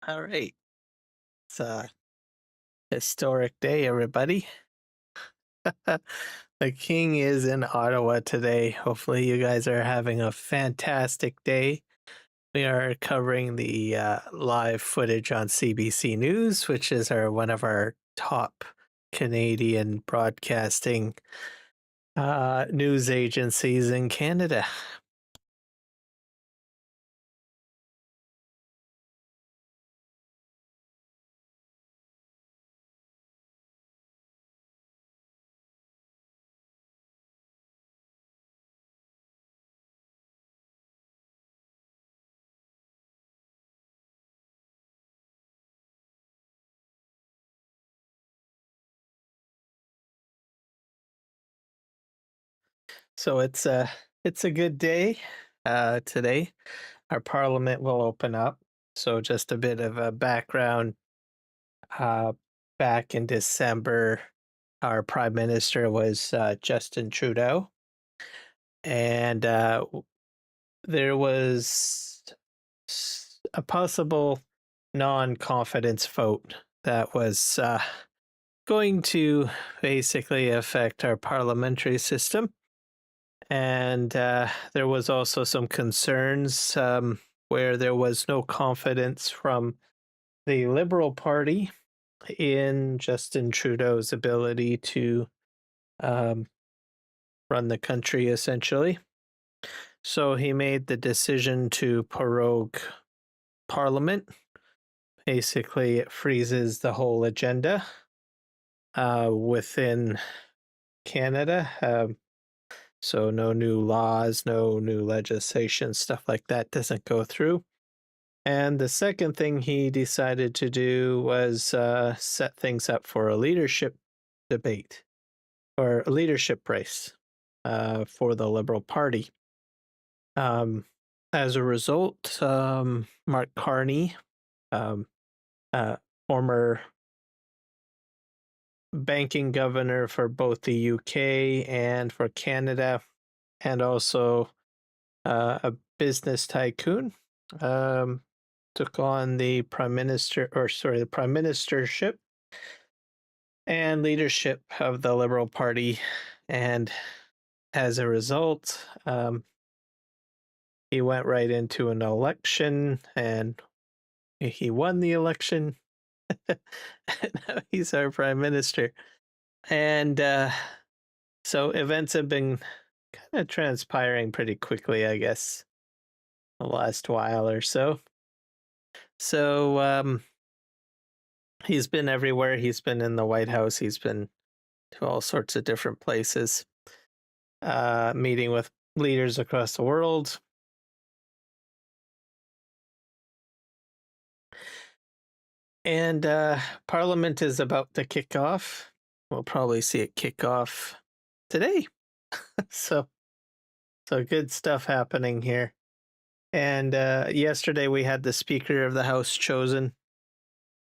All right. It's a historic day, everybody. The king is in Ottawa today. Hopefully, you guys are having a fantastic day. We are covering the live footage on CBC News, which is one of our top Canadian broadcasting news agencies in Canada. So it's a good day today. Our parliament will open up. So just a bit of a background. Uh, Back in December, our prime minister was Justin Trudeau, and there was a possible non-confidence vote that was going to basically affect our parliamentary system. And there was also some concerns where there was no confidence from the Liberal Party in Justin Trudeau's ability to um, run the country, essentially. So he made the decision to prorogue Parliament. Basically, it freezes the whole agenda within Canada. So no new laws, no new legislation, stuff like that doesn't go through. And the second thing he decided to do was set things up for a leadership debate or a leadership race for the Liberal Party. Um, as a result, Mark Carney, um, former banking governor for both the UK and for Canada, and also a business tycoon, um, took on the the prime ministership and leadership of the Liberal Party. And as a result, he went right into an election and he won the election. And now he's our prime minister. And so events have been kind of transpiring pretty quickly, I guess, the last while or so. So he's been everywhere. He's been in the White House. He's been to all sorts of different places, meeting with leaders across the world. And Parliament is about to kick off. We'll probably see it kick off today. so, so good stuff happening here. And yesterday we had the Speaker of the House chosen.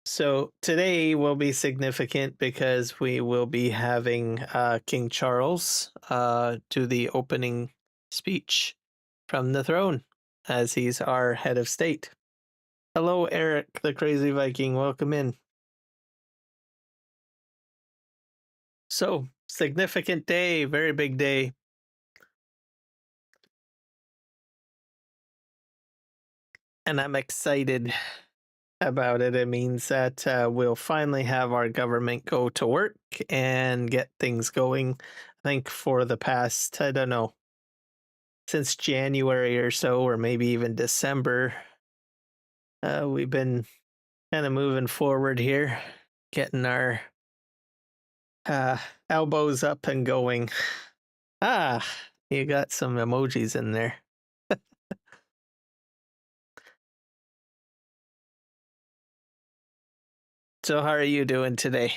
So today will be significant because we will be having King Charles do the opening speech from the throne as he's our head of state. Hello, Eric, the Crazy Viking. Welcome in. So, significant day, very big day. And I'm excited about it. It means that we'll finally have our government go to work and get things going. I think for the past, I don't know, since January or so, or maybe even December, we've been kind of moving forward here, getting our uh, elbows up and going. Ah, you got some emojis in there. So, how are you doing today?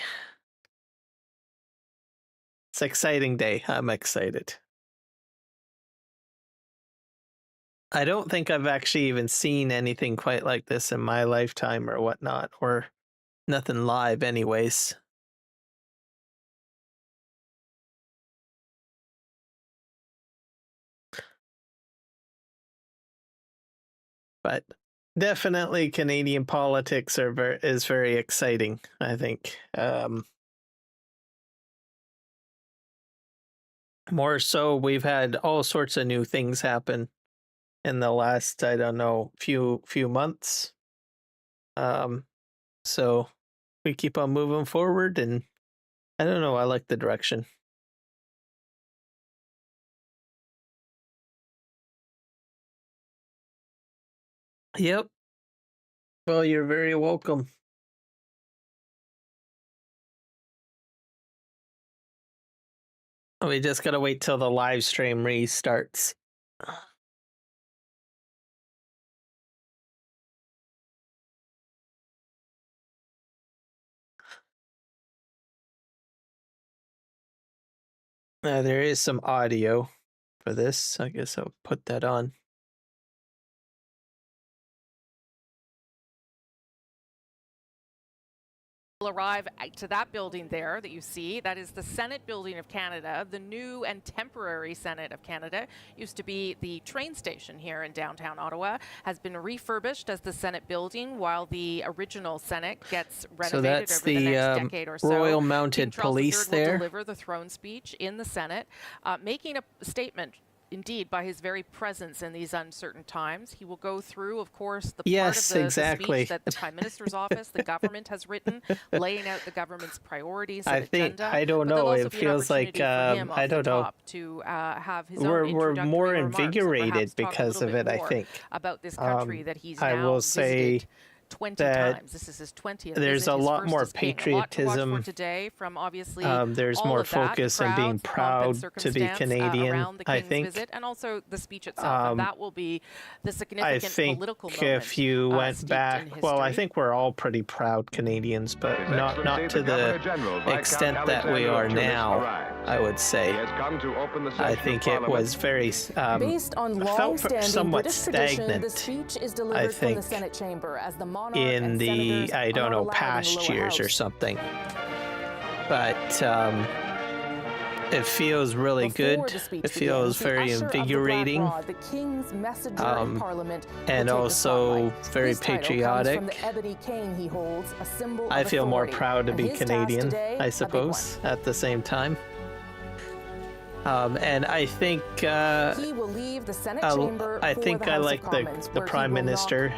It's an exciting day. I'm excited. I don't think I've actually even seen anything quite like this in my lifetime or whatnot, or nothing live, anyways. But Definitely Canadian politics is very exciting, I think. More so, we've had all sorts of new things happen in the last, I don't know, few months. Um, so we keep on moving forward, and I don't know, I like the direction. Yep. Well, you're very welcome. We just gotta wait till the live stream restarts. There is some audio for this. I guess I'll put that on. Arrive to that building there that you see. That is the Senate building of Canada. The new and temporary Senate of Canada used to be the train station here in downtown Ottawa, has been refurbished as the Senate building while the original Senate gets renovated over the next decade or so. Royal Mounted Police there. Will deliver the throne speech in the Senate, making a statement. Indeed, by his very presence in these uncertain times, he will go through, of course, the part of the speech that the Prime Minister's office, the government has written, laying out the government's priorities and agenda. I don't know. It feels like I don't know. To have his we're more invigorated because of it. I think about this country that he's now I will say 20 times. This is his 20th. There's a lot more patriotism. A lot to today from obviously there's more focus on being proud to be Canadian, I think. Visit, and also the speech itself. And that will be the significant political moment. If you went back, well, I think we're all pretty proud Canadians, but not to the extent that we are now, I would say. I think it was very based on long-standing British tradition, the speech is delivered from the Senate chamber as the in the, I don't know, past years or something. But it feels really good. It feels very invigorating. And also very patriotic. I feel more proud to be Canadian, I suppose, at the same time. And I think he will leave the Senate chamber. I think I like the Prime Minister.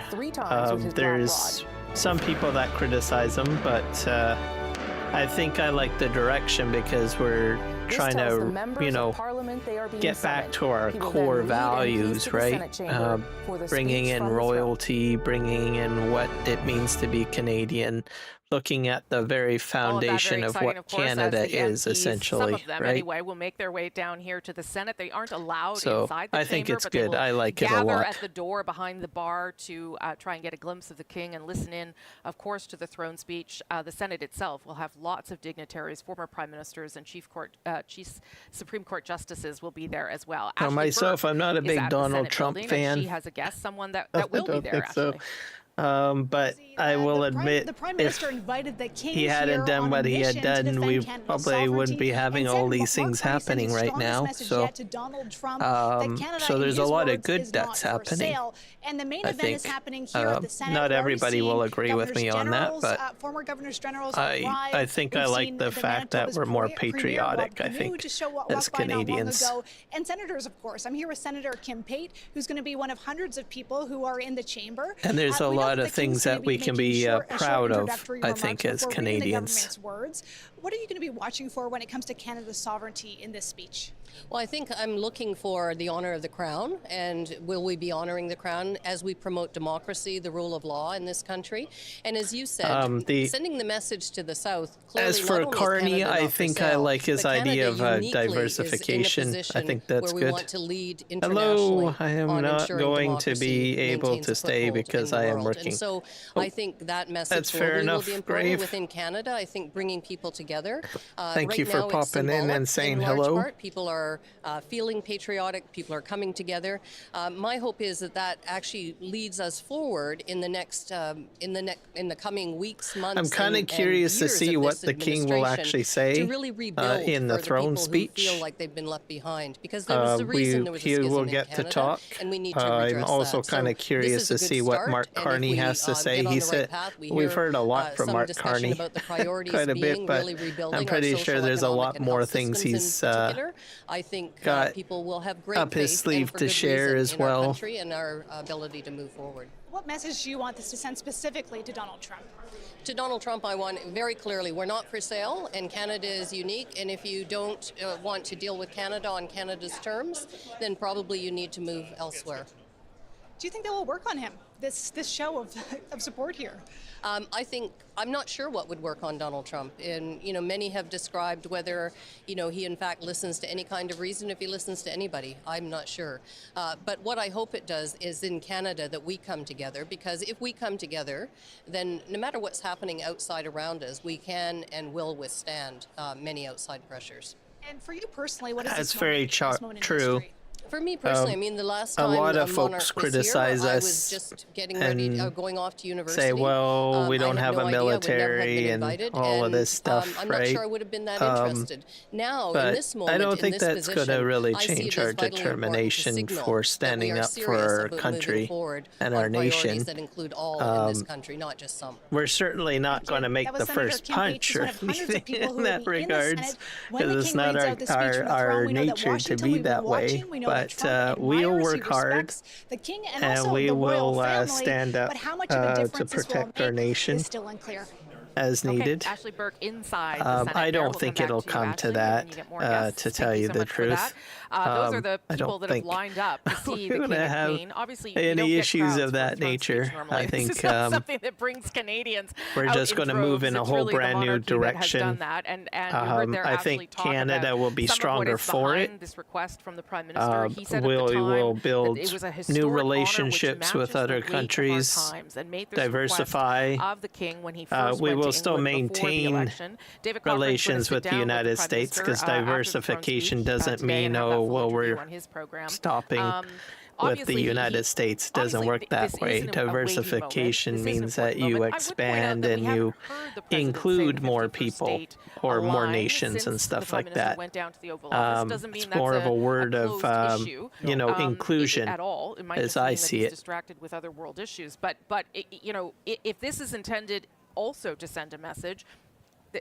There's some people that criticize him, but I think I like the direction because we're trying to, you know, get back to our core values, right? Bringing in royalty, bringing in what it means to be Canadian, looking at the very foundation of what Canada is, essentially, some of them, right? Anyway, will make their way down here to the Senate. They aren't allowed inside the chamber, think it's but good. They will I like it a lot. gather at the door behind the bar to try and get a glimpse of the King and listen in, of course, to the throne speech. The Senate itself will have lots of dignitaries, former prime ministers, and chief Supreme Court justices will be there as well. Myself, I'm not a big Donald Trump fan. She has a guest, someone that will be there, actually. But I will admit, if he hadn't done what he had done, we probably wouldn't be having all these things happening right now. So, so there's a lot of good that's happening. And the main event is happening here at the Senate. Not everybody will agree with me on that, but former governors generals I think I like the fact that we're more patriotic, I think, as Canadians. And senators, of course. I'm here with Senator Kim Pate, who's going to be one of hundreds of people who are in the chamber. And there's a lot of things that we can be proud of, I think, as Canadians. What are you going to be watching for when it comes to Canada's sovereignty in this speech? Well, I think I'm looking for the honor of the Crown, and will we be honoring the Crown as we promote democracy, the rule of law in this country? And as you said, sending the message to the South. Clearly, as for Carney, I think I like his idea of diversification. I think that's good. Hello, I am not going to be able to stay because I am working. And so I think that message will be important within Canada. I think bringing people together. Thank you for popping in and saying hello. People are feeling patriotic. People are coming together. My hope is that actually leads us forward in the next in the coming weeks, months. I'm kind of curious to see what the king will actually say to really rebuild in the throne speech. Who feel like they've been left behind, because there was a reason there was a schism will get in Canada, to talk. and we need to redress I'm also that. kind of curious to see what Mark Carney has to say. He said we've heard a lot from Mark Carney, about the priorities quite a bit, but really I'm pretty sure there's a lot more things he's I think got people will have great up his faith sleeve to share as in our well. country and our ability to move forward. What message do you want this to send specifically to Donald Trump? To Donald Trump, I want very clearly, we're not for sale, and Canada is unique, and if you don't want to deal with Canada on Canada's terms, then probably you need to move elsewhere. Do you think that will work on him, this show of support here? I'm not sure what would work on Donald Trump. And, many have described whether, he in fact listens to any kind of reason, if he listens to anybody. I'm not sure. But what I hope it does is in Canada that we come together, because if we come together, then no matter what's happening outside around us, we can and will withstand many outside pressures. And for you personally, what is That's this very moment in true. history? For me personally, the last time a lot of Monarch folks was criticize here, I us was just getting ready, going off to university. say, well, we don't I had have no a idea, would never have military been and invited, all of this stuff, I'm right? not sure I would have been that interested. Now, in this moment, I don't think in this that's going to position, really I see it change as our vitally important to determination signal for that we standing are up for serious our about country moving forward and on our nation. priorities that include all in this country, not just some. We're certainly not going to make the first punch or anything in that regards, because it's not our nature to be that way. But we'll work hard, and we will stand up to protect our nation as needed. Okay, Ashley Burke inside the Senate. I don't We'll think come back it'll to you, come Ashley, to when that, you get more guests. to tell Thank you so the much for truth. that. Those are the I people don't that have think lined up to see the we're King gonna and have Queen. Obviously, you don't any get issues crowds of for a that throne nature. speech normally. I think this is not something that brings Canadians we're out just in going to move droves. in a It's whole really the brand new monarchy that has direction. done that. And you heard there I actually think talk Canada about will be some stronger of what is for it. behind this request from the Prime Minister. He said we at the time will that build it was a new historic honor which relationships with matches other the weight of our countries, times, and made this diversify. request of the King when he first we went will to still England before the maintain election. David Cochran's gonna relations sit with the down United Prime States, Minister, because after the throne diversification speech, doesn't today mean, and have that oh, full well, interview we're on his program. stopping with Obviously, the United States. Doesn't obviously, work that this way. isn't a weighty moment. Diversification This is an means that important you moment. I would point out expand that we and haven't you heard the president say include the more 51st people state or more aligned nations and since stuff the Prime like Minister that. went down to the Oval Office. Doesn't mean It's that's more of a word of, closed issue, inclusion at all. It might as just I mean see that he's it. distracted with other world issues. But if this is intended also to send a message,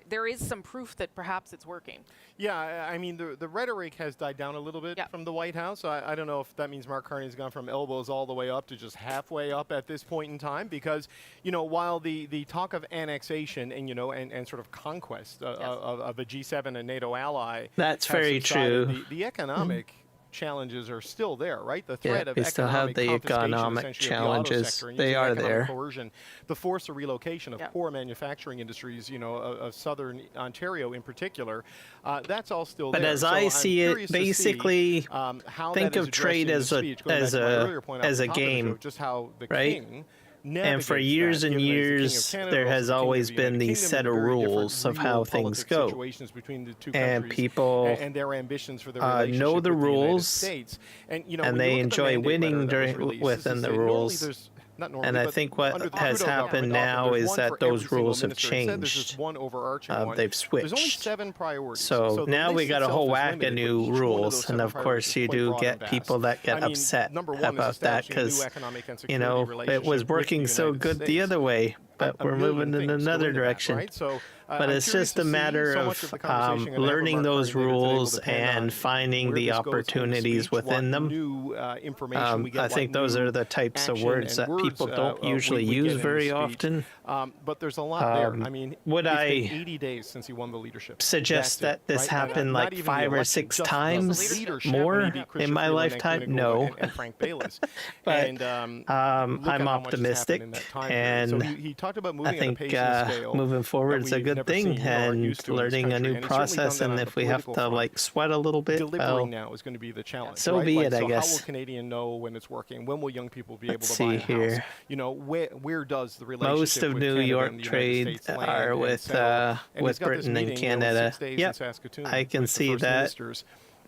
there is some proof that perhaps it's working. Yeah, I mean, the rhetoric has died down a little bit from the White House. So I don't know if that means Mark Carney's gone from elbows all the way up to just halfway up at this point in time, because, while the talk of annexation and, and sort of conquest of a G7 and NATO ally. That's very true. The economic challenges are still there, right? The threat of we still have the economic challenges. They are there. Coercion, the forced relocation of core manufacturing industries, of southern Ontario in particular. That's all still there. But as I see it, basically, think of trade as a game, just how the right? And for years and years, there has always been these set of rules of how things go. And people and their ambitions for their know the rules, and they enjoy winning within the rules. And I think what has happened now is that those rules have changed. They've switched. There's only 7 priorities. So now we got a whole whack of new rules, and of course you do get people that get upset about that, because it was working so good the other way, but we're moving in another direction. But it's just a matter of learning those rules and finding the opportunities within them. I think those are the types of words that people don't usually use very often. But there's a lot there. I mean, would I 80 days since he won the leadership. Suggest that this happened like 5 or 6 times more in my lifetime? No. And Frank Bayless. But I'm optimistic, and he talked about moving I think moving forward is a good thing, and learning a new process. And if we have to sweat a little bit, delivering now is going to be the challenge. So be it, I so guess. How will Canadian know when it's working? When will young people be able to see buy a here. house? Where does the relationship Most of with New Canada York and the trade United States are land with and Britain and Canada. Yep, I can see that.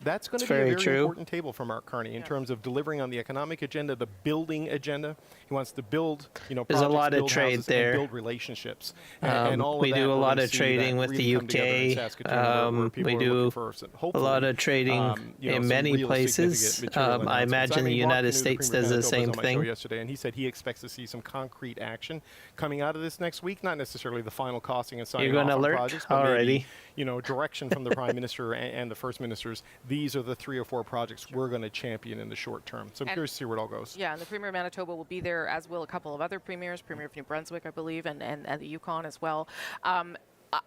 That's going to be a very important table for Mark Carney in terms of delivering on the economic agenda, the building agenda. He wants to build, there's a lot of trade there. Build relationships. And all we do a lot of trading with the UK. We do a lot of trading in many places. I imagine the United States does the same thing. Yesterday, and he said he expects to see some concrete action coming out of this next week. Not necessarily the final costing and signing off on projects, but maybe, direction from the Prime Minister and the First Ministers. These are the 3 or 4 projects we're going to champion in the short term. So I'm curious to see where it all goes. Yeah, and the Premier of Manitoba will be there, as will a couple of other premiers, Premier of New Brunswick, I believe, and the Yukon as well.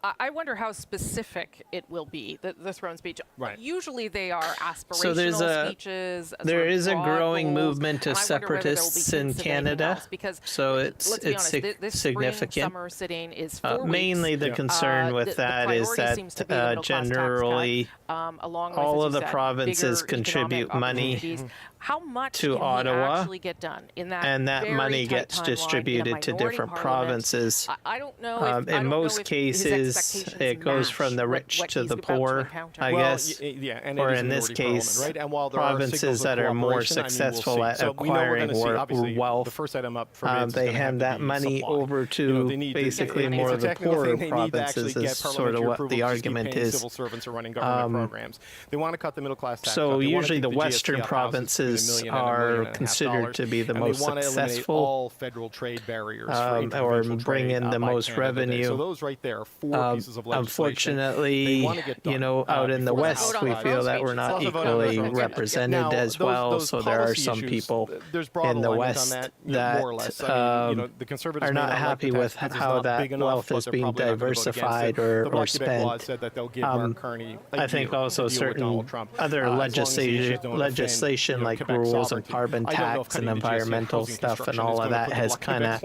I wonder how specific it will be, the throne speech. Right. Usually they are aspirational speeches. There is a growing movement of separatists in Canada, so it's significant. Spring, summer sitting is 4 weeks. Mainly the concern with that is that generally all of the provinces contribute money how much to can Ottawa, actually get done in that and that money gets distributed to different provinces. I don't know. In most cases, it goes from the rich to the poor, I guess. Or in this case, right? And while there provinces that are more successful at acquiring wealth, the first item up for they hand that money over to basically more of the poorer provinces. Is sort of what the argument is. Civil servants are running government programs. They want to cut the middle class tax. So usually the Western provinces are considered to be the most successful, all federal trade barriers or bring in the most revenue. So those right there, 4 pieces of legislation. Unfortunately, out in the West, we feel that we're not equally represented as well. So there are some people in the West that are not happy with how that wealth is being diversified or spent. I think also certain other legislation like rules of carbon tax and environmental stuff and all of that has kind of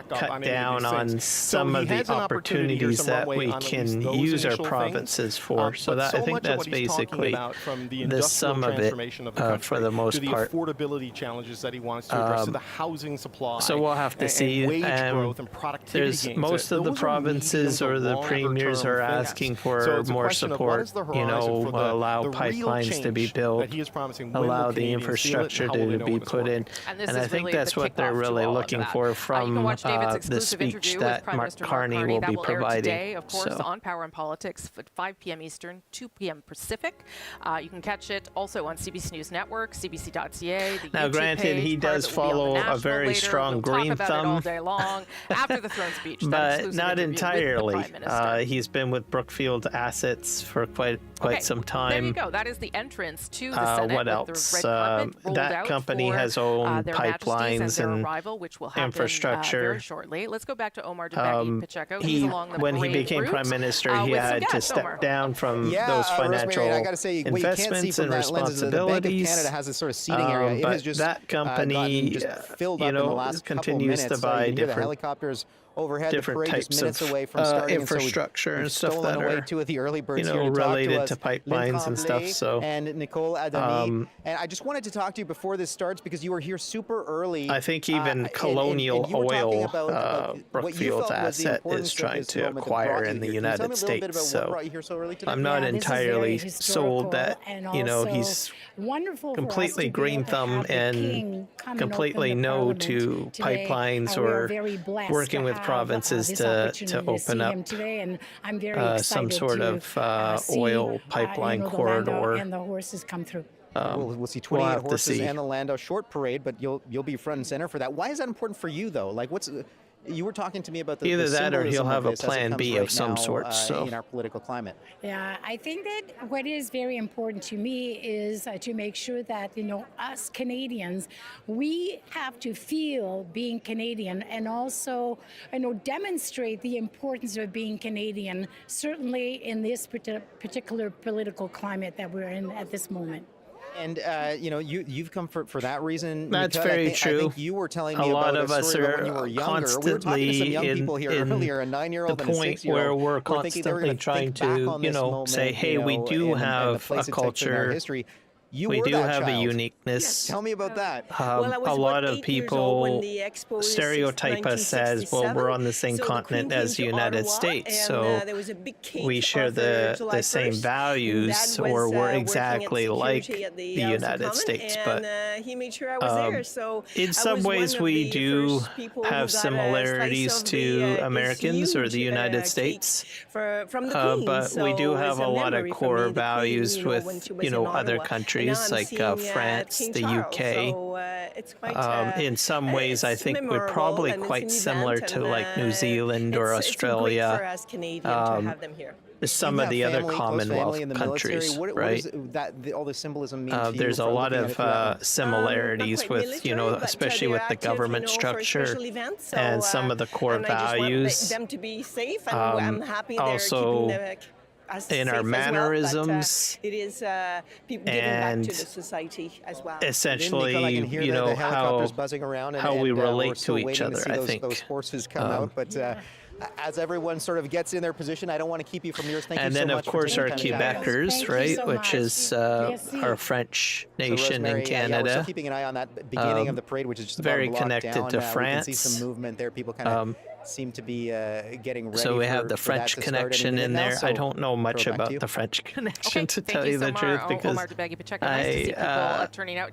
cut down on some of the opportunities that we can use our provinces for. So that I think that's basically the sum of it for the most part. The affordability challenges that he wants to address, to the housing supply. So we'll have to see. There's most of the provinces or the premiers are asking for more support. Allow pipelines to be built, allow the infrastructure to be put in, and I think that's what they're really looking for from the speech that Mark Carney will be providing. Today, of course, on Power and Politics at 5 p.m. Eastern, 2 p.m. Pacific. You can catch it also on CBC News Network, CBC.ca. Now, granted, he does follow a very strong green thumb all day long after the throne speech, but not entirely. He's been with Brookfield Assets for quite some time. There you go. That is the entrance to the Senate. What else? That company has owned pipelines and arrival, which will happen, infrastructure very shortly. Let's go back to Omar Pacheco. When he became Prime Minister, he had to step down from those financial investments and responsibilities. Canada has this sort of seating area. It has just that company, filled up in the last continues to buy different helicopters overhead. Different types of infrastructure and stuff that are, two of the early birds related to pipelines and stuff. So and Nicole Adami, and I just wanted to talk to you before this starts because you were here super early. I think even Colonial Oil, Brookfield's asset, is trying to acquire in the United States. So I'm not entirely sold that he's completely green thumb and completely no to pipelines or working with provinces to open up some sort of oil pipeline corridor. And the horses come through. We'll see 28 horses and the Landau Short Parade, but you'll be front and center for that. Why is that important for you, though? Like, you were talking to me about either that or he'll have a plan B of some sort. In our political climate. Yeah, I think that what is very important to me is to make sure that us Canadians, we have to feel being Canadian and also demonstrate the importance of being Canadian. Certainly in this particular political climate that we're in at this moment. And you've come for that reason. That's very true. I think you were telling me about a story when you were younger. We were talking to some young people here earlier, a 9-year-old and a 6-year-old. Where we're constantly trying to, say, hey, we do have a culture we do have a uniqueness. Yes, tell me about that. A lot of people stereotype us as, well, we're on the same continent as the United States, so we share the same values, or we're exactly like the United States. But in some ways, we do have similarities to Americans or the United States. But we do have a lot of core values with, other countries like France, the UK. In some ways, I think we're probably quite similar to like New Zealand or Australia. Some of the other Commonwealth countries, right? All the symbolism mean to you there's a lot of similarities with, especially with the government structure and some of the core values. Them to be safe, and I'm happy they're also, keeping in our mannerisms, it is people giving back to the society as well. Essentially, the helicopters buzzing around, how we relate to each other. I think those horses come out, but. As everyone sort of gets in their position, I don't want to keep you from yours. Thank you so much. And then, of course, our Quebecers, right, which is our French nation in Canada. We're still keeping an eye on that beginning of the parade, which is just very connected to France. We can see some movement there. People kind of seem to be getting ready. So we have the French connection in there. I don't know much about the French connection, to tell you the truth, because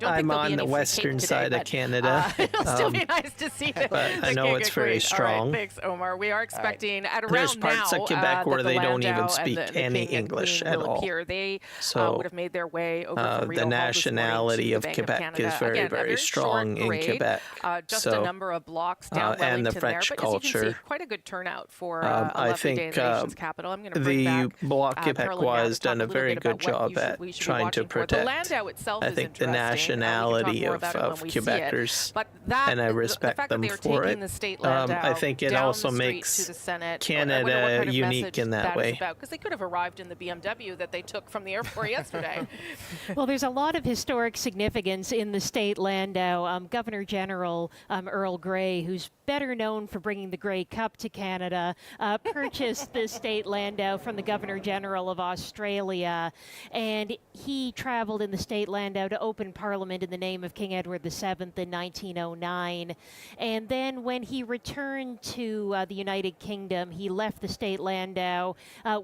I'm on the western side of Canada. It'll still be nice to see them. But I know it's very strong. Thanks, Omar. We are expecting at around There's parts now of Quebec where they don't even Landau speak and any King and English Queen at will all. appear. They So would have made their way over from Rideau the Hall nationality this of morning to the Bank Quebec is Canada. very, Again, a very strong in short Quebec. parade, just So, a number of blocks down and the Wellington French there. But as you can see, culture. quite a good turnout for I a lovely think day in the nation's capital. I'm going to bring the back Bloc Pearl Québécois now has to talk done a little very bit good about what job at we should be trying to watching for. The protect, Landau itself I is think, the interesting. nationality We can talk more about it of when we see it. Quebecers, But that, and I respect the fact them that they are for taking it. the state Landau I think it down also the street makes to the Senate, Canada unique in that way. because they could have arrived in the BMW that they took from the airport yesterday. Well, there's a lot of historic significance in the state Landau. Governor General Earl Grey, who's better known for bringing the Grey Cup to Canada, purchased the state Landau from the Governor General of Australia, and he traveled in the state Landau to open Parliament in the name of King Edward VII in 1909. And then when he returned to the United Kingdom, he left the state Landau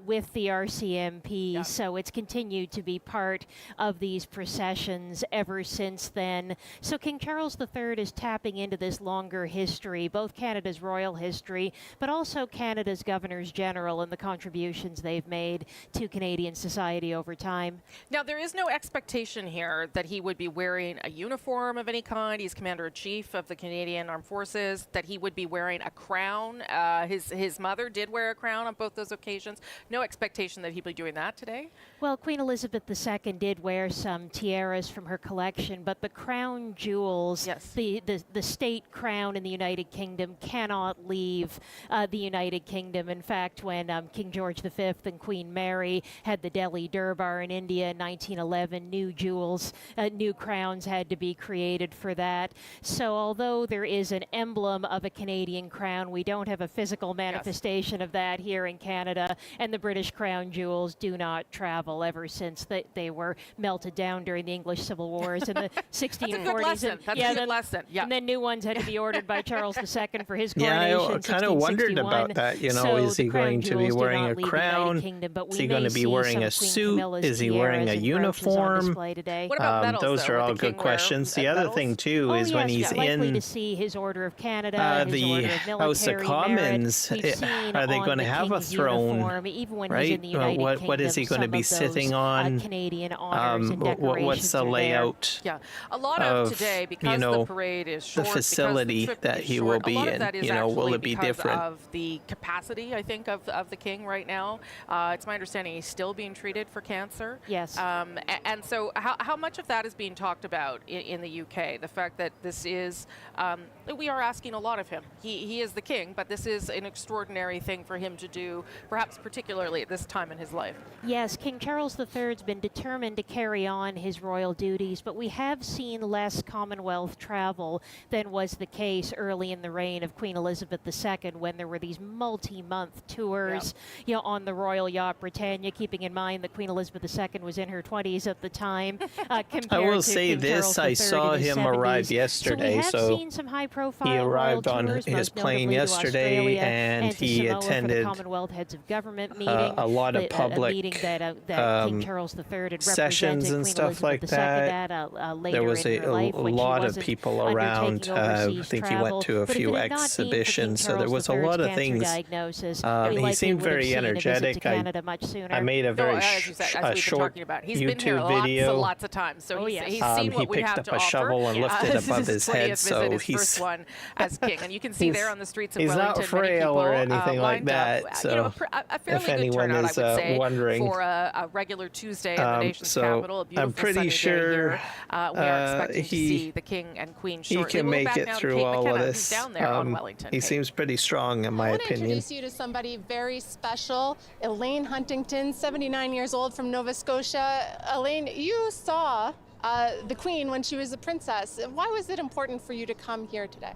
with the RCMP. Yeah. So it's continued to be part of these processions ever since then. So King Charles III is tapping into this longer history, both Canada's royal history, but also Canada's Governors General and the contributions they've made to Canadian society over time. Now, there is no expectation here that he would be wearing a uniform of any kind. He's Commander-in-Chief of the Canadian Armed Forces, that he would be wearing a crown. His mother did wear a crown on both those occasions. No expectation that he'd be doing that today? Well, Queen Elizabeth II did wear some tiaras from her collection, but the crown jewels, yes, the state crown in the United Kingdom cannot leave the United Kingdom. In fact, when King George V and Queen Mary had the Delhi Durbar in India in 1911, new jewels, new crowns had to be created for that. So although there is an emblem of a Canadian crown, we don't have a physical manifestation of that here in Canada, and the British crown jewels do not travel ever since they were melted down during the English Civil Wars in the 1640s. That's a good lesson. Yeah. And then new ones had to be ordered by Charles II for his Yeah, coronation. I kind of wondered about that. So is he going to be wearing a crown? Kingdom, is he going to be wearing a suit? Is he wearing a uniform? What about medals, those are all good questions. The other thing too is when he's likely to see his Order of Canada, his the Order of House of Military Commons, are they going to have a throne? Uniform, even when right? he's in the United Kingdom, what is he going to be sitting on? Canadian honors and decorations what's the layout? Yeah, a lot of today, because the parade is short, the facility that he will be in. Will it be different? Of the capacity, I think, of the king right now. It's my understanding he's still being treated for cancer. Yes. And so how much of that is being talked about in the UK? The fact that this is We are asking a lot of him. He is the king, but this is an extraordinary thing for him to do, perhaps particularly at this time in his life. Yes, King Charles III's been determined to carry on his royal duties, but we have seen less Commonwealth travel than was the case early in the reign of Queen Elizabeth II, when there were these multi-month tours, you know, on the royal yacht Britannia, keeping in mind that Queen Elizabeth II was in her 20s at the time. I will to say King this, Charles I III saw in his him 70s. arrive yesterday, so we have seen some high-profile he arrived royal on tours, his most plane notably to yesterday, Australia and to he Samoa for the attended Commonwealth Heads of Government meeting, a lot of a public meeting that King Charles III had sessions represented and Queen stuff like Elizabeth II that. at later There was in her life a when she lot of wasn't people around. undertaking I overseas think he travel. went to a But if few it had not been for King exhibitions, so there Charles was a III's lot of cancer things. diagnosis, we He likely seemed would have very seen a visit to energetic. Canada much sooner. I made a very as you said, as we've been short talking about. He's been here YouTube video. lots of times, so he's yes. seen He what we picked have up to a offer. shovel and lifted This above is his 20th head, visit, so his he's first one as king, and you can see there on the streets of he's Wellington, not many frail people, or anything like lined that. up. So you know, a fairly if good anyone turnout, is I would say, wondering, for a regular Tuesday at the nation's so capital. A beautiful I'm pretty sunny day sure here. We are expecting to see the king and queen he shortly. can We'll make back it now to through Kate all McKenna, of who's this. down there on Wellington. He Kate. seems pretty strong, in my I want to opinion. introduce you to somebody very special, Elaine Huntington, 79 years old from Nova Scotia. Elaine, you saw the Queen when she was a princess. Why was it important for you to come here today?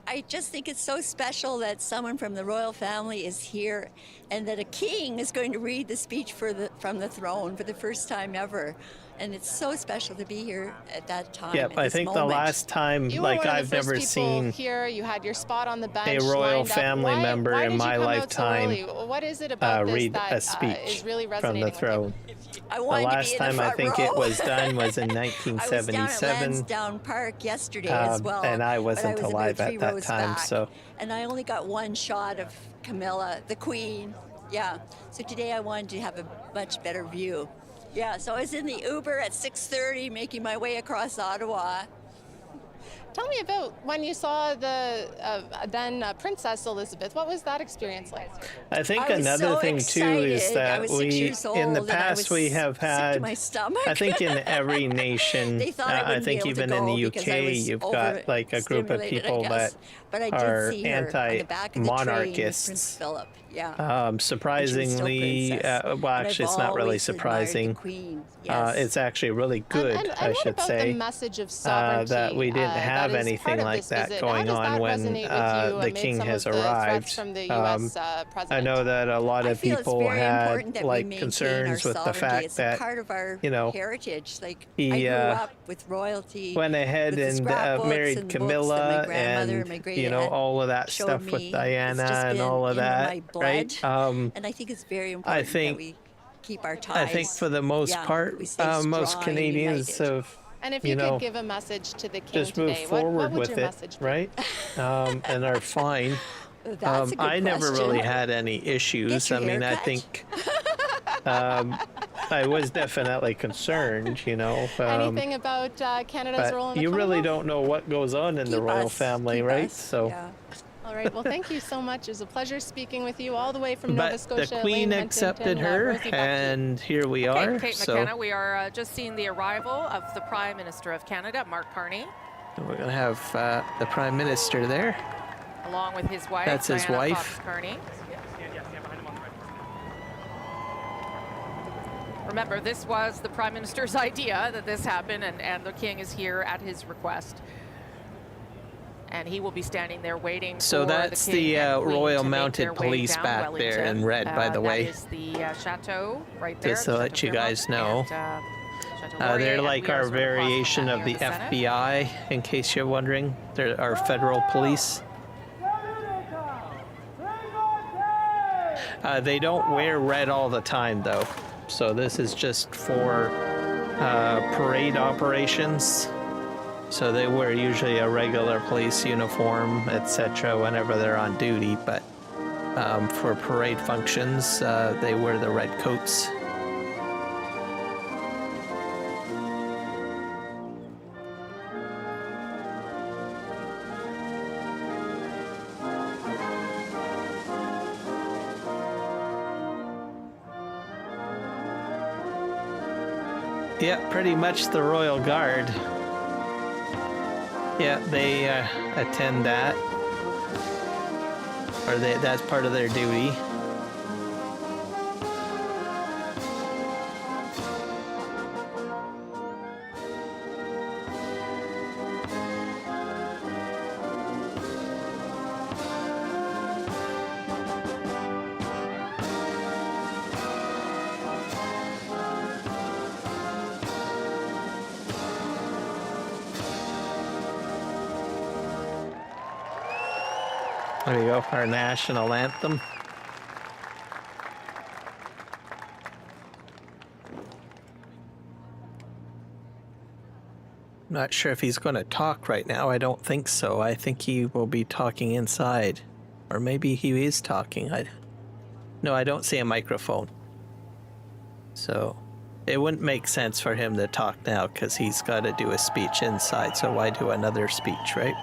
I just think it's so special that someone from the royal family is here and that a king is going to read the speech from the throne for the first time ever. And it's so special to be here at that time. Yeah, I think the last time, like, I've never seen here. You had your spot on the bench, a royal lined up. family member why in did my you come lifetime out so early? What is it about this read that a speech is really from resonating the throne. I The wanted last to be in time the I front think row. it was done was in I was down at 1977. Lansdowne Park yesterday as well. And I but wasn't was alive about at 3 that rows time, back, so. And I only got one shot of Camilla, the Queen. Yeah. So today I wanted to have a much better view. Yeah, so I was in the Uber at 6:30 making my way across Ottawa. Tell me about when you saw the then Princess Elizabeth. What was that experience like? I think I was another so thing too is excited. I that was 6 we, years in the old, and I past, was we have sick to had, my stomach. I think in every nation, They thought I I wouldn't be think able to even in go the because I UK, was you've got like a group of overstimulated, I people that guess. But I did are see her on the back of the train with anti-monarchists. Prince Philip. Yeah. Surprisingly, princess. well, And actually, I've it's not really always admired the surprising. Queen. Yes. It's actually really good, and I what should about say. the message of sovereignty That we didn't have that is anything part of like this that visit? going How does on that when resonate with you the amid king some has of the arrived. threats from the U.S. president? I know that a lot I of feel people it's very had important that we like maintain concerns our with the sovereignty. fact It's that a part of our you know, heritage. Like he I grew up with royalty. went ahead with the and scrapbooks married and books that Camilla my grandmother and my great you know aunt all of that showed stuff me. with It's Diana just and been all of in that, my blood, right? and I think it's very important think- that we keep our ties. I think for the most yeah, part, we stay most strong and Canadians united. have And if you you know, could give a message to the king just move today, forward what would with your it, message be? right? And are fine. That's a good I never question. really had any issues. Get I your mean, I haircut. think I was definitely concerned, you know. Anything about Canada's role in But the you really Commonwealth? don't know what goes on in the Keep royal us, family, keep right? us, So. yeah. All right. Well, thank you so much. It was a pleasure speaking with you all the way from Nova But Scotia. the Queen Elaine accepted Huntington, her, Rosie, back to you. and here we Okay, are. Kate So McKenna, we are just seeing the arrival of the Prime Minister of Canada, Mark Carney, we're gonna have the Prime Minister there. along with his wife, That's his Diana wife. Fox Carney. Remember, this was the Prime Minister's idea that this happen, and the King is here at his request. And he will be standing there waiting So for that's the King the and Queen Royal to make Mounted their way Police down back there in Wellington. red, by the way. That is the chateau right there. Just to the let Chateau you guys Fairmont, know. and, Chateau Laurier, They're and like we are our sort of across from variation that of near the Senate. FBI, in case you're wondering. They're our federal police. They don't wear red all the time, though. So this is just for parade operations. So they wear usually a regular police uniform, etc., whenever they're on duty. But for parade functions, they wear the red coats. Yeah, pretty much the Royal Guard. Yeah, they attend that, or that's part of their duty. There we go, our national anthem. I'm not sure if he's going to talk right now. I don't think so. I think he will be talking inside. Or maybe he is talking. No, I don't see a microphone. So it wouldn't make sense for him to talk now because he's got to do a speech inside. So why do another speech, right?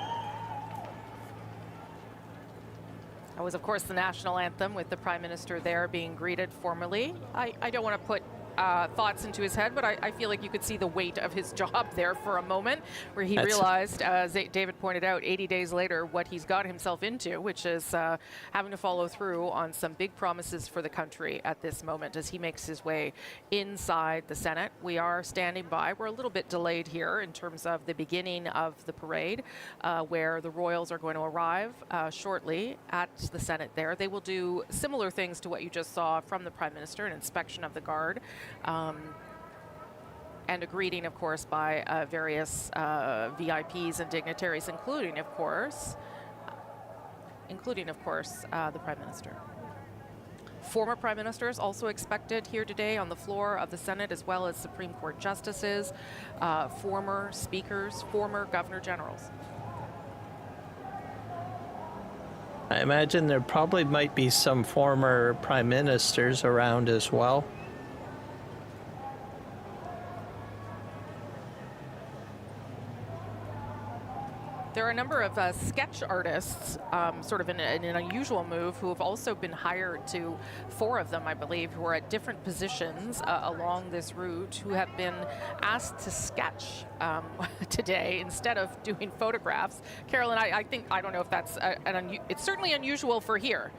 That was, of course, the national anthem with the Prime Minister there being greeted formally. I don't want to put thoughts into his head, but I feel like you could see the weight of his job there for a moment, where he realized, as David pointed out, 80 days later, what he's got himself into, which is having to follow through on some big promises for the country at this moment as he makes his way inside the Senate. We are standing by. We're a little bit delayed here in terms of the beginning of the parade, where the royals are going to arrive shortly at the Senate there. They will do similar things to what you just saw from the Prime Minister, an inspection of the guard. And a greeting, of course, by various VIPs and dignitaries, including, of course, the Prime Minister. Former Prime Ministers also expected here today on the floor of the Senate, as well as Supreme Court justices, former speakers, former Governor Generals. I imagine there probably might be some former Prime Ministers around as well. There are a number of sketch artists, sort of in an unusual move, who have also been hired to, 4 of them, I believe, who are at different positions along this route, who have been asked to sketch today instead of doing photographs. Carolyn, I don't know if that's it's certainly unusual for here.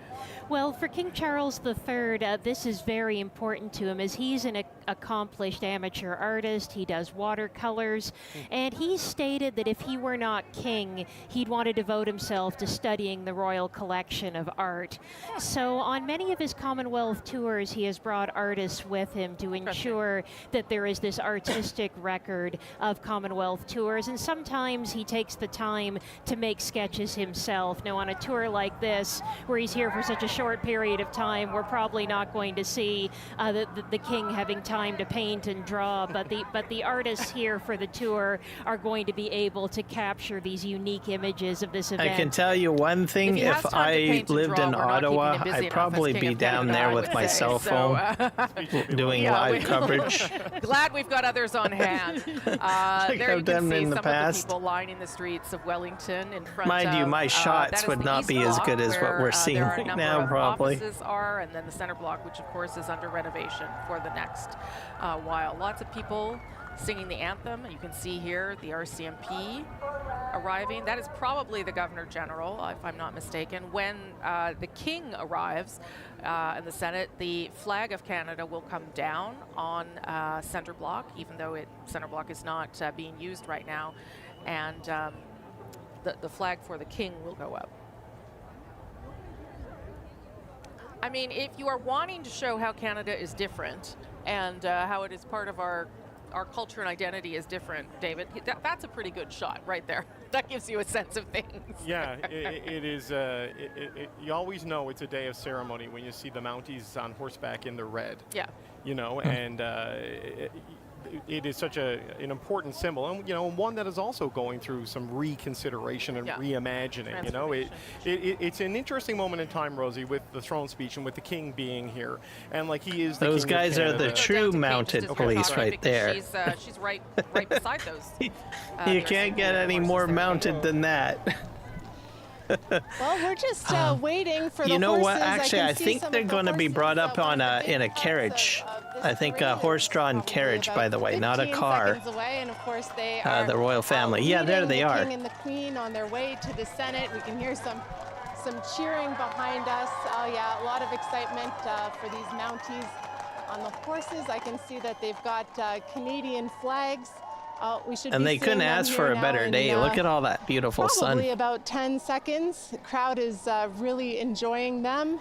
Well, for King Charles III, this is very important to him, as he's an accomplished amateur artist. He does watercolors, and he stated that if he were not king, he'd want to devote himself to studying the royal collection of art. So on many of his Commonwealth tours, he has brought artists with him to ensure that there is this artistic record of Commonwealth tours, and sometimes he takes the time to make sketches himself. Now, on a tour like this, where he's here for such a short period of time, we're probably not going to see the king having time to paint and draw, but the artists here for the tour are going to be able to capture these unique images of this event. I can tell you one thing, if I lived in Ottawa, I'd probably be down there with my cell phone doing live coverage. Glad we've got others on hand. There you can see some of the people lining the streets of Wellington in front Mind you, my shots would not be as good as what we're seeing right now, probably. Offices are, and then the center block, which of course is under renovation for the next while. Lots of people singing the anthem. You can see here the RCMP arriving. That is probably the Governor General, if I'm not mistaken. When the King arrives in the Senate, the flag of Canada will come down on center block, even though center block is not being used right now, and the flag for the King will go up. I mean, if you are wanting to show how Canada is different and how it is part of our culture and identity is different, David, that's a pretty good shot right there. That gives you a sense of things. Yeah, it is. You always know it's a day of ceremony when you see the Mounties on horseback in the red. Yeah. You know, and it is such an important symbol, and one that is also going through some reconsideration and reimagining. You know, it's an interesting moment in time, Rosie, with the throne speech and with the King being here, and like he is. Those guys are the true mounted police right there. She's right beside those. You can't get any more mounted than that. Well, we're just waiting for the You know horses. what? Actually, I think they're going to be brought up on in a carriage. I think a horse-drawn carriage, by the way, not a car. Away, and of course they the royal family. Yeah, there they are. The king and the queen on their way to the Senate. We can hear some cheering behind us. Oh yeah, a lot of excitement for these Mounties on the horses. I can see that they've got Canadian flags. We should and they couldn't ask for a better day. Look at all that beautiful sun. Probably about 10 seconds. The crowd is really enjoying them.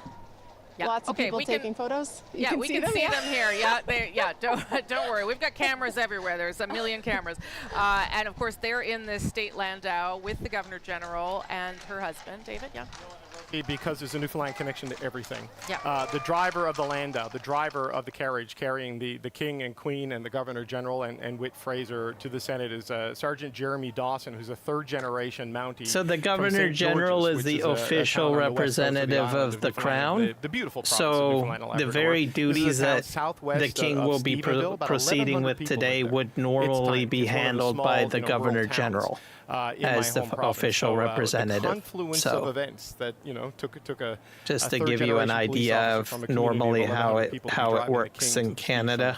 Yeah. Lots of people taking photos. We can see them here. Yeah, don't worry. We've got cameras everywhere. There's a million cameras. And of course, they're in this state landau with the Governor General and her husband, David. Yeah. Because there's a Newfoundland connection to everything. Yeah. The driver of the landau, the driver of the carriage carrying the King and Queen and the Governor General and Whit Fraser to the Senate is Sergeant Jeremy Dawson, who's a third-generation Mountie. So the Governor General is the official representative of the Crown. The beautiful province so the very duties that the King will be proceeding with today would normally be handled by the Governor General. As the official representative. The confluence of events that took a just to give you an idea of normally how it works in Canada.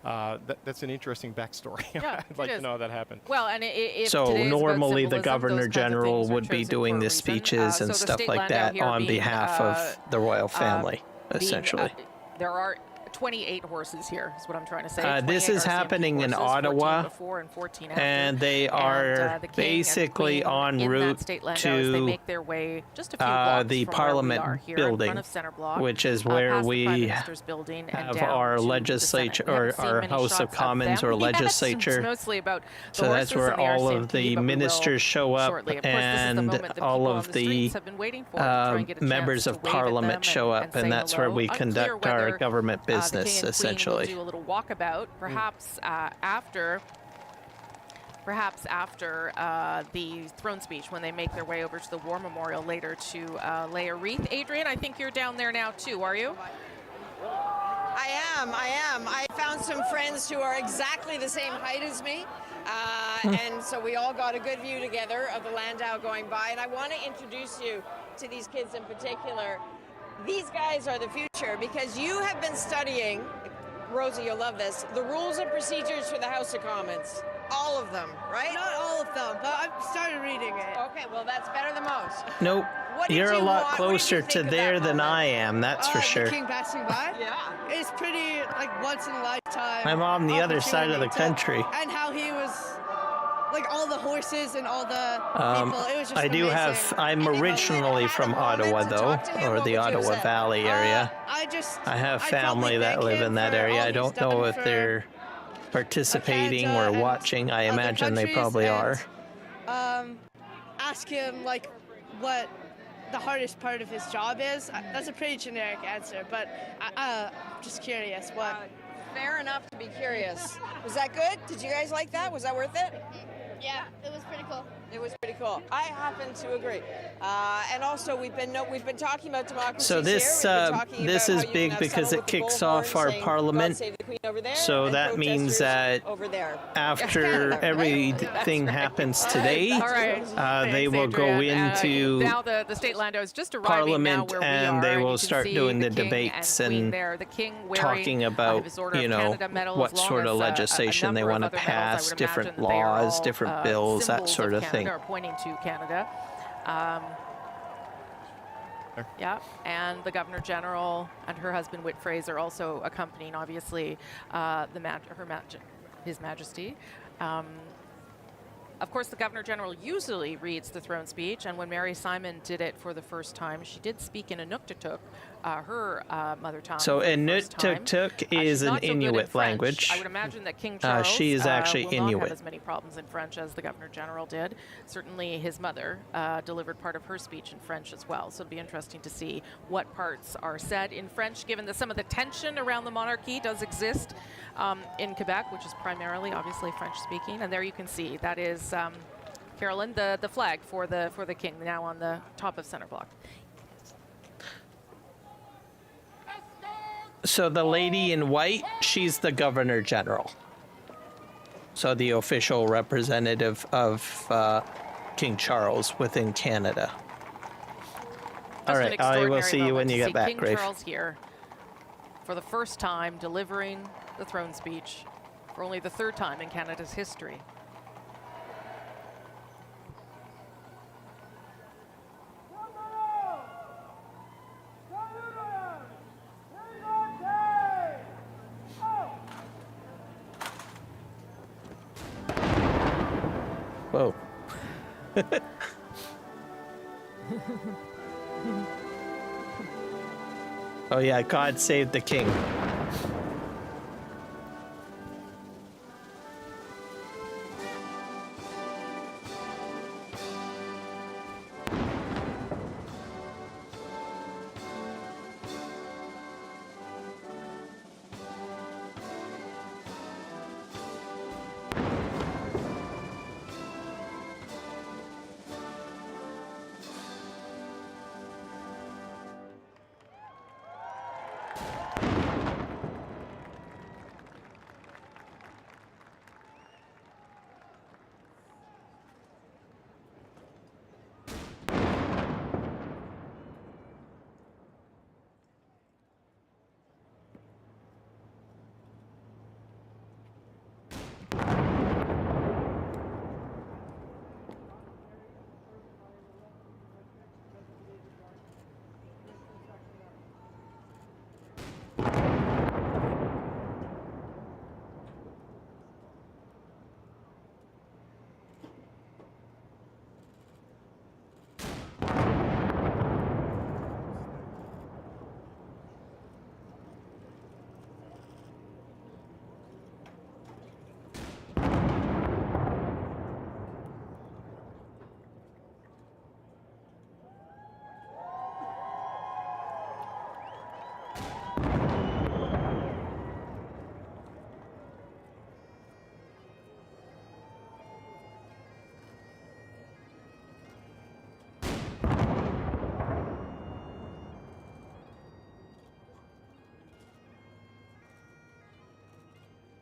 That's an interesting backstory. Yeah, I'd like to know how that happened. Well, and if so normally the Governor General would be doing the speeches and stuff like that on behalf of the royal family, essentially. There are 28 horses here, is what I'm trying to say. This is happening in Ottawa, and they are basically en route to they make their way just a few blocks the from Parliament where we are here building, in front of Center Block, which is where we have our legislature or our House of Commons or legislature. Mostly about so that's where all of the ministers show up and all of the members of Parliament show up, and that's where we conduct our government business. Essentially, do a little walkabout, perhaps after the throne speech, when they make their way over to the War Memorial later to lay a wreath. Adrian, I think you're down there now too, are you? I am. I found some friends who are exactly the same height as me, and so we all got a good view together of the landau going by, and I want to introduce you to these kids in particular. These guys are the future, because you have been studying, Rosie, you'll love this, the rules and procedures for the House of Commons. All of them, right? Not all of them, but I've started reading it. Okay, well, that's better than most. Nope. You're a lot closer to there than I am, that's for sure. The king passing by? Yeah. It's pretty, once in a lifetime. I'm on the other side of the country. And how he was... all the horses and all the people. It was just amazing. I'm originally from Ottawa, though, or the Ottawa Valley area. I have family that live in that area. I don't know if they're participating or watching. I imagine they probably are. Ask him, what the hardest part of his job is. That's a pretty generic answer, but I'm just curious. What? Fair enough to be curious. Was that good? Did you guys like that? Was that worth it? Yeah, it was pretty cool. It was pretty cool. I happen to agree. And also, we've been talking about democracy. So this is big because it kicks off our Parliament. So that means that after everything happens today, they will go into now the state landau is just Parliament, now and they will start doing the debates and talking about what sort of legislation they want to pass, different laws, different bills, that sort of thing. Are pointing to Canada. Yeah, and the Governor General and her husband Whit Fraser also accompanying, obviously, His Majesty. Of course, the Governor General usually reads the throne speech, and when Mary Simon did it for the first time, she did speak in Inuktitut, her mother tongue. So Inuktitut is an Inuit language. I would imagine that King Charles she is actually will Inuit. not have as many problems in French as the Governor General did. Certainly his mother delivered part of her speech in French as well, so it'll be interesting to see what parts are said in French, given that some of the tension around the monarchy does exist in Quebec, which is primarily, obviously, French-speaking. And there you can see, that is, Carolyn, the flag for the king, now on the top of Center Block. So the lady in white, she's the Governor General. So the official representative of King Charles within Canada. All right, I will see you when you get back, King Rafe. Charles here for the first time delivering the throne speech for only the third time in Canada's history. Whoa. Oh yeah, God save the king.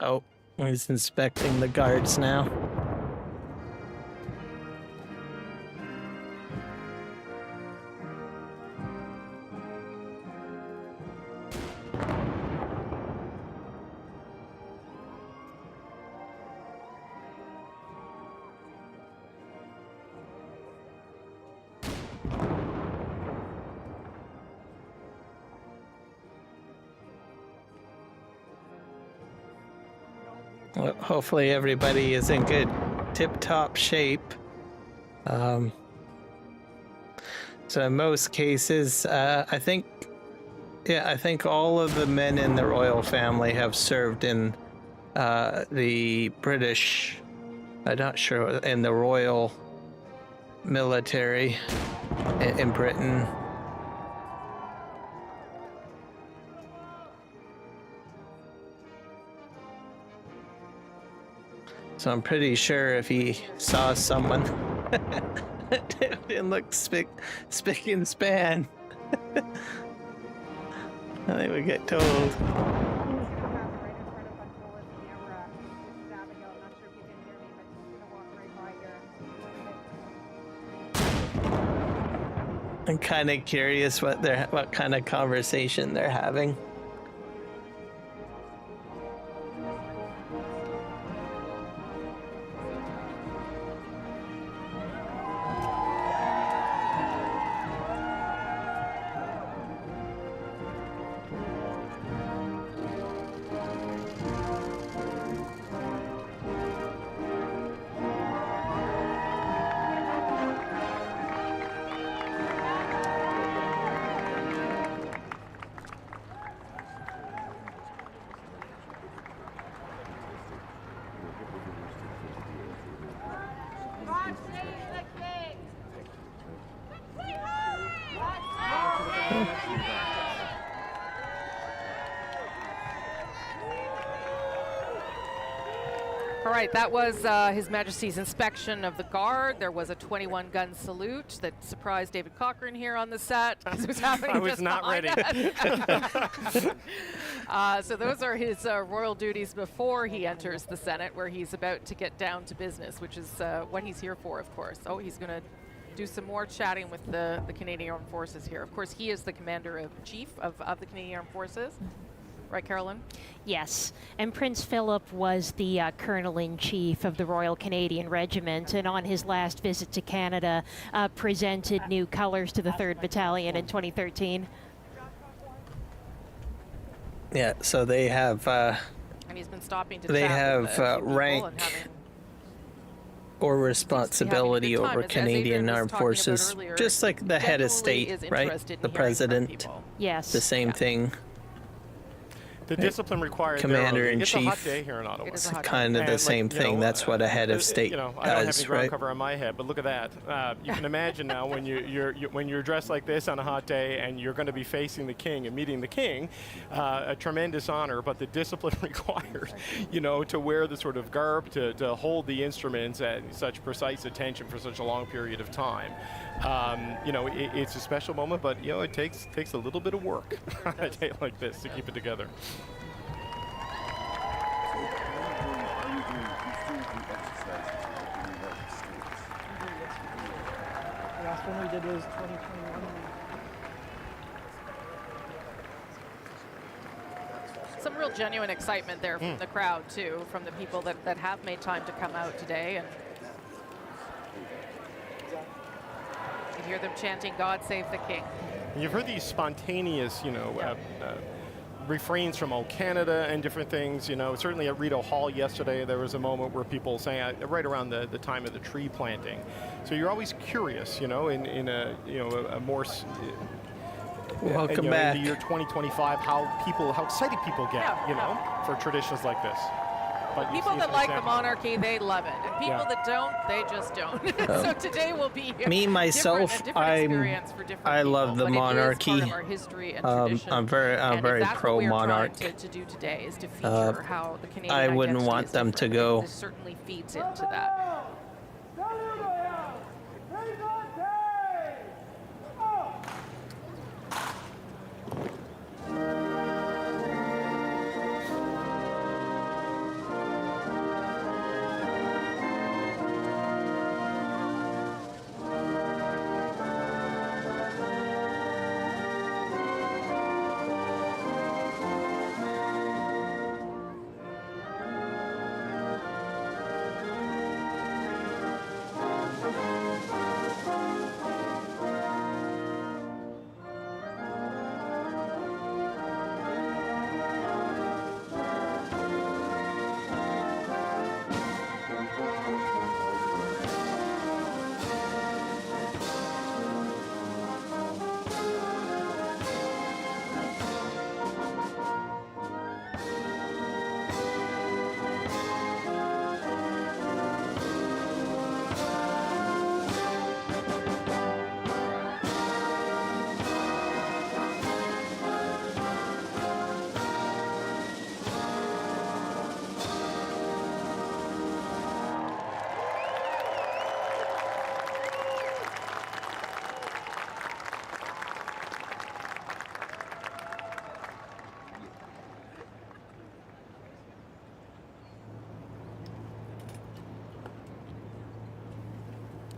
Oh, he's inspecting the guards now. Well, hopefully everybody is in good tip-top shape. So in most cases, I think all of the men in the royal family have served in the British, I'm not sure, in the royal military in Britain. So I'm pretty sure if he saw someone that didn't look spick and span, I think we get told. I'm kind of curious what kind of conversation they're having. All right, that was His Majesty's inspection of the guard. There was a 21-gun salute that surprised David Cochran here on the set. It was happening I was not ready. So those are his royal duties before he enters the Senate, where he's about to get down to business, which is what he's here for, of course. Oh, he's going to do some more chatting with the Canadian Armed Forces here. Of course, he is the Commander-in-Chief of the Canadian Armed Forces. Right, Carolyn? Yes, and Prince Philip was the Colonel-in-Chief of the Royal Canadian Regiment, and on his last visit to Canada, presented new colors to the 3rd Battalion in 2013. Yeah, so they have... and he's been stopping to they chat have with a few rank people and having or responsibility over Canadian Armed Forces, just like the head of state, right? The president. Yes. The same thing. The discipline required. Commander-in-Chief. It's a hot day here in Ottawa. It's kind of the same thing. That's what a head of state I don't have does, any ground right? cover on my head, but look at that. You can imagine now when you're dressed like this on a hot day and you're going to be facing the king and meeting the king, a tremendous honor. But the discipline required, to wear the sort of garb to hold the instruments at such precise attention for such a long period of time. It's a special moment, but it takes a little bit of work on a day like this to keep it together. The last one we did was 2021. some real genuine excitement there from the crowd, too, from the people that have made time to come out today. And you hear them chanting, "God save the King." You've heard these spontaneous, refrains from Canada and different things. Certainly at Rideau Hall yesterday, there was a moment where people sang right around the time of the tree planting. So you're always curious, in a more welcome back in the year 2025, how excited people get, for traditions like this. But people that like the monarchy, they love it, and people that don't, they just don't. So today will be me myself. I love the monarchy. It is part of our history and tradition. I'm very pro monarch. To do today is to feature how the Canadian I wouldn't identity want is them to different. go. This certainly feeds into that.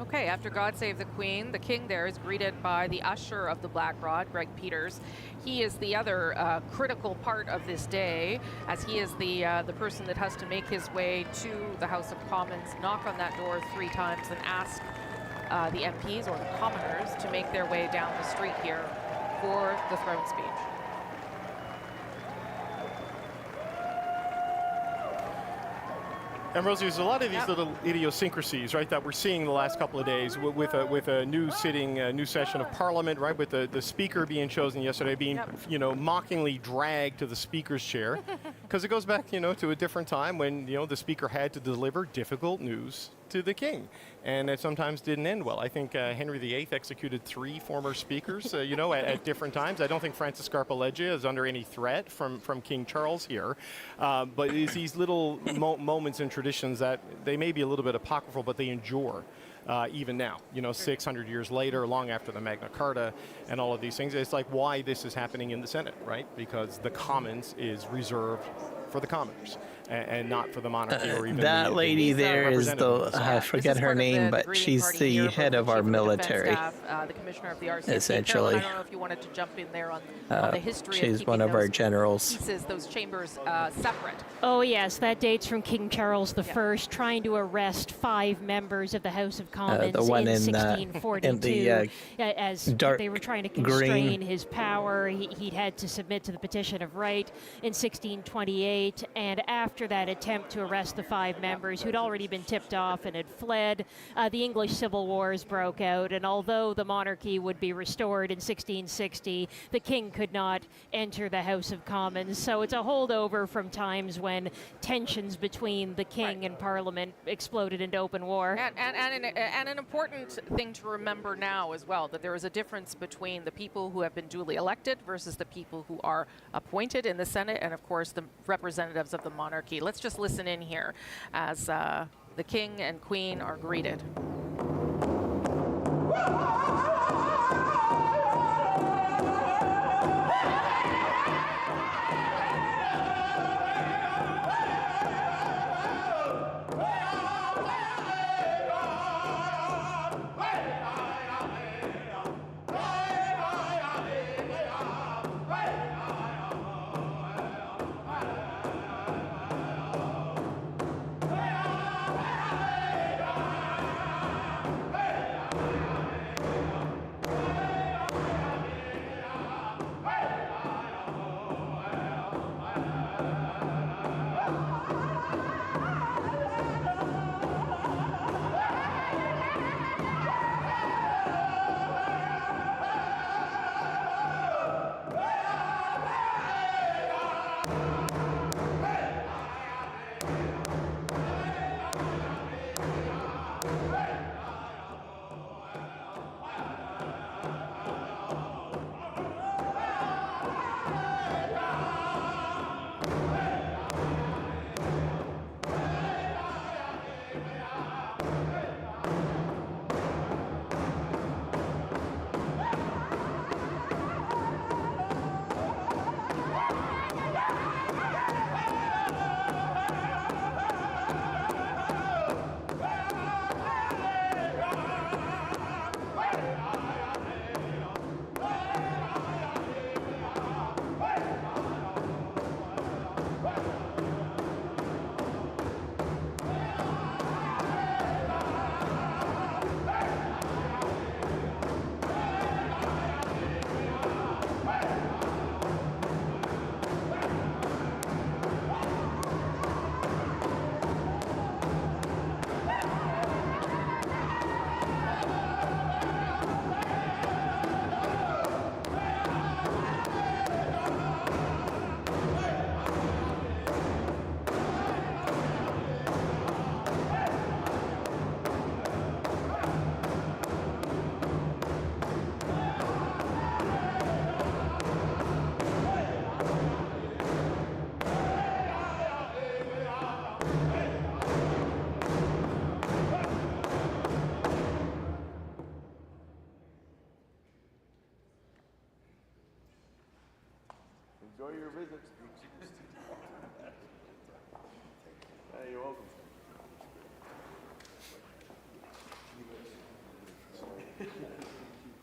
Okay, after God Save the Queen, the King there is greeted by the usher of the Black Rod, Greg Peters. He is the other critical part of this day, as he is the person that has to make his way to the House of Commons, knock on that door 3 times, and ask the MPs or the commoners to make their way down the street here for the throne speech. And Rosie, there's a lot of these little idiosyncrasies, right, that we're seeing the last couple of days with a new session of Parliament, right, with the Speaker being chosen yesterday, being, mockingly dragged to the Speaker's chair, because it goes back, to a different time when, the Speaker had to deliver difficult news to the King, and it sometimes didn't end well. I think Henry VIII executed 3 former speakers, at different times. I don't think Francis Scarpaleggia is under any threat from King Charles here, but it's these little moments and traditions that they may be a little bit apocryphal, but they endure. Even now, 600 years later, long after the Magna Carta and all of these things. It's like why this is happening in the Senate, right? Because the Commons is reserved for the commoners. and not for the monarchy or even that lady there is the, I forget her name, but she's the head of our military. The commissioner of the RCMP. Essentially. Carolyn, I don't know if you wanted to jump in there on the history of she's one of our generals. pieces, those chambers separate. Oh yes, that dates from King Charles I, trying to arrest 5 members of the House of Commons the one in in 1642, as dark they were trying to constrain green. his power. He'd had to submit to the Petition of Right in 1628, and after that attempt to arrest the 5 members who'd already been tipped off and had fled, the English Civil Wars broke out, and although the monarchy would be restored in 1660, the king could not enter the House of Commons. So it's a holdover from times when tensions between the king and Parliament exploded into open war. And an important thing to remember now as well, that there is a difference between the people who have been duly elected versus the people who are appointed in the Senate, and of course the representatives of the monarchy. Let's just listen in here as the king and queen are greeted. Enjoy your visit. You're welcome.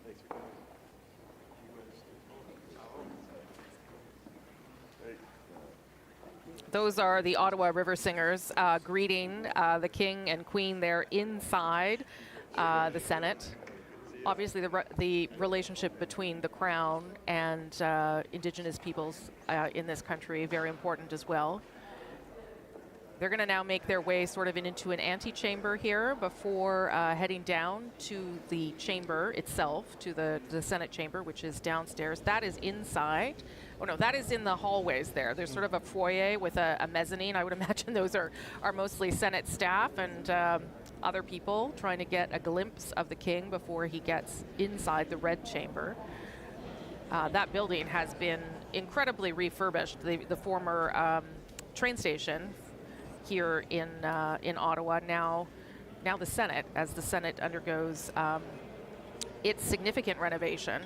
Thanks for coming. Those are the Ottawa River Singers greeting the king and queen there inside the Senate. Obviously, the relationship between the Crown and Indigenous peoples in this country, very important as well. They're going to now make their way sort of into an antechamber here before heading down to the chamber itself, to the Senate chamber, which is downstairs. That is inside. Oh no, that is in the hallways there. There's sort of a foyer with a mezzanine. I would imagine those are mostly Senate staff and other people trying to get a glimpse of the king before he gets inside the Red Chamber. That building has been incredibly refurbished. The former train station here in Ottawa, now the Senate, as the Senate undergoes its significant renovation.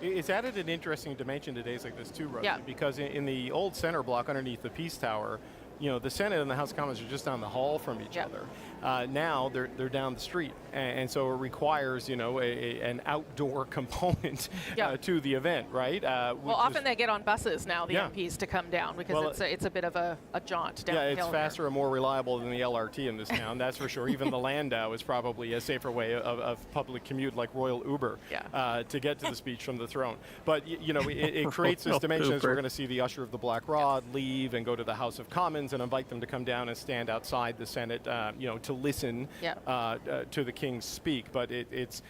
It's added an interesting dimension to days like this too, Rosie, yeah. because in the old center block underneath the Peace Tower, the Senate and the House of Commons are just down the hall from each other. Now they're down the street, and so it requires an outdoor component to the event, right? Well, often they get on buses now, the MPs, to come down because it's a bit of a jaunt down the hill. Yeah, it's faster and more reliable than the LRT in this town, that's for sure. Even the Landau is probably a safer way of public commute, like Royal Uber, to get to the speech from the throne. But it creates this dimension as we're going to see the Usher of the Black Rod leave and go to the House of Commons and invite them to come down and stand outside the Senate, to listen to the King speak. But it's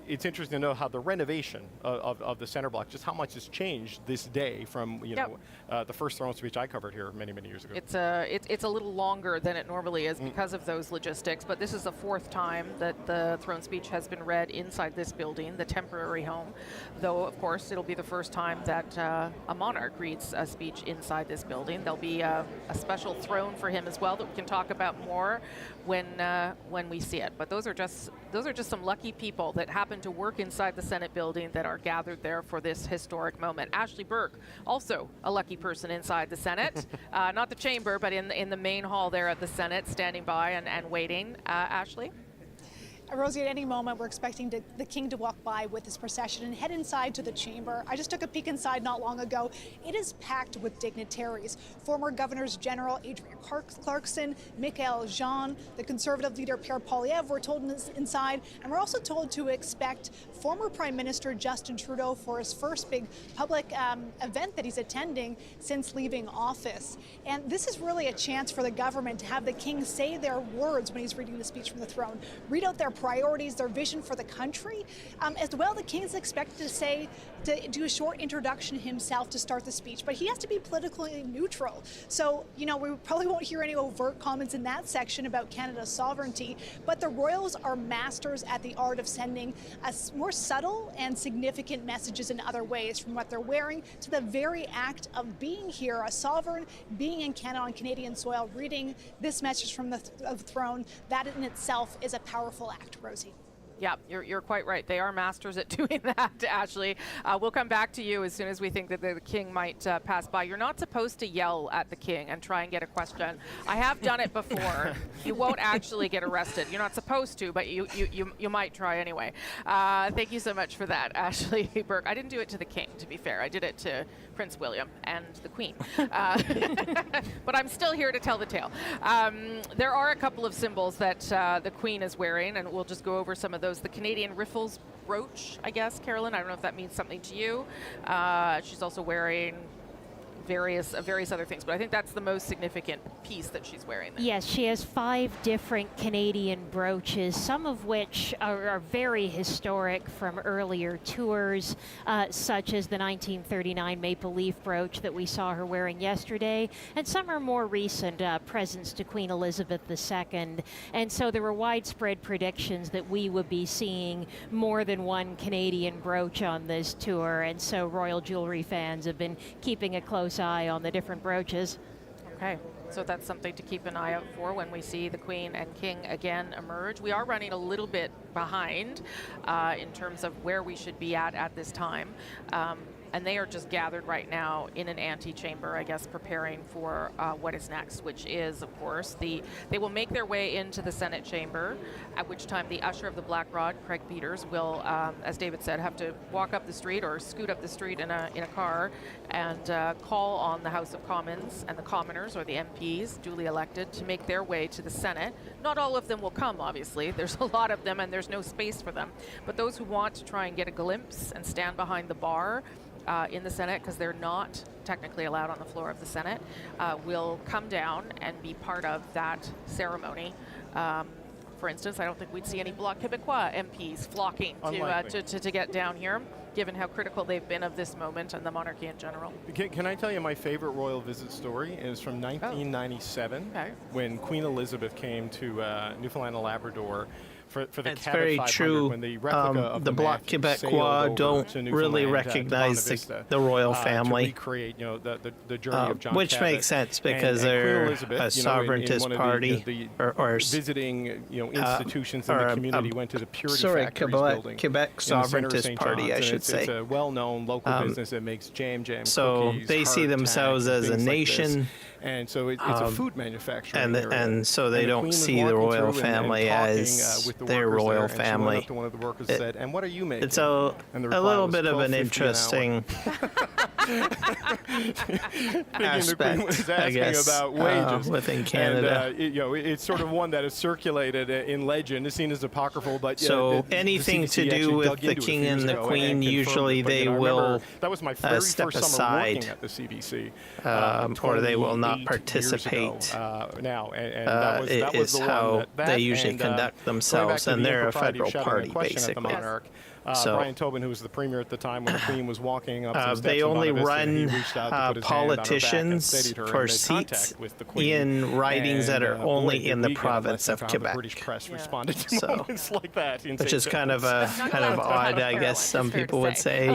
interesting to know how the renovation of the center block, just how much has changed this day from the first throne speech I covered here many years ago. It's a little longer than it normally is because of those logistics, but this is the fourth time that the throne speech has been read inside this building, the temporary home, though of course it'll be the first time that a monarch reads a speech inside this building. There'll be a special throne for him as well that we can talk about more when we see it. But those are just some lucky people that happen to work inside the Senate building that are gathered there for this historic moment. Ashley Burke, also a lucky person inside the Senate, not the chamber, but in the main hall there at the Senate, standing by and waiting. Ashley? Rosie, at any moment, we're expecting the King to walk by with his procession and head inside to the chamber. I just took a peek inside not long ago. It is packed with dignitaries. Former Governors General Adrian Clarkson, Michael Jean, the Conservative leader Pierre Poilievre were told inside, and we're also told to expect former Prime Minister Justin Trudeau for his first big public event that he's attending since leaving office. And this is really a chance for the government to have the King say their words when he's reading the speech from the throne, read out their priorities, their vision for the country. As well, the King is expected to do a short introduction himself to start the speech, but he has to be politically neutral. So, we probably won't hear any overt comments in that section about Canada's sovereignty, but the royals are masters at the art of sending more subtle and significant messages in other ways, from what they're wearing to the very act of being here, a sovereign being in Canada on Canadian soil, reading this message from the throne. That in itself is a powerful act. Rosie. Yeah, you're quite right. They are masters at doing that, Ashley. We'll come back to you as soon as we think that the King might pass by. You're not supposed to yell at the King and try and get a question. I have done it before. You won't actually get arrested. You're not supposed to, but you might try anyway. Thank you so much for that, Ashley Burke. I didn't do it to the King, to be fair. I did it to Prince William and the Queen. But I'm still here to tell the tale. There are a couple of symbols that the Queen is wearing, and we'll just go over some of those. The Canadian Riffles brooch, I guess, Carolyn. I don't know if that means something to you. She's also wearing various other things, but I think that's the most significant piece that she's wearing there. Yes, she has 5 different Canadian brooches, some of which are very historic from earlier tours, such as the 1939 Maple Leaf brooch that we saw her wearing yesterday, and some are more recent presents to Queen Elizabeth II. And so there were widespread predictions that we would be seeing more than one Canadian brooch on this tour, and so royal jewelry fans have been keeping a close eye on the different brooches. Okay, so that's something to keep an eye out for when we see the Queen and King again emerge. We are running a little bit behind in terms of where we should be at this time. And they are just gathered right now in an antechamber, I guess, preparing for what is next, which is, of course, they will make their way into the Senate chamber, at which time the Usher of the Black Rod, Craig Peters, will, as David said, have to walk up the street or scoot up the street in a car and call on the House of Commons and the commoners, or the MPs, duly elected, to make their way to the Senate. Not all of them will come, obviously. There's a lot of them, and there's no space for them. But those who want to try and get a glimpse and stand behind the bar in the Senate, because they're not technically allowed on the floor of the Senate, will come down and be part of that ceremony. For instance, I don't think we'd see any Bloc Québécois MPs flocking to get down here, given how critical they've been of this moment and the monarchy in general. Can I tell you my favorite royal visit story? It was from 1997, when Queen Elizabeth came to Newfoundland and Labrador for the It's very true. When the replica of the Bloc Québécois don't really recognize the royal family, to recreate, the journey of John which Cabot. makes sense because they're a sovereigntist party, or visiting institutions in the community, went to the Purity Factories building. Quebec sovereigntist party, I should say. It's a well-known local business that makes jam so cookies, they see themselves as a nation. And so it's a food manufacturing area. And so they don't see the royal family as their royal family. Up to one of the workers said, "And what are you making?" It's a little bit of an interesting aspect, I guess, about wages within Canada. And, it's sort of one that is circulated in legend. It's seen as apocryphal, but so anything to do with the king and the queen, usually they will that was my very step first summer aside, working at the CBC, or they will not participate. Now, and that was the how one that they usually and, conduct themselves, and they're a federal party, basically. So Brian Tobin, who was the premier at the time when the Queen was walking up to the steps they in only Bonavista, run politicians for seats in ridings that are only in the province of Quebec. The British press responded to moments like that, which is kind of odd, I guess some people would say.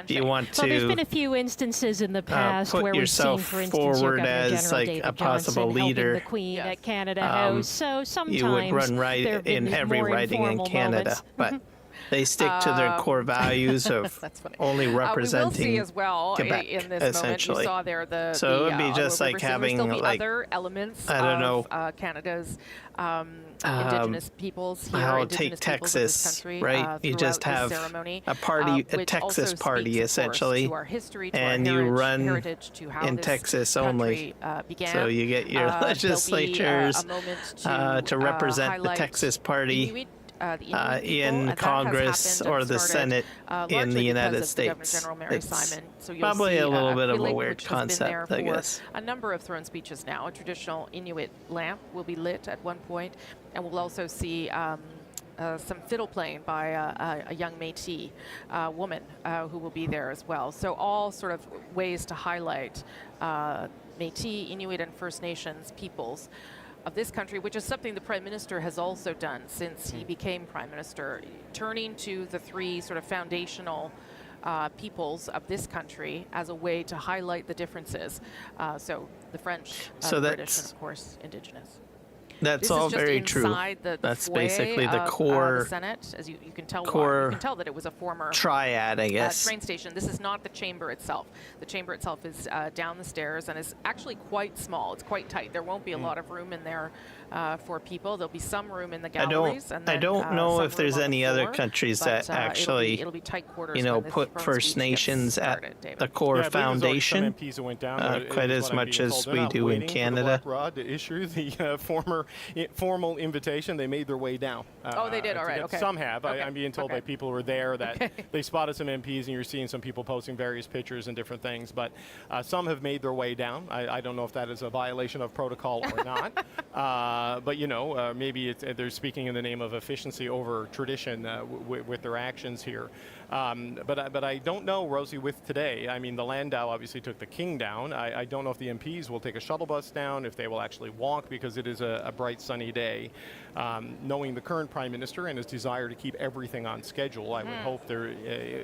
You want to well, there's been a few instances in the past put where we've seen, yourself for instance, forward Governor as General like David a possible Johnson leader. helping the Queen at Canada House. So sometimes you would run right there have been in every more riding in informal Canada, moments. but they stick to their core values of only representing we will see as well Quebec, in this essentially. moment. You saw there the So it would be just like having like other elements I don't know Canada's indigenous peoples here. I'll indigenous take peoples of this Texas, country, right? You just have ceremony, a party, a which Texas also party, speaks, of course, essentially, to our history, to and our you run heritage, to how in this Texas country, only. began. So you get your legislatures to represent the highlight Texas party. Inuit, in Congress or the Senate in the United States. It's probably a little bit of a weird concept, I guess. A number of throne speeches now. A traditional Inuit lamp will be lit at one point, and we'll also see some fiddle playing by a young Métis woman who will be there as well. So all sort of ways to highlight Métis, Inuit, and First Nations peoples of this country, which is something the Prime Minister has also done since he became Prime Minister, turning to the three sort of foundational peoples of this country as a way to highlight the differences. So the French, the British, and of course, Indigenous. That's all very true. That's basically the core the Senate, as you can tell. Core you can tell that it was a former triad, I guess. Train station. This is not the chamber itself. The chamber itself is down the stairs and is actually quite small. It's quite tight. There won't be a lot of room in there for people. There'll be some room in the galleries. I don't know if there's any other countries that actually, it'll be tight quarters put First Nations at the core foundation quite as much as we do in Canada. To issue the formal invitation, they made their way down. Oh, they did. All right. Okay. Some have. Okay. I'm being told by people who were there that they spotted some MPs, and you're seeing some people posting various pictures and different things. But some have made their way down. I don't know if that is a violation of protocol or not. But maybe they're speaking in the name of efficiency over tradition with their actions here. But I don't know, Rosie, with today. I mean, the Landau obviously took the king down. I don't know if the MPs will take a shuttle bus down, if they will actually walk, because it is a bright, sunny day. Knowing the current Prime Minister and his desire to keep everything on schedule, I would hope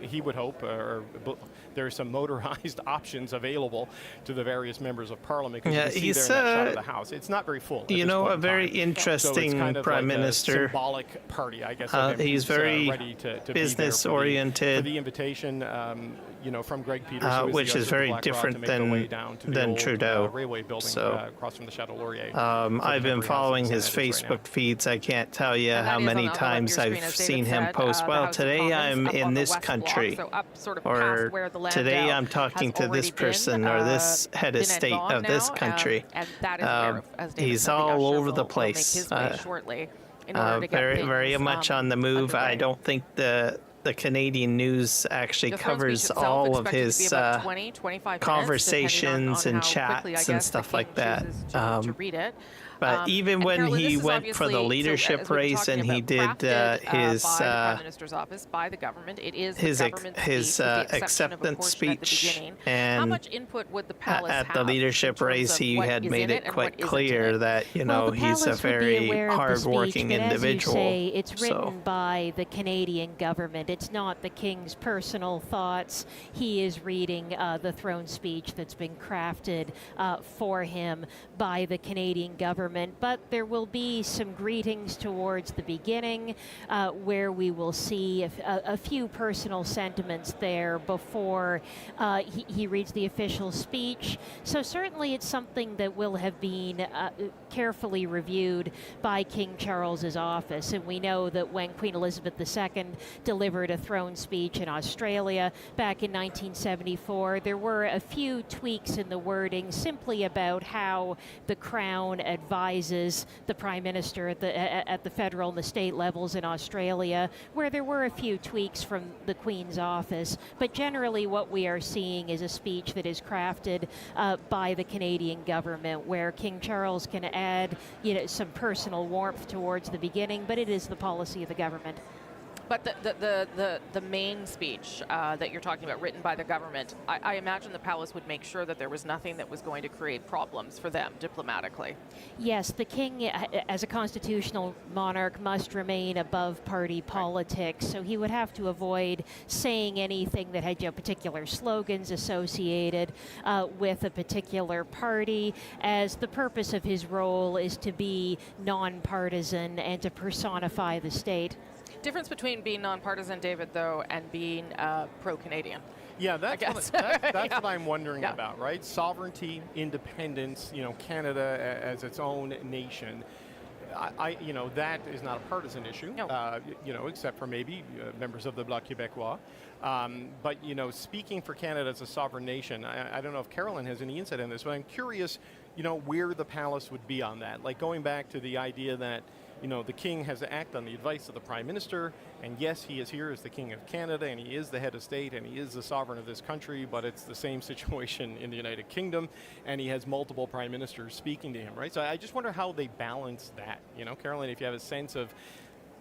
he would hope there are some motorized options available to the various members of Parliament. Yeah, he's there in that shot of the House. It's not very full. A very interesting so kind of Prime like Minister. A symbolic party, I guess. He's very ready to business be there oriented. for the invitation, from Greg Peters, which is very different than Trudeau. Railway building across from the Chateau Laurier. I've been following his Facebook feeds. I can't tell you how many times I've seen him post, well, today I'm in this country, or today I'm talking to this person, or this head of state of this country. He's all over the place. Very much on the move. I don't think the Canadian news actually covers all of his conversations and chats and stuff like that. But even when he went for the leadership race and he did his acceptance speech, and at the leadership race he had made it quite clear that he's a very hardworking individual. As you say, it's written by the Canadian government. It's not the King's personal thoughts. He is reading the throne speech that's been crafted for him by the Canadian government. government, but there will be some greetings towards the beginning where we will see a few personal sentiments there before he reads the official speech. So certainly it's something that will have been carefully reviewed by King Charles's office. And we know that when Queen Elizabeth II delivered a throne speech in Australia back in 1974, there were a few tweaks in the wording simply about how the Crown advises the Prime Minister at the federal and the state levels in Australia, where there were a few tweaks from the Queen's office. But generally what we are seeing is a speech that is crafted by the Canadian government, where King Charles can add some personal warmth towards the beginning, but it is the policy of the government. But the main speech that you're talking about, written by the government, I imagine the palace would make sure that there was nothing that was going to create problems for them diplomatically. Yes, the king, as a constitutional monarch, must remain above party politics, so he would have to avoid saying anything that had particular slogans associated with a particular party, as the purpose of his role is to be nonpartisan and to personify the state. Difference between being nonpartisan, David, though, and being pro-Canadian. Yeah, that's what I'm wondering about, right? Sovereignty, independence, Canada as its own nation. That is not a partisan issue, except for maybe members of the Bloc Québécois. But, speaking for Canada as a sovereign nation, I don't know if Carolyn has any insight on this, but I'm curious, where the palace would be on that. Like going back to the idea that, the king has to act on the advice of the Prime Minister, and yes, he is here as the King of Canada, and he is the head of state, and he is the sovereign of this country, but it's the same situation in the United Kingdom, and he has multiple Prime Ministers speaking to him, right? So I just wonder how they balance that, Caroline, if you have a sense of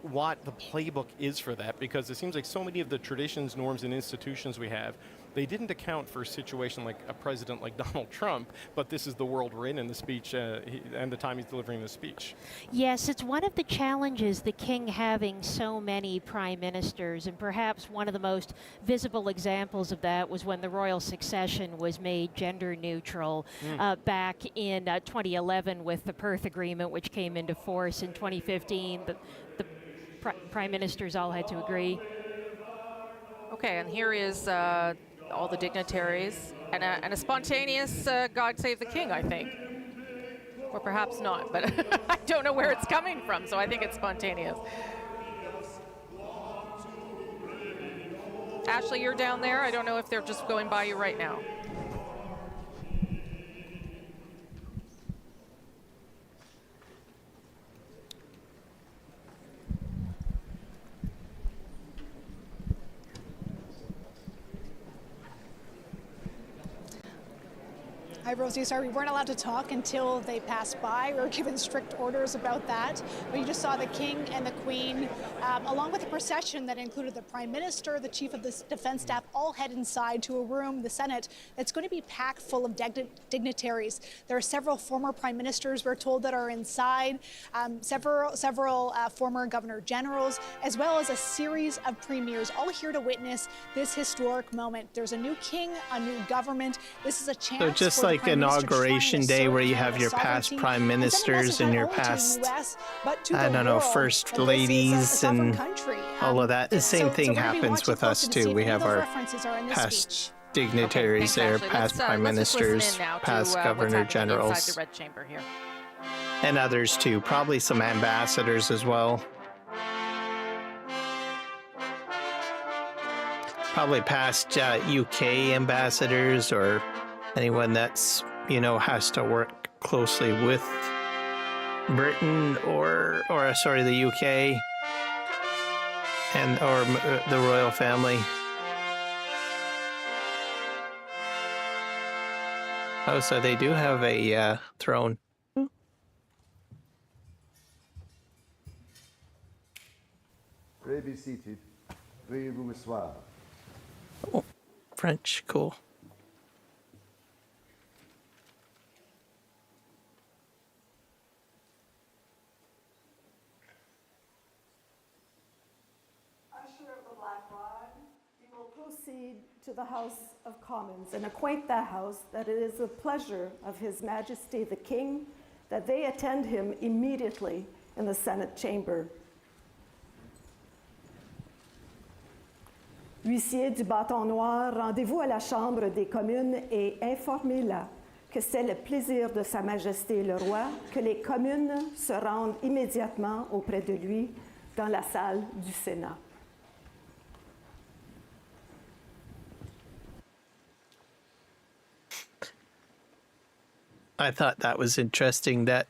what the playbook is for that, because it seems like so many of the traditions, norms, and institutions we have, they didn't account for a situation like a president like Donald Trump, but this is the world we're in the speech and the time he's delivering the speech. Yes, it's one of the challenges, the king having so many prime ministers, and perhaps one of the most visible examples of that was when the royal succession was made gender neutral back in 2011 with the Perth Agreement, which came into force in 2015. The prime ministers all had to agree. Okay, and here is all the dignitaries and a spontaneous God Save the King, I think. Or perhaps not, but I don't know where it's coming from, so I think it's spontaneous. Ashley, you're down there. I don't know if they're just going by you right now. Hi, Rosie. Sorry, we weren't allowed to talk until they passed by. We were given strict orders about that. But you just saw the King and the Queen, along with a procession that included the Prime Minister, the Chief of the Defense Staff, all head inside to a room, the Senate, that's going to be packed full of dignitaries. There are several former Prime Ministers, we're told, that are inside, several former Governor Generals, as well as a series of premiers, all here to witness this historic moment. There's a new king, a new government. This is a chance. So just like Inauguration Day, where you have your past prime ministers and your past, I don't know, first ladies and all of that. The same thing happens with us too. We have our past dignitaries there, past prime ministers, past governor generals, and others too. Probably some ambassadors as well. Probably past UK ambassadors or anyone that's, has to work closely with Britain or sorry, the UK or the royal family. Oh, so they do have a throne. Pray be seated. Veuillez vous asseoir. Oh, French, cool. To the House of Commons and acquaint that House that it is the pleasure of His Majesty the King that they attend him immediately in the Senate chamber. Huissier du bâton noir, rendez-vous à la Chambre des communes et informez-la que c'est le plaisir de Sa Majesté le Roi que les communes se rendent immédiatement auprès de lui dans la salle du Sénat. I thought that was interesting that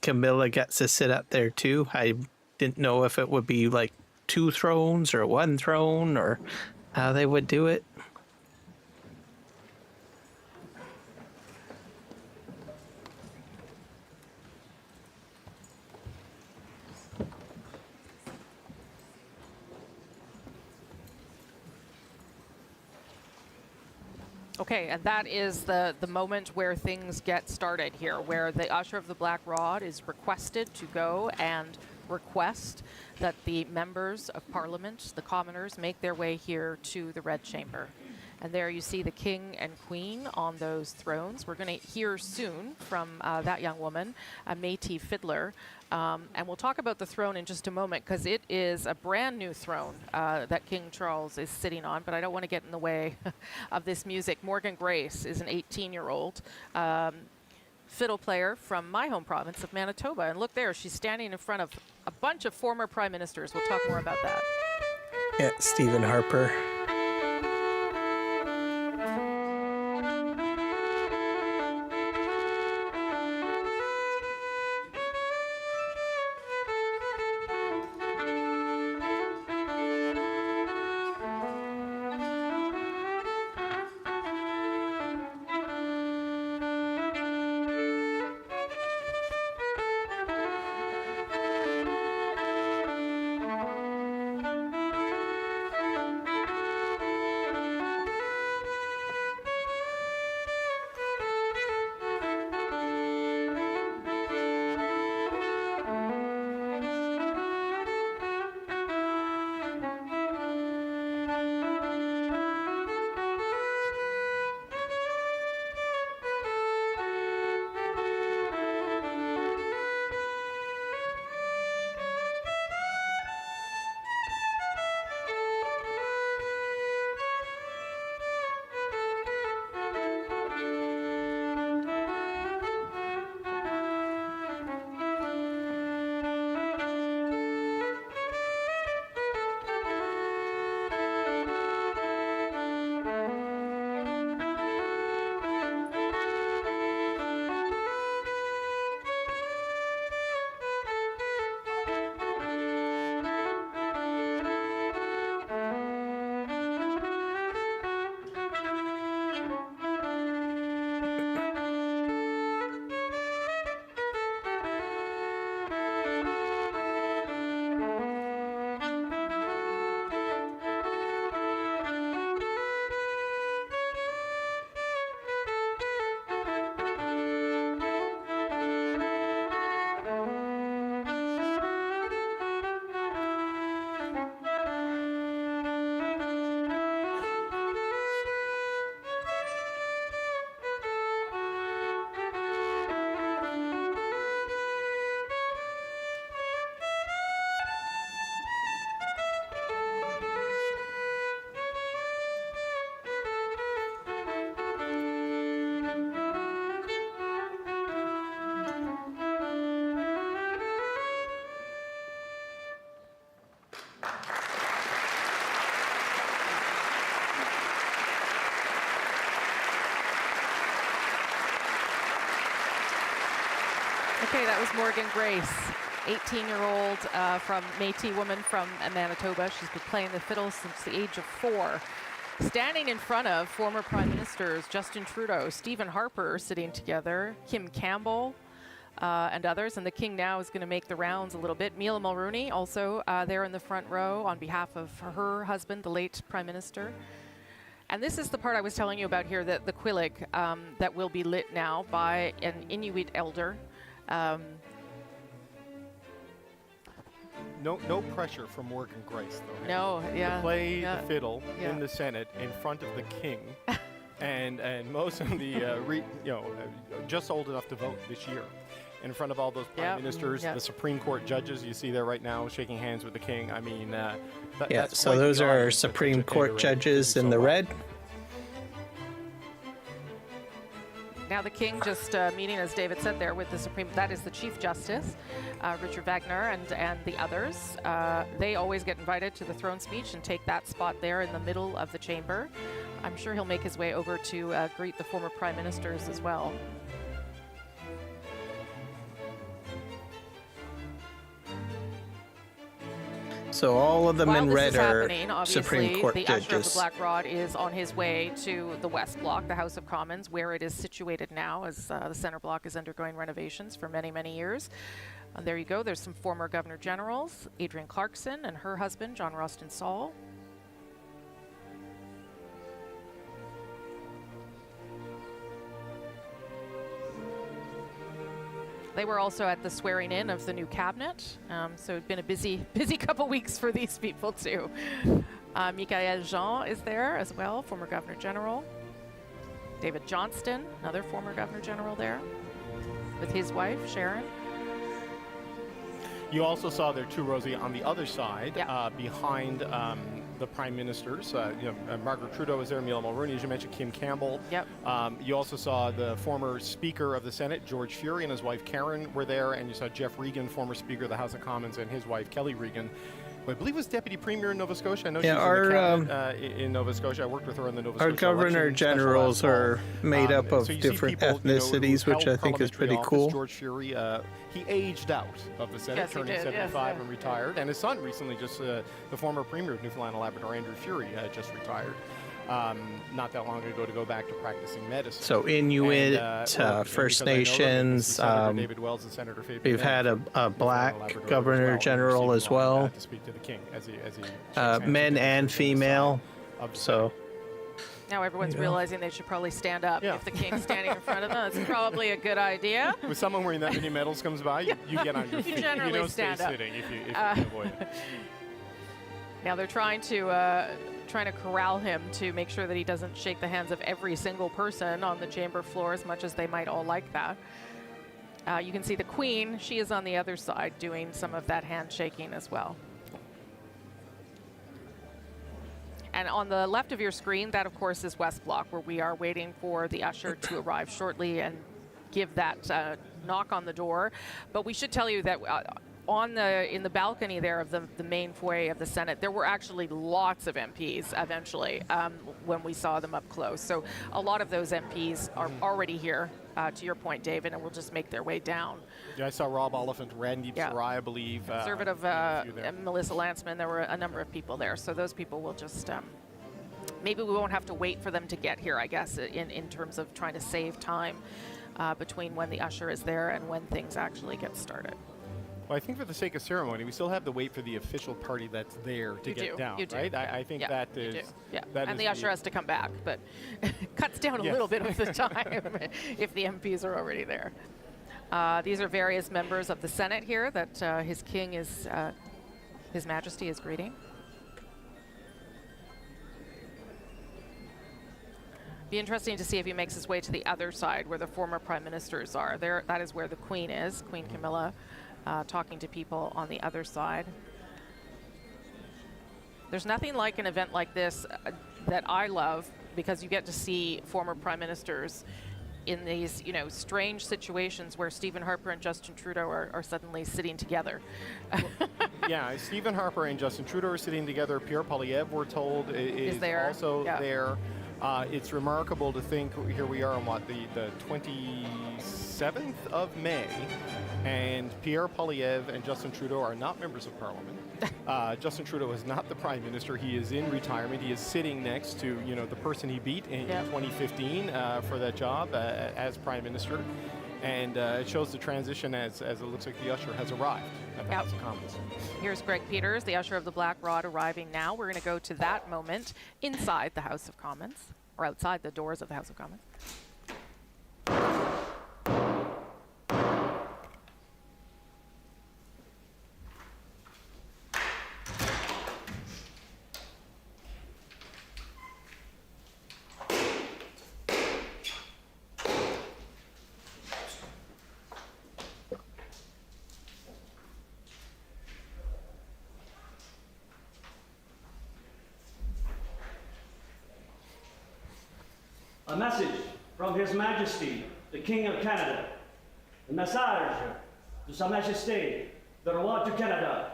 Camilla gets to sit up there too. I didn't know if it would be like 2 thrones or 1 throne or how they would do it. Okay, and that is the moment where things get started here, where the Usher of the Black Rod is requested to go and request that the members of Parliament, the commoners, make their way here to the Red Chamber. And there you see the King and Queen on those thrones. We're going to hear soon from that young woman, a Métis fiddler. And we'll talk about the throne in just a moment, because it is a brand new throne that King Charles is sitting on, but I don't want to get in the way of this music. Morgan Grace is an 18-year-old fiddle player from my home province of Manitoba. And look there, she's standing in front of a bunch of former prime ministers. We'll talk more about that. Yeah, Stephen Harper. Okay, that was Morgan Grace, 18-year-old from Métis woman from Manitoba. She's been playing the fiddle since the age of 4. Standing in front of former Prime Ministers Justin Trudeau, Stephen Harper sitting together, Kim Campbell, and others. And the King now is going to make the rounds a little bit. Mila Mulrooney also there in the front row on behalf of her husband, the late Prime Minister. And this is the part I was telling you about here, that the Quillig that will be lit now by an Inuit elder. No pressure from Morgan Grace, though. No, yeah. To play the fiddle in the Senate in front of the King, and most of the just old enough to vote this year. in front of all those prime ministers, the Supreme Court judges you see there right now shaking hands with the king. I mean, that's so those are Supreme Court judges in the red. Now the king just meeting, as David said there, with the Supreme, that is the Chief Justice, Richard Wagner, and the others. They always get invited to the throne speech and take that spot there in the middle of the chamber. I'm sure he'll make his way over to greet the former prime ministers as well. So all of them While in this red is are happening, Supreme Court the judges. usher of the Black Rod is on his way to the West Block, the House of Commons, where it is situated now, as the center block is undergoing renovations for many, many years. There you go. There's some former Governor Generals, Adrienne Clarkson and her husband, John Ralston Saul. They were also at the swearing in of the new cabinet, so it's been a busy couple weeks for these people too. Michael Jean is there as well, former Governor General. David Johnston, another former Governor General there, with his wife, Sharon. You also saw there too, Rosie, on the other side, behind the prime ministers. Margaret Trudeau was there, Mila Mulroney, as you mentioned, Kim Campbell. Yep. You also saw the former Speaker of the Senate, George Fury, and his wife Karen were there, and you saw Jeff Regan, former Speaker of the House of Commons, and his wife Kelly Regan, who I believe was Deputy Premier in Nova Scotia. I know she was in the cabinet in Nova Scotia. I worked with her in the Nova Scotia Governor election, Generals are made up of so you different see people, ethnicities, who which I held think is pretty parliamentary cool. office. George Fury, he aged out of the Senate, Yes, he turning did, 75 and retired. And his son recently just, the former Premier of Newfoundland and Labrador, Andrew Fury, just retired. Not that long ago to go back to practicing medicine. So Inuit, First Nations, David Wells and Senator Fabian we've had a black Governor General as well, to speak to the king as he men and female. So now everyone's realizing they should probably stand up if the king's standing in front of them. That's probably a good idea. With someone wearing that many medals comes by, you get on your feet. You generally don't stand stay up. sitting if you can avoid it. Now they're trying to corral him to make sure that he doesn't shake the hands of every single person on the chamber floor, as much as they might all like that. You can see the Queen, she is on the other side doing some of that handshaking as well. And on the left of your screen, that of course is West Block, where we are waiting for the usher to arrive shortly and give that knock on the door. But we should tell you that in the balcony there of the main foyer of the Senate, there were actually lots of MPs eventually when we saw them up close. So a lot of those MPs are already here, to your point, David, and will just make their way down. Yeah, I saw Rob Oliphant, Randeep Sarai, I believe. Conservative Melissa Lanceman, there were a number of people there. So those people will just, maybe we won't have to wait for them to get here, I guess, in terms of trying to save time between when the usher is there and when things actually get started. Well, I think for the sake of ceremony, we still have to wait for the official party that's there to get down, right? I think that is... And the usher has to come back, but cuts down a little bit of the time if the MPs are already there. These are various members of the Senate here that His King is, His Majesty is greeting. Be interesting to see if he makes his way to the other side where the former prime ministers are. There, that is where the Queen is, Queen Camilla, talking to people on the other side. There's nothing like an event like this that I love, because you get to see former prime ministers in these, strange situations where Stephen Harper and Justin Trudeau are suddenly sitting together. Yeah, Stephen Harper and Justin Trudeau are sitting together. Pierre Poilievre, we're told, is there. Also there. It's remarkable to think, here we are on the 27th of May, and Pierre Poilievre and Justin Trudeau are not members of Parliament. Justin Trudeau is not the Prime Minister. He is in retirement. He is sitting next to, the person he beat in 2015 for that job as Prime Minister. And it shows the transition as it looks like the usher has arrived at the House of Commons. Here's Greg Peters, the usher of the Black Rod, arriving now. We're going to go to that moment inside the House of Commons, or outside the doors of the House of Commons. A message from His Majesty, the King of Canada. Le message de Sa Majesté, le Roi du Canada.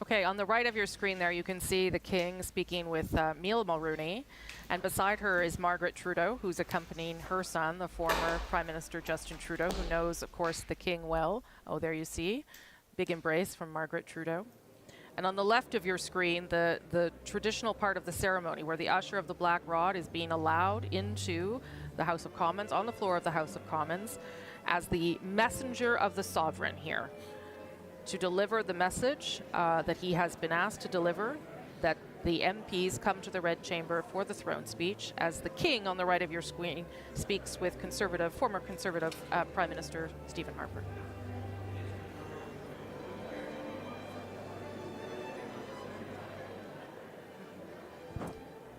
Okay, on the right of your screen there, you can see the King speaking with Neil Mulrooney, and beside her is Margaret Trudeau, who's accompanying her son, the former Prime Minister Justin Trudeau, who knows, of course, the King well. Oh, there you see. Big embrace from Margaret Trudeau. And on the left of your screen, the traditional part of the ceremony, where the usher of the Black Rod is being allowed into the House of Commons, on the floor of the House of Commons, as the messenger of the sovereign here, to deliver the message that he has been asked to deliver, that the MPs come to the Red Chamber for the throne speech, as the King, on the right of your screen, speaks with former Conservative Prime Minister Stephen Harper.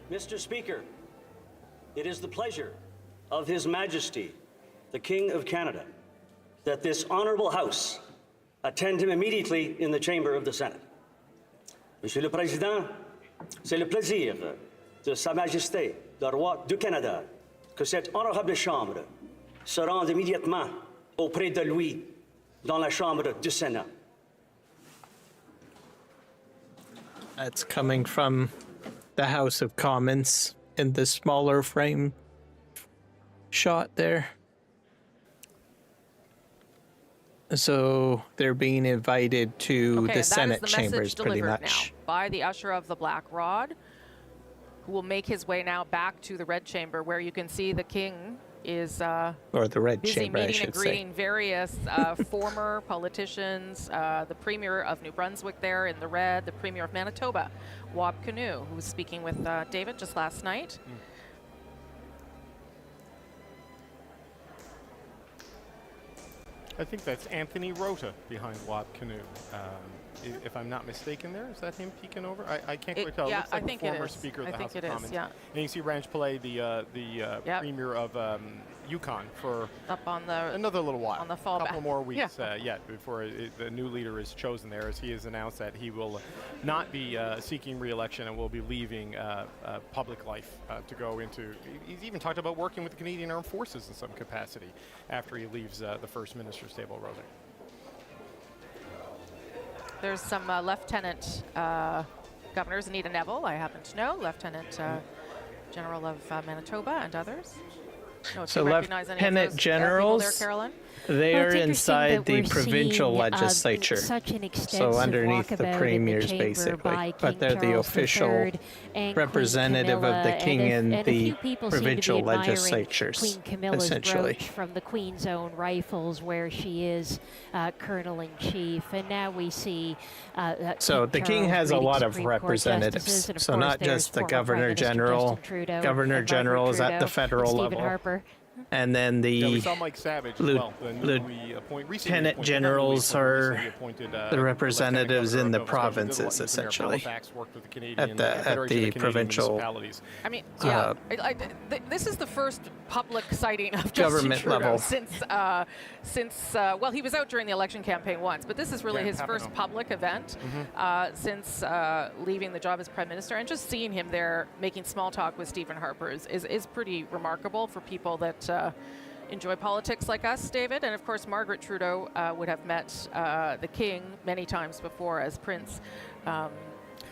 Mr. Speaker, it is the pleasure of His Majesty, the King of Canada, that this honourable House attend him immediately in the chamber of the Senate. Monsieur le Président, c'est le plaisir de Sa Majesté, le Roi du Canada, que cette honorable chambre se rende immédiatement auprès de lui dans la chambre du Sénat. That's coming from the House of Commons in the smaller frame shot there. So they're being invited to the Senate chambers pretty much. Now by the usher of the Black Rod, who will make his way now back to the Red Chamber, where you can see the King is or the Red busy Chamber, meeting I should and greeting say. various former politicians, the Premier of New Brunswick there in the red, the Premier of Manitoba, Wab Kinew, who was speaking with David just last night. I think that's Anthony Rota behind Wab Kinew. If I'm not mistaken there, is that him peeking over? I can't quite tell. Yeah, It looks like I think the former it is. Speaker of the House of Is, Commons. yeah. And you see Ranj Pillay, the Premier of Yukon, for up on the another little while. On the fallback. A couple more weeks yet before the new leader is chosen there, as he has announced that he will not be seeking re-election and will be leaving public life to go into. He's even talked about working with the Canadian Armed Forces in some capacity after he leaves the First Minister's table, Rosa. There's some lieutenant governors, Anita Neville, I happen to know, Lieutenant General of Manitoba, and others. So Lieutenant Generals, there, they Well, are it's interesting inside that the we're provincial seeing, legislature. Such an So underneath the walkabout in the premiers, chamber basically. by But King they're the Charles official III and representative Queen of the Camilla, king and in a the few people seem to be provincial admiring legislatures, Queen Camilla's essentially. brooch from the Queen's Own Rifles, where she is Colonel-in-Chief, and now we see So the king has a lot of representatives, so not just the Governor General. Governor General is at the federal level. Harper. And then the we saw Mike Savage as well, the newly lieutenant generals are the representatives in the provinces, essentially, at the provincial. I mean, this is the first public sighting of government Justin Trudeau level since well, he was out during the election campaign once, but this is really his first public event since leaving the job as Prime Minister, and just seeing him there making small talk with Stephen Harper is pretty remarkable for people that enjoy politics like us, David. And of course, Margaret Trudeau would have met the King many times before as Prince.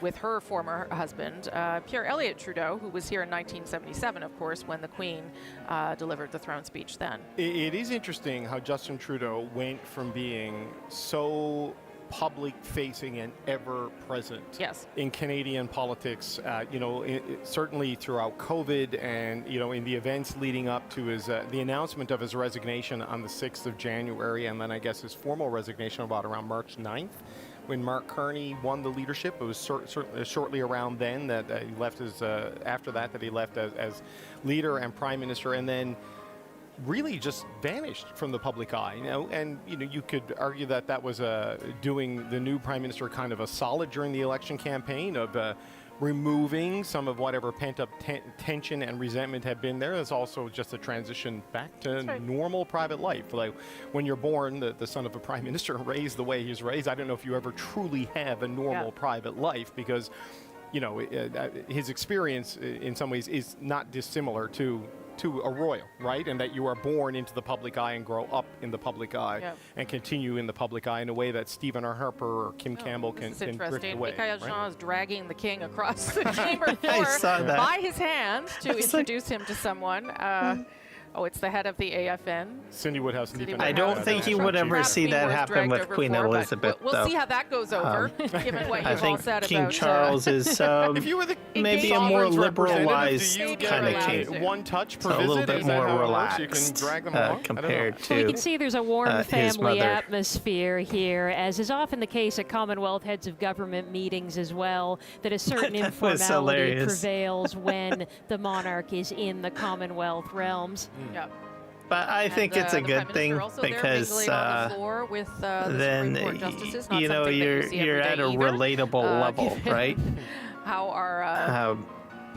with her former husband, Pierre Elliott Trudeau, who was here in 1977, of course, when the Queen delivered the throne speech then. It is interesting how Justin Trudeau went from being so public-facing and ever-present in Canadian politics, certainly throughout COVID and, in the events leading up to his the announcement of his resignation on the 6th of January, and then I guess his formal resignation about around March 9th, when Mark Carney won the leadership. It was shortly around then that he left after that he left as leader and prime minister, and then really just vanished from the public eye. And you could argue that was doing the new prime minister kind of a solid during the election campaign of removing some of whatever pent-up tension and resentment had been there. It's also just a transition back to normal private life. Like when you're born the son of a prime minister and raised the way he's raised, I don't know if you ever truly have a normal private life, because his experience in some ways is not dissimilar to a royal, right? And that you are born into the public eye and grow up in the public eye and continue in the public eye in a way that Stephen R. Harper or Kim Campbell can drift away. Michael Jean is dragging the king across the chamber floor by his hand to introduce him to someone. It's the head of the AFN. Cindy Woodhouse. I don't think you would ever see that happen with Queen Elizabeth, We'll see how that goes over, given what you've all said about... I think King Charles is maybe a more liberalized kind of king. One touch per visit, a little bit more relaxed compared to we can see there's a warm family mother. atmosphere here, as is often the case at Commonwealth heads of government meetings as well, that a certain informality prevails when the monarch is in the Commonwealth realms. Yeah. But I think it's a good thing, because then you're at a relatable level, right? How our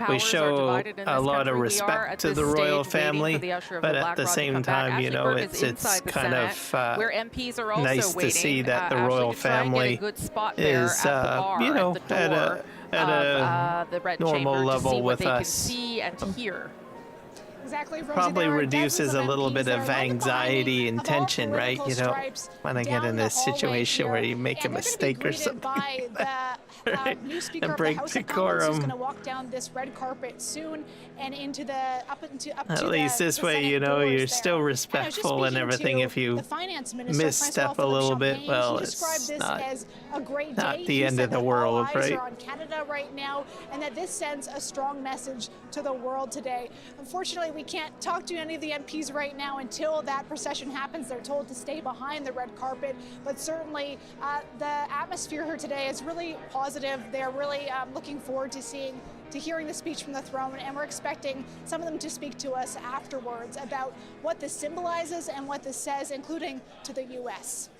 we show a lot of respect to the royal family, but at the same time, it's kind of where MPs are also nice to see that the royal family is, at a normal level with us. See and hear. Exactly, Rosie, probably reduces a little bit of anxiety and tension, right? When I get in a situation where you make a mistake or something, new speaker and break of the House decorum. Of Commons, who's going to walk down this red carpet soon and into the up At least this way, you're still respectful and everything. If you misstep a little bit, well, it's not the end of the world, right? Are on Canada right now, and that this sends a strong message to the world today. Unfortunately, we can't talk to any of the MPs right now until that procession happens. They're told to stay behind the red carpet, but certainly the atmosphere here today is really positive. They're really looking forward to hearing the speech from the throne, and we're expecting some of them to speak to us afterwards about what this symbolizes and what this says, including to the U.S.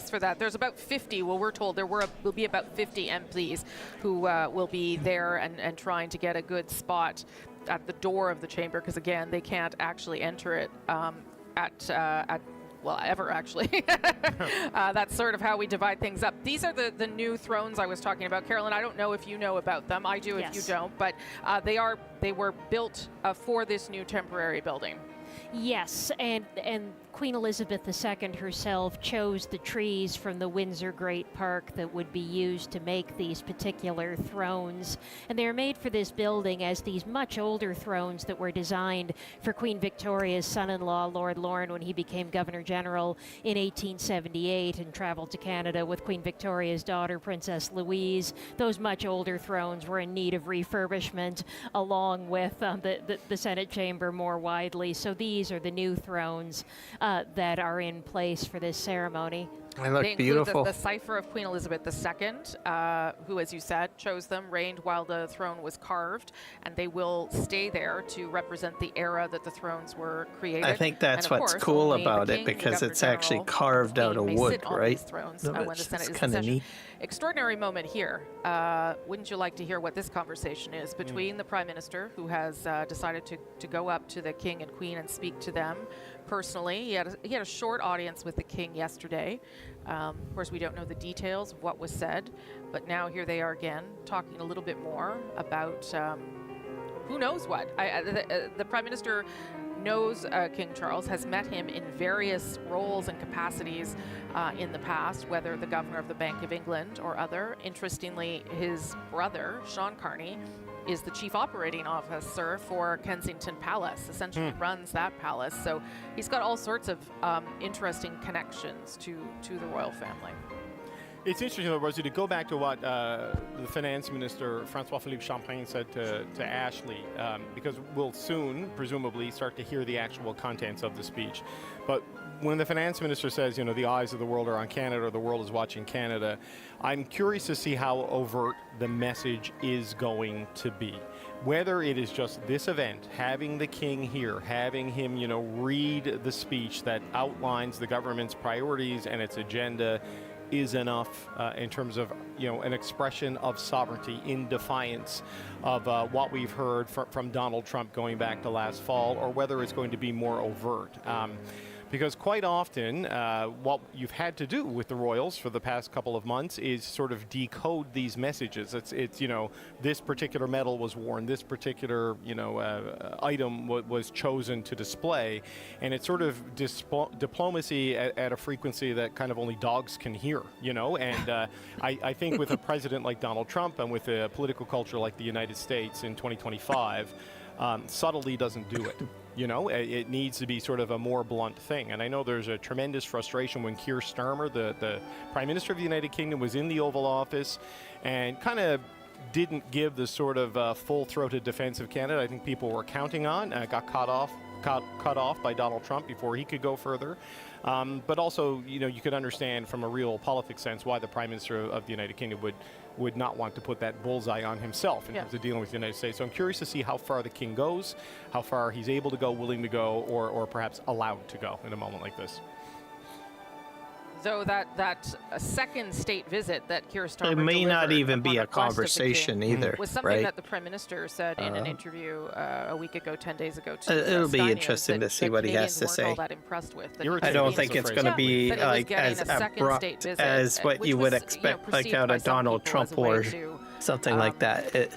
For that, there's about 50. Well, we're told there will be about 50 MPs who will be there and trying to get a good spot at the door of the chamber, because again, they can't actually enter it ever actually. That's sort of how we divide things up. These are the new thrones I was talking about. Carolyn, I don't know if you know about them. I do if you don't, but they were built for this new temporary building. Yes, and Queen Elizabeth II herself chose the trees from the Windsor Great Park that would be used to make these particular thrones. And they are made for this building as these much older thrones that were designed for Queen Victoria's son-in-law, Lord Lorne, when he became Governor General in 1878 and traveled to Canada with Queen Victoria's daughter, Princess Louise. Those much older thrones were in need of refurbishment, along with the Senate chamber more widely. So these are the new thrones that are in place for this ceremony. They look beautiful. The cipher of Queen Elizabeth II, who, as you said, chose them, reigned while the throne was carved, and they will stay there to represent the era that the thrones were created. I think that's what's cool about it, because it's actually carved out of wood, right? It's kind of neat. Extraordinary moment here. Wouldn't you like to hear what this conversation is between the Prime Minister, who has decided to go up to the King and Queen and speak to them personally. He had a short audience with the King yesterday. Of course, we don't know the details of what was said, but now here they are again, talking a little bit more about who knows what. The Prime Minister knows King Charles, has met him in various roles and capacities in the past, whether the governor of the Bank of England or other. Interestingly, his brother, Sean Carney, is the chief operating officer for Kensington Palace, essentially runs that palace. So he's got all sorts of interesting connections to the royal family. It's interesting, though, Rosie, to go back to what the finance minister, François-Philippe Champagne, said to Ashley, because we'll soon, presumably, start to hear the actual contents of the speech. But when the finance minister says, the eyes of the world are on Canada, or the world is watching Canada, I'm curious to see how overt the message is going to be. Whether it is just this event, having the king here, having him, read the speech that outlines the government's priorities and its agenda, is enough in terms of an expression of sovereignty in defiance of what we've heard from Donald Trump going back to last fall, or whether it's going to be more overt. Because quite often, what you've had to do with the royals for the past couple of months is sort of decode these messages. It's this particular medal was worn, this particular item was chosen to display, and it's sort of diplomacy at a frequency that kind of only dogs can hear. And I think with a president like Donald Trump and with a political culture like the United States in 2025, subtlety doesn't do it. It needs to be sort of a more blunt thing. And I know there's a tremendous frustration when Keir Starmer, the Prime Minister of the United Kingdom, was in the Oval Office and kind of didn't give the sort of full-throated defense of Canada I think people were counting on. Got cut off by Donald Trump before he could go further. But also, you could understand from a real politics sense why the Prime Minister of the United Kingdom would not want to put that bullseye on himself in terms of dealing with the United States. So I'm curious to see how far the king goes, how far he's able to go, willing to go, or perhaps allowed to go in a moment like this. So that second state visit that Keir Starmer it may not even be a conversation either, was something right? that the Prime Minister said in an interview a week ago, 10 days ago. It'll be interesting to see what he has to say. All that impressed with. I don't think it's going to be like as abrupt as what you would expect, like out of Donald Trump or something like that.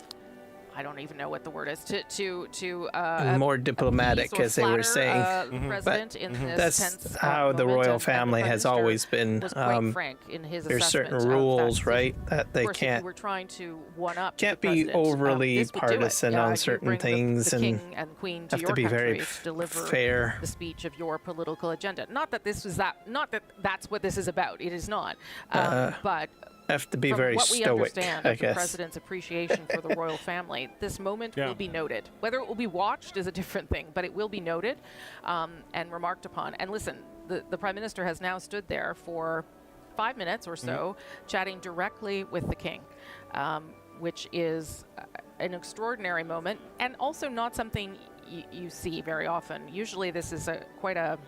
I don't even know what the word is, to more diplomatic, as they were saying. President in this that's how the royal family has always been. Quite frank in his there's certain rules, right, that they can't. We're trying to one up. Can't be overly partisan on certain things, and have to be very fair. The speech of your political agenda. Not that this was that. Not that that's what this is about. It is not. But. Have to be very stoic, what we understand I of guess. The president's appreciation for the royal family, this moment will be noted. Whether it will be watched is a different thing, but it will be noted and remarked upon. And listen, the Prime Minister has now stood there for 5 minutes or so, chatting directly with the King, which is an extraordinary moment, and also not something you see very often. Usually this is quite a...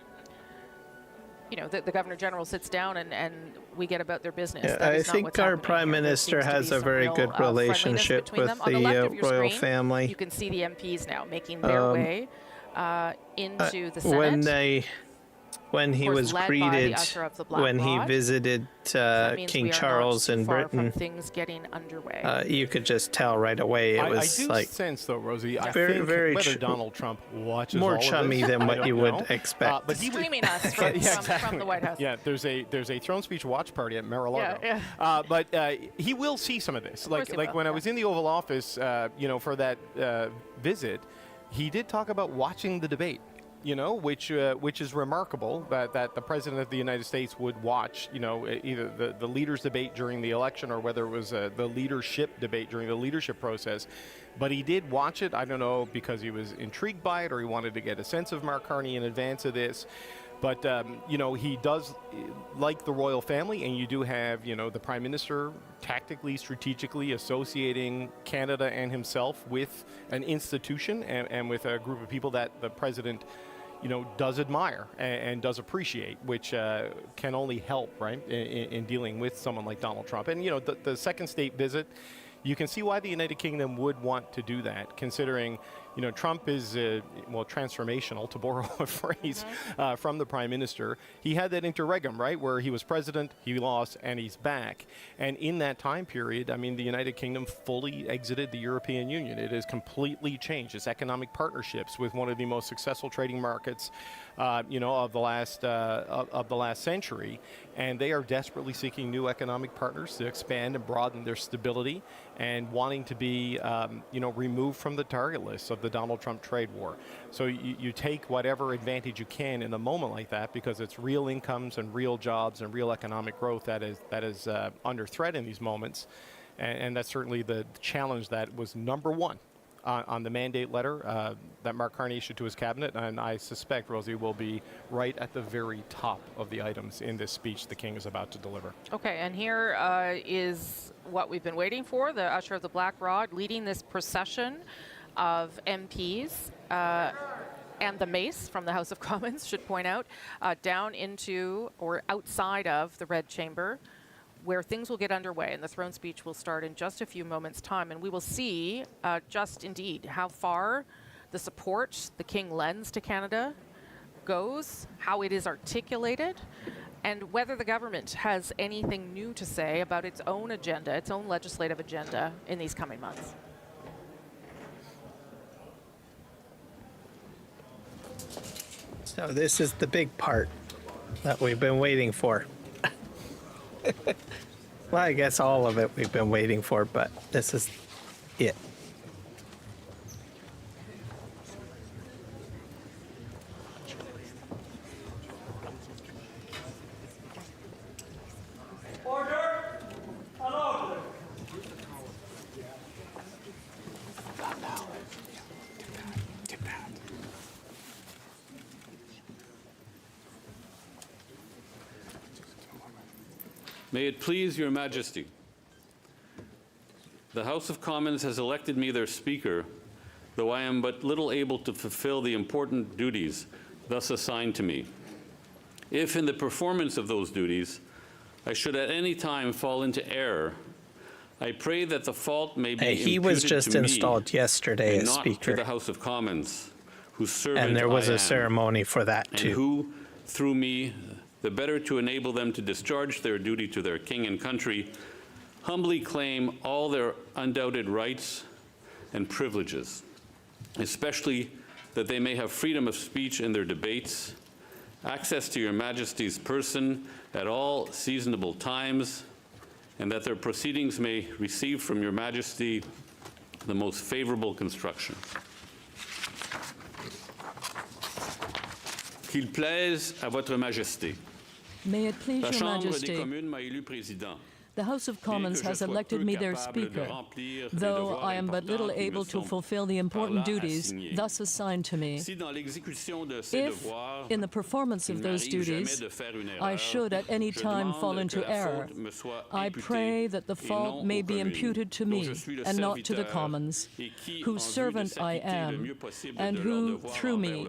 the Governor General sits down and we get about their business. Yeah, I think our Prime Minister has a very good relationship with the royal family. You can see the MPs now making their way into the Senate. When he was greeted, when he visited King Charles in Britain, things getting underway. You could just tell right away it was I do sense, though, Rosie, I very, think very whether Donald Trump watches more all of chummy this, than what you would expect. But he streaming us from the White House. Yeah, there's a throne speech watch party at Mar-a-Lago. But he will see some of this. Like when I was in the Oval Office, for that visit, he did talk about watching the debate. Which is remarkable that the President of the United States would watch, either the leaders' debate during the election or whether it was the leadership debate during the leadership process. But he did watch it, I don't know, because he was intrigued by it or he wanted to get a sense of Mark Carney in advance of this. But, he does like the royal family, and you do have, the Prime Minister tactically, strategically associating Canada and himself with an institution and with a group of people that the President does admire and does appreciate, which can only help, right, in dealing with someone like Donald Trump. And, the second state visit, you can see why the United Kingdom would want to do that, considering, Trump is, transformational, to borrow a phrase from the Prime Minister. He had that interregnum, right, where he was president, he lost, and he's back. And in that time period, the United Kingdom fully exited the European Union. It has completely changed its economic partnerships with one of the most successful trading markets, of the last century. And they are desperately seeking new economic partners to expand and broaden their stability and wanting to be, removed from the target list of the Donald Trump trade war. So you take whatever advantage you can in a moment like that, because it's real incomes and real jobs and real economic growth that is under threat in these moments. And that's certainly the challenge that was number one on the mandate letter that Mark Carney issued to his cabinet, and I suspect, Rosie, will be right at the very top of the items in this speech the King is about to deliver. Okay, and here is what we've been waiting for, the Usher of the Black Rod leading this procession of MPs and the mace from the House of Commons, should point out, down into or outside of the Red Chamber, where things will get underway, and the throne speech will start in just a few moments' time, and we will see just indeed how far the support the King lends to Canada goes, how it is articulated, and whether the government has anything new to say about its own agenda, its own legislative agenda in these coming months. So this is the big part that we've been waiting for. Well, I guess all of it we've been waiting for, but this is it. Order! Hello! May it please your Majesty. The House of Commons has elected me their Speaker, though I am but little able to fulfill the important duties thus assigned to me. If in the performance of those duties I should at any time fall into error, I pray that the fault may be imputed he was just to installed me yesterday and as not Speaker. to the House of Commons, whose servant And there was I a am, ceremony for that and too. who, through me, the better to enable them to discharge their duty to their king and country, humbly claim all their undoubted rights and privileges, especially that they may have freedom of speech in their debates, access to your Majesty's person at all seasonable times, and that their proceedings may receive from your Majesty the most favorable construction. Qu'il plaise à votre Majesté. May it please La your Chambre des Majesty. communes m'a élu président. The House of Commons has elected me their Speaker, though I am but little able to fulfill the important duties thus assigned to me. If, in the performance of those duties, I should at any time fall into error, I pray that the fault may be imputed to me and not to the Commons, whose servant I am, and who, through me,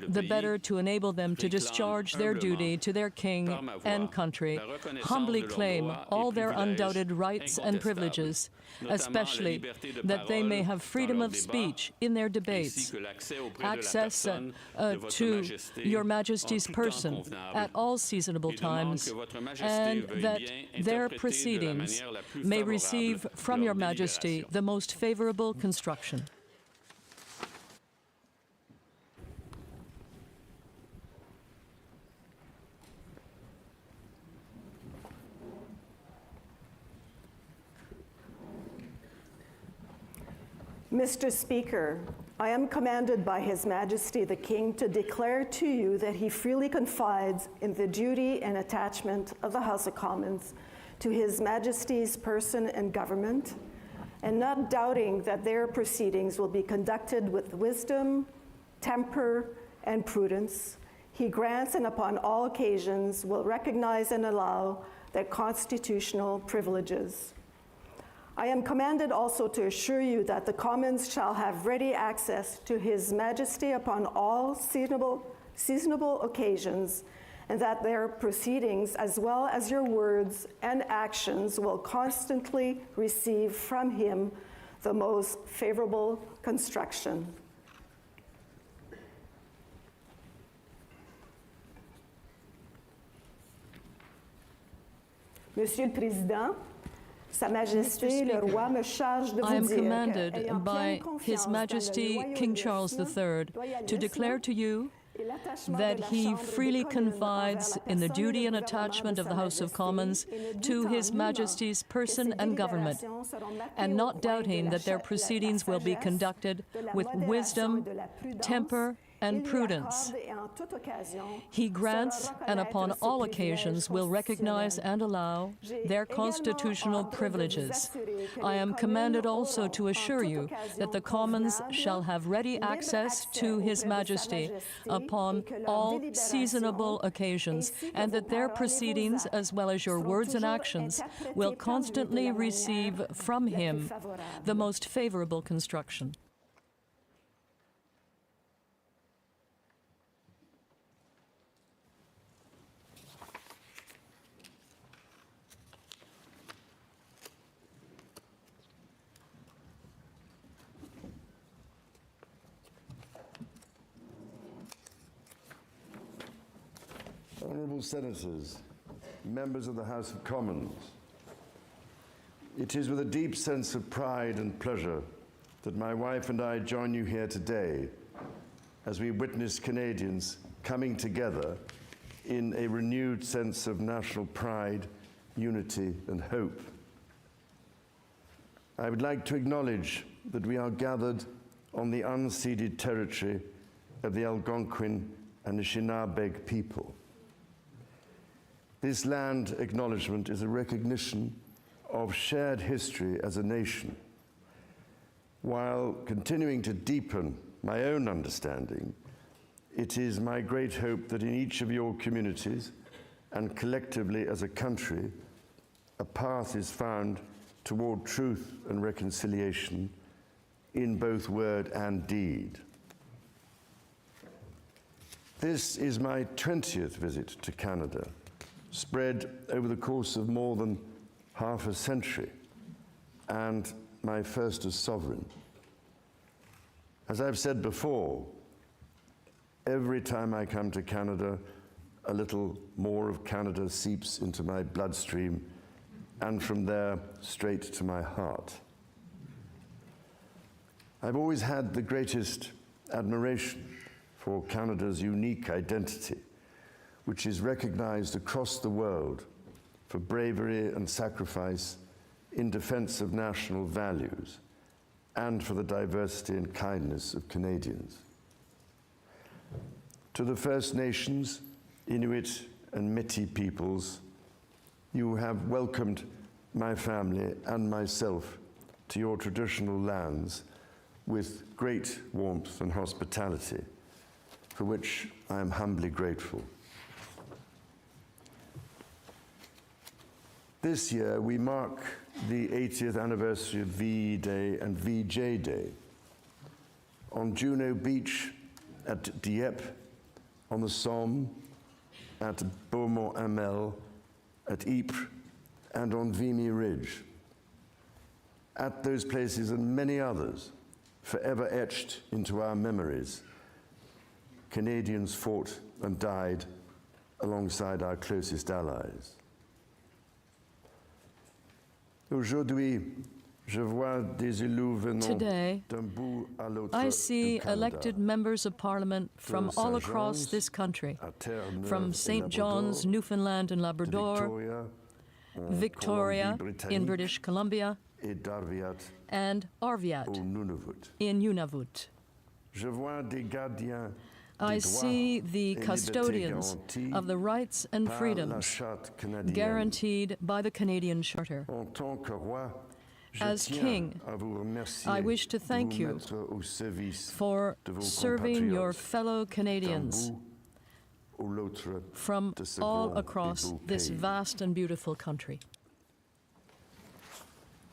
the better to enable them to discharge their duty to their king and country, humbly claim all their undoubted rights and privileges, especially that they may have freedom of speech in their debates, access to your Majesty's person at all seasonable times, and that their proceedings may receive from your Majesty the most favorable construction. Mr. Speaker, I am commanded by His Majesty the King to declare to you that he freely confides in the duty and attachment of the House of Commons to His Majesty's person and government, and not doubting that their proceedings will be conducted with wisdom, temper, and prudence, he grants and upon all occasions will recognize and allow their constitutional privileges. I am commanded also to assure you that the Commons shall have ready access to His Majesty upon all seasonable occasions, and that their proceedings, as well as your words and actions, will constantly receive from him the most favorable construction. Monsieur le Président, Sa Majesté le Roi me charge de I am vous dire commanded qu'ayant by pleine His confiance Majesty dans le King Charles III to declare to you that he freely confides in the duty and attachment of the House of Commons to His Majesty's person and government, and not doubting that their proceedings will be conducted with wisdom, temper, and prudence. He grants and upon all occasions will recognize and allow their constitutional privileges. I am commanded also to assure you that the Commons shall have ready access to His Majesty upon all seasonable occasions, and that their proceedings, as well as your words and actions, will constantly receive from him the most favorable construction. Honourable Senators, members of the House of Commons, it is with a deep sense of pride and pleasure that my wife and I join you here today as we witness Canadians coming together in a renewed sense of national pride, unity, and hope. I would like to acknowledge that we are gathered on the unceded territory of the Algonquin and Anishinaabe people. This land acknowledgement is a recognition of shared history as a nation, while continuing to deepen my own understanding. It is my great hope that in each of your communities and collectively as a country, a path is found toward truth and reconciliation in both word and deed. This is my 20th visit to Canada, spread over the course of more than half a century, and my first as sovereign. As I've said before, every time I come to Canada, a little more of Canada seeps into my bloodstream, and from there, straight to my heart. I've always had the greatest admiration for Canada's unique identity, which is recognized across the world for bravery and sacrifice in defense of national values and for the diversity and kindness of Canadians. To the First Nations, Inuit and Métis peoples, you have welcomed my family and myself to your traditional lands with great warmth and hospitality, for which I am humbly grateful. This year, we mark the 80th anniversary of VE Day and VJ Day. On Juno Beach, at Dieppe, on the Somme, at Beaumont-Hamel, at Ypres, and on Vimy Ridge. At those places and many others, forever etched into our memories, Canadians fought and died alongside our closest allies. Today, I see elected members of Parliament from all across this country, from St. John's, Newfoundland and Labrador, Victoria in British Columbia, and Arviat in Nunavut. I see the custodians of the rights and freedoms guaranteed by the Canadian Charter. As King, I wish to thank you for serving your fellow Canadians from all across this vast and beautiful country.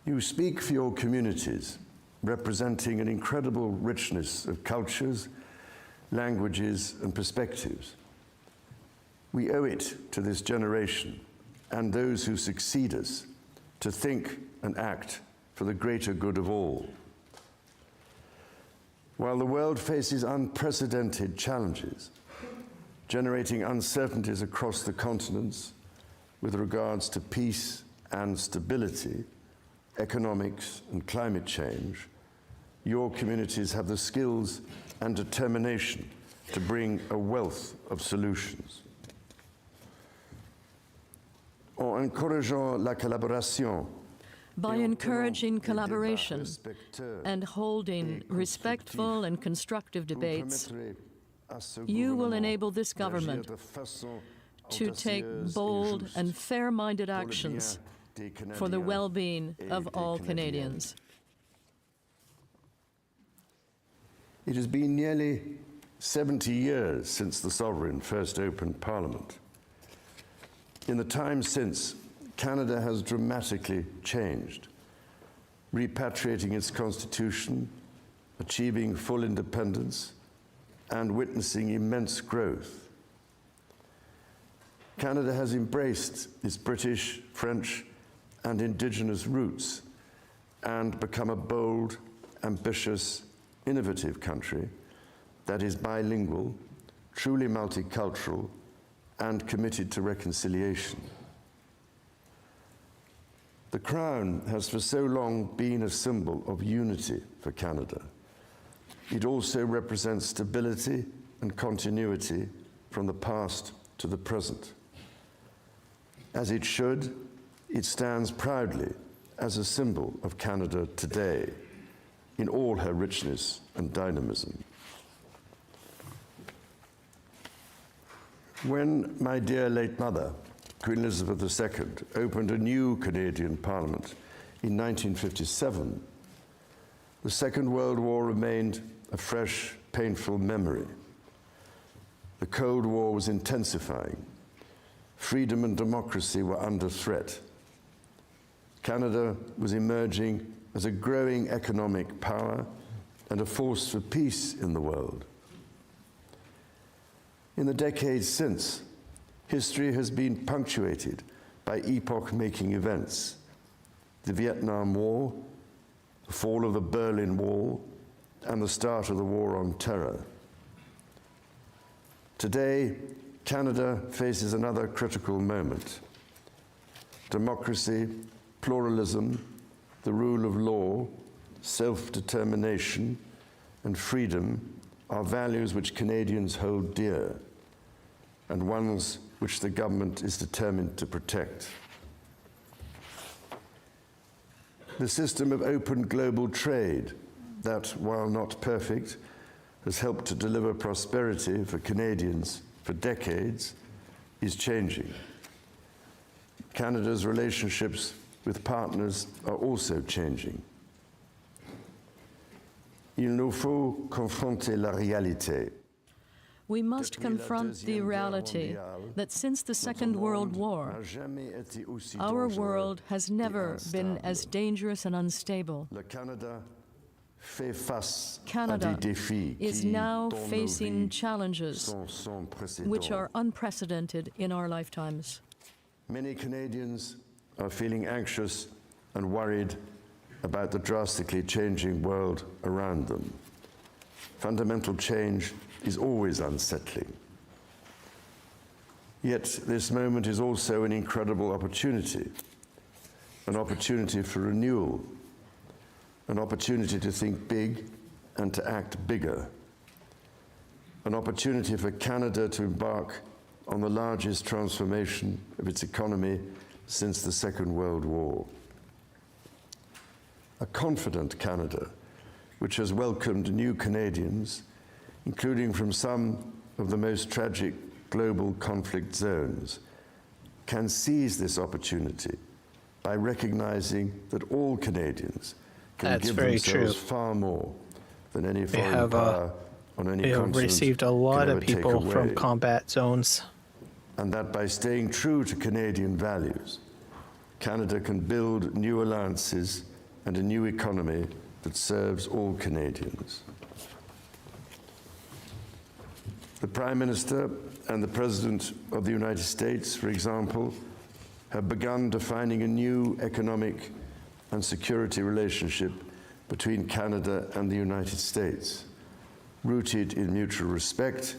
You speak for your communities, representing an incredible richness of cultures, languages, and perspectives. We owe it to this generation and those who succeed us to think and act for the greater good of all. While the world faces unprecedented challenges, generating uncertainties across the continents with regards to peace and stability, economics and climate change, your communities have the skills and determination to bring a wealth of solutions. En encourageant la collaboration, by encouraging collaboration and holding respectful and constructive debates, you will enable this government to take bold and fair-minded actions for the well-being of all Canadians. It has been nearly 70 years since the Sovereign first opened Parliament. In the time since, Canada has dramatically changed, repatriating its constitution, achieving full independence, and witnessing immense growth. Canada has embraced its British, French, and Indigenous roots and become a bold, ambitious, innovative country that is bilingual, truly multicultural, and committed to reconciliation. The Crown has for so long been a symbol of unity for Canada. It also represents stability and continuity from the past to the present. As it should, it stands proudly as a symbol of Canada today in all her richness and dynamism. When my dear late mother, Queen Elizabeth II, opened a new Canadian Parliament in 1957, the Second World War remained a fresh, painful memory. The Cold War was intensifying. Freedom and democracy were under threat. Canada was emerging as a growing economic power and a force for peace in the world. In the decades since, history has been punctuated by epoch-making events: the Vietnam War, the fall of the Berlin Wall, and the start of the War on Terror. Today, Canada faces another critical moment. Democracy, pluralism, the rule of law, self-determination, and freedom are values which Canadians hold dear, and ones which the government is determined to protect. The system of open global trade that, while not perfect, has helped to deliver prosperity for Canadians for decades, is changing. Canada's relationships with partners are also changing. Il nous faut confronter la réalité. We must confront the reality that since the Second World War, our world has never been as dangerous and unstable. Canada is now facing challenges which are unprecedented in our lifetimes. Many Canadians are feeling anxious and worried about the drastically changing world around them. Fundamental change is always unsettling. Yet this moment is also an incredible opportunity, an opportunity for renewal, an opportunity to think big and to act bigger, an opportunity for Canada to embark on the largest transformation of its economy since the Second World War. A confident Canada, which has welcomed new Canadians, including from some of the most tragic global conflict zones, can seize this opportunity by recognizing that all Canadians can give themselves far more than any foreign power on any continent We have received a lot of people from combat zones. And that by staying true to Canadian values, Canada can build new alliances and a new economy that serves all Canadians. The Prime Minister and the President of the United States, for example, have begun defining a new economic and security relationship between Canada and the United States, rooted in mutual respect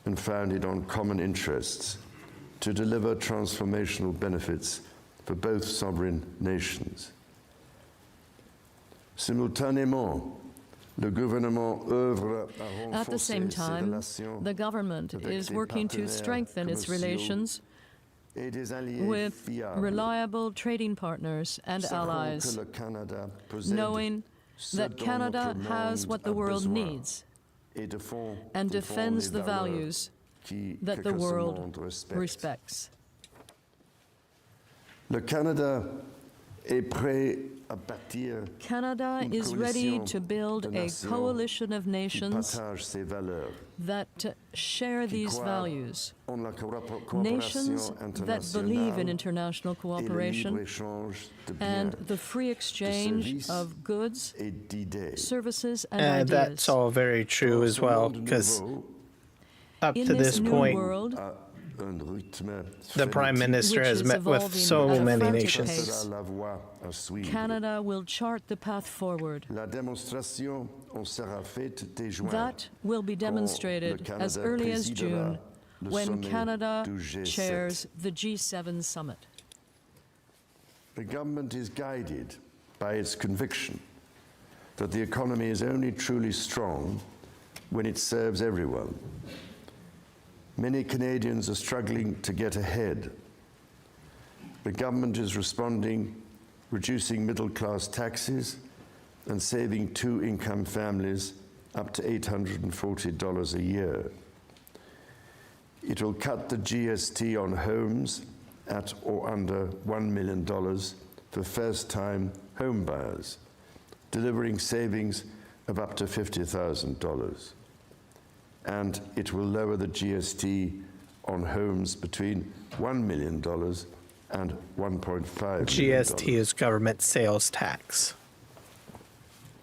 and founded on common interests. to deliver transformational benefits for both sovereign nations. Simultanément, le gouvernement œuvre à At the same renforcer ses time, relations the government avec is les working to partenaires strengthen its commerciaux relations et des alliés with fiables, reliable trading partners and sachant allies, que le Canada possède knowing ce that dont Canada notre has monde what the a world besoin needs et défend and defends the les valeurs values that the que ce world monde respecte. respects. Le Canada est prêt à bâtir Canada une is ready coalition to build de a nations coalition of qui nations partagent ces valeurs, that share qui these croient values, en la nations coopération that believe in internationale international et le cooperation libre-échange de and biens, the free exchange services of goods, et d'idées. services, and And ideas. that's all very true as well, because up In to this this new point, world, Un rythme the Prime Minister which has is met with evolving so at a many frantic nations. pace, la voie à suivre. Canada will chart the path forward. La démonstration en sera faite dès juin, That will be quand le demonstrated as Canada early as présidera June le when sommet Canada du G7. chairs the G7 summit. The government is guided by its conviction that the economy is only truly strong when it serves everyone. Many Canadians are struggling to get ahead. The government is responding, reducing middle-class taxes and saving two-income families up to $840 a year. It will cut the GST on homes at or under $1 million for first-time home buyers, delivering savings of up to $50,000. And it will lower the GST on homes between $1 million and $1.5 million. GST is government sales tax.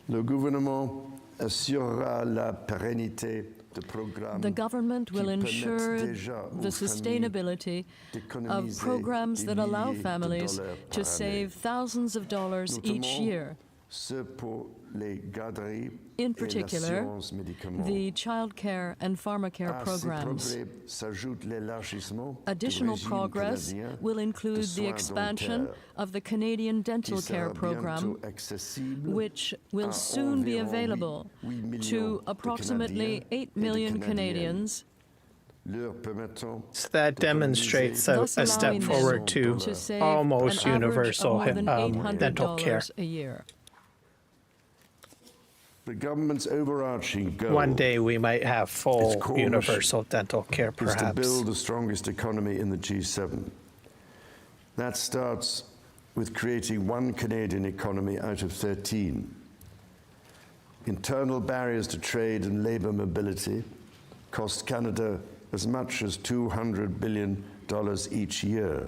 Le gouvernement assurera la pérennité de programmes The government will qui ensure permettent déjà aux the familles sustainability of d'économiser programs des that allow milliers de families dollars to par save année. thousands of dollars each Notamment year. ceux pour les garderies In et particular, l'assurance médicaments. the child care and pharmacare À ces programs. progrès s'ajoute l'élargissement du Additional régime progress canadien will include de the soins expansion dentaires, of the Canadian dental qui care sera program, bientôt accessible which will à soon be environ available 8 millions to de approximately Canadiens 8 et de million Canadiennes, Canadians, leur permettant So that demonstrates a thus step allowing them forward to to save almost an average universal of more than dental care. $800 a year. the government's overarching goal. One day we might have full core universal dental care, is to perhaps. build the strongest economy in the G7. That starts with creating one Canadian economy out of 13. Internal barriers to trade and labour mobility cost Canada as much as $200 billion each year.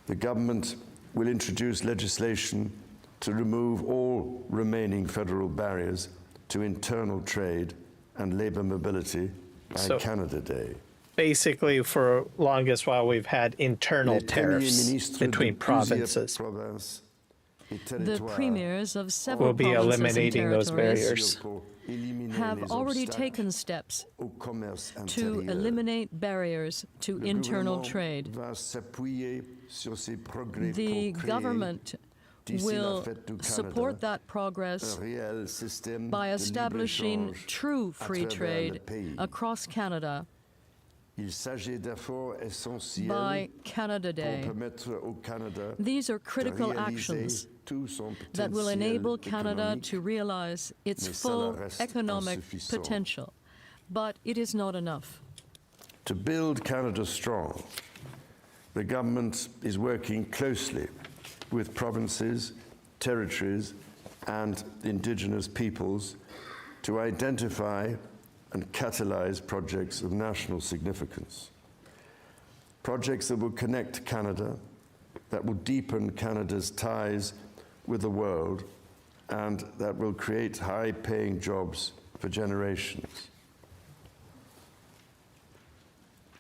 The government will introduce legislation to remove all remaining federal barriers to internal trade and labour mobility by Canada Day. Basically, for longest while, we've had internal Les tariffs premiers ministres between de plusieurs provinces. provinces et The territoires premiers of several We'll be provinces and eliminating those territories barriers. pour éliminer have les already obstacles taken steps au commerce to intérieur. eliminate barriers to Le internal gouvernement trade. va s'appuyer sur ces progrès The pour créer, government d'ici la will fête du Canada, support that progress un réel système by de establishing libre-échange true à free travers trade le pays. across Canada Il s'agit d'efforts essentiels by Canada Day. pour permettre au Canada These are de critical réaliser actions tout son that will potentiel enable Canada économique, to realize its mais cela full reste economic insuffisant. potential. But it is not enough. To build Canada strong, the government is working closely with provinces, territories, and Indigenous peoples to identify and catalyze projects of national significance. Projects that will connect Canada, that will deepen Canada's ties with the world, and that will create high-paying jobs for generations.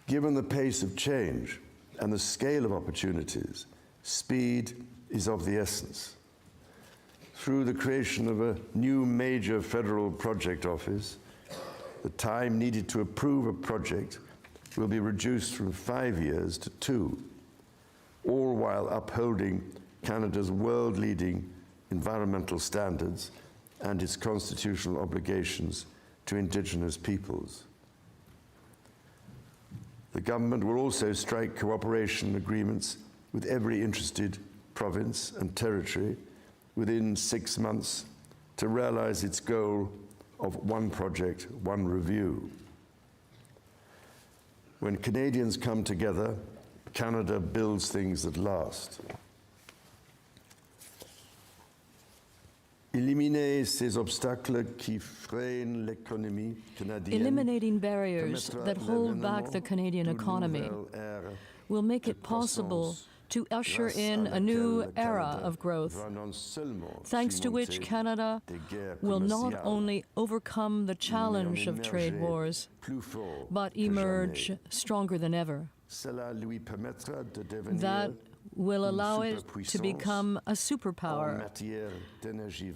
Given the pace of change and the scale of opportunities, speed is of the essence. Through the creation of a new major federal project office, the time needed to approve a project will be reduced from 5 years to 2, all while upholding Canada's world-leading environmental standards and its constitutional obligations to Indigenous peoples. The government will also strike cooperation agreements with every interested province and territory within 6 months to realize its goal of one project, one review. When Canadians come together, Canada builds things that last. Éliminer ces obstacles qui freinent l'économie canadienne. Eliminating barriers that hold back the Canadian economy will make it possible to usher in a new era of growth, thanks to which Canada will not only overcome the challenge of trade wars, but emerge stronger than ever. That will allow it to become a superpower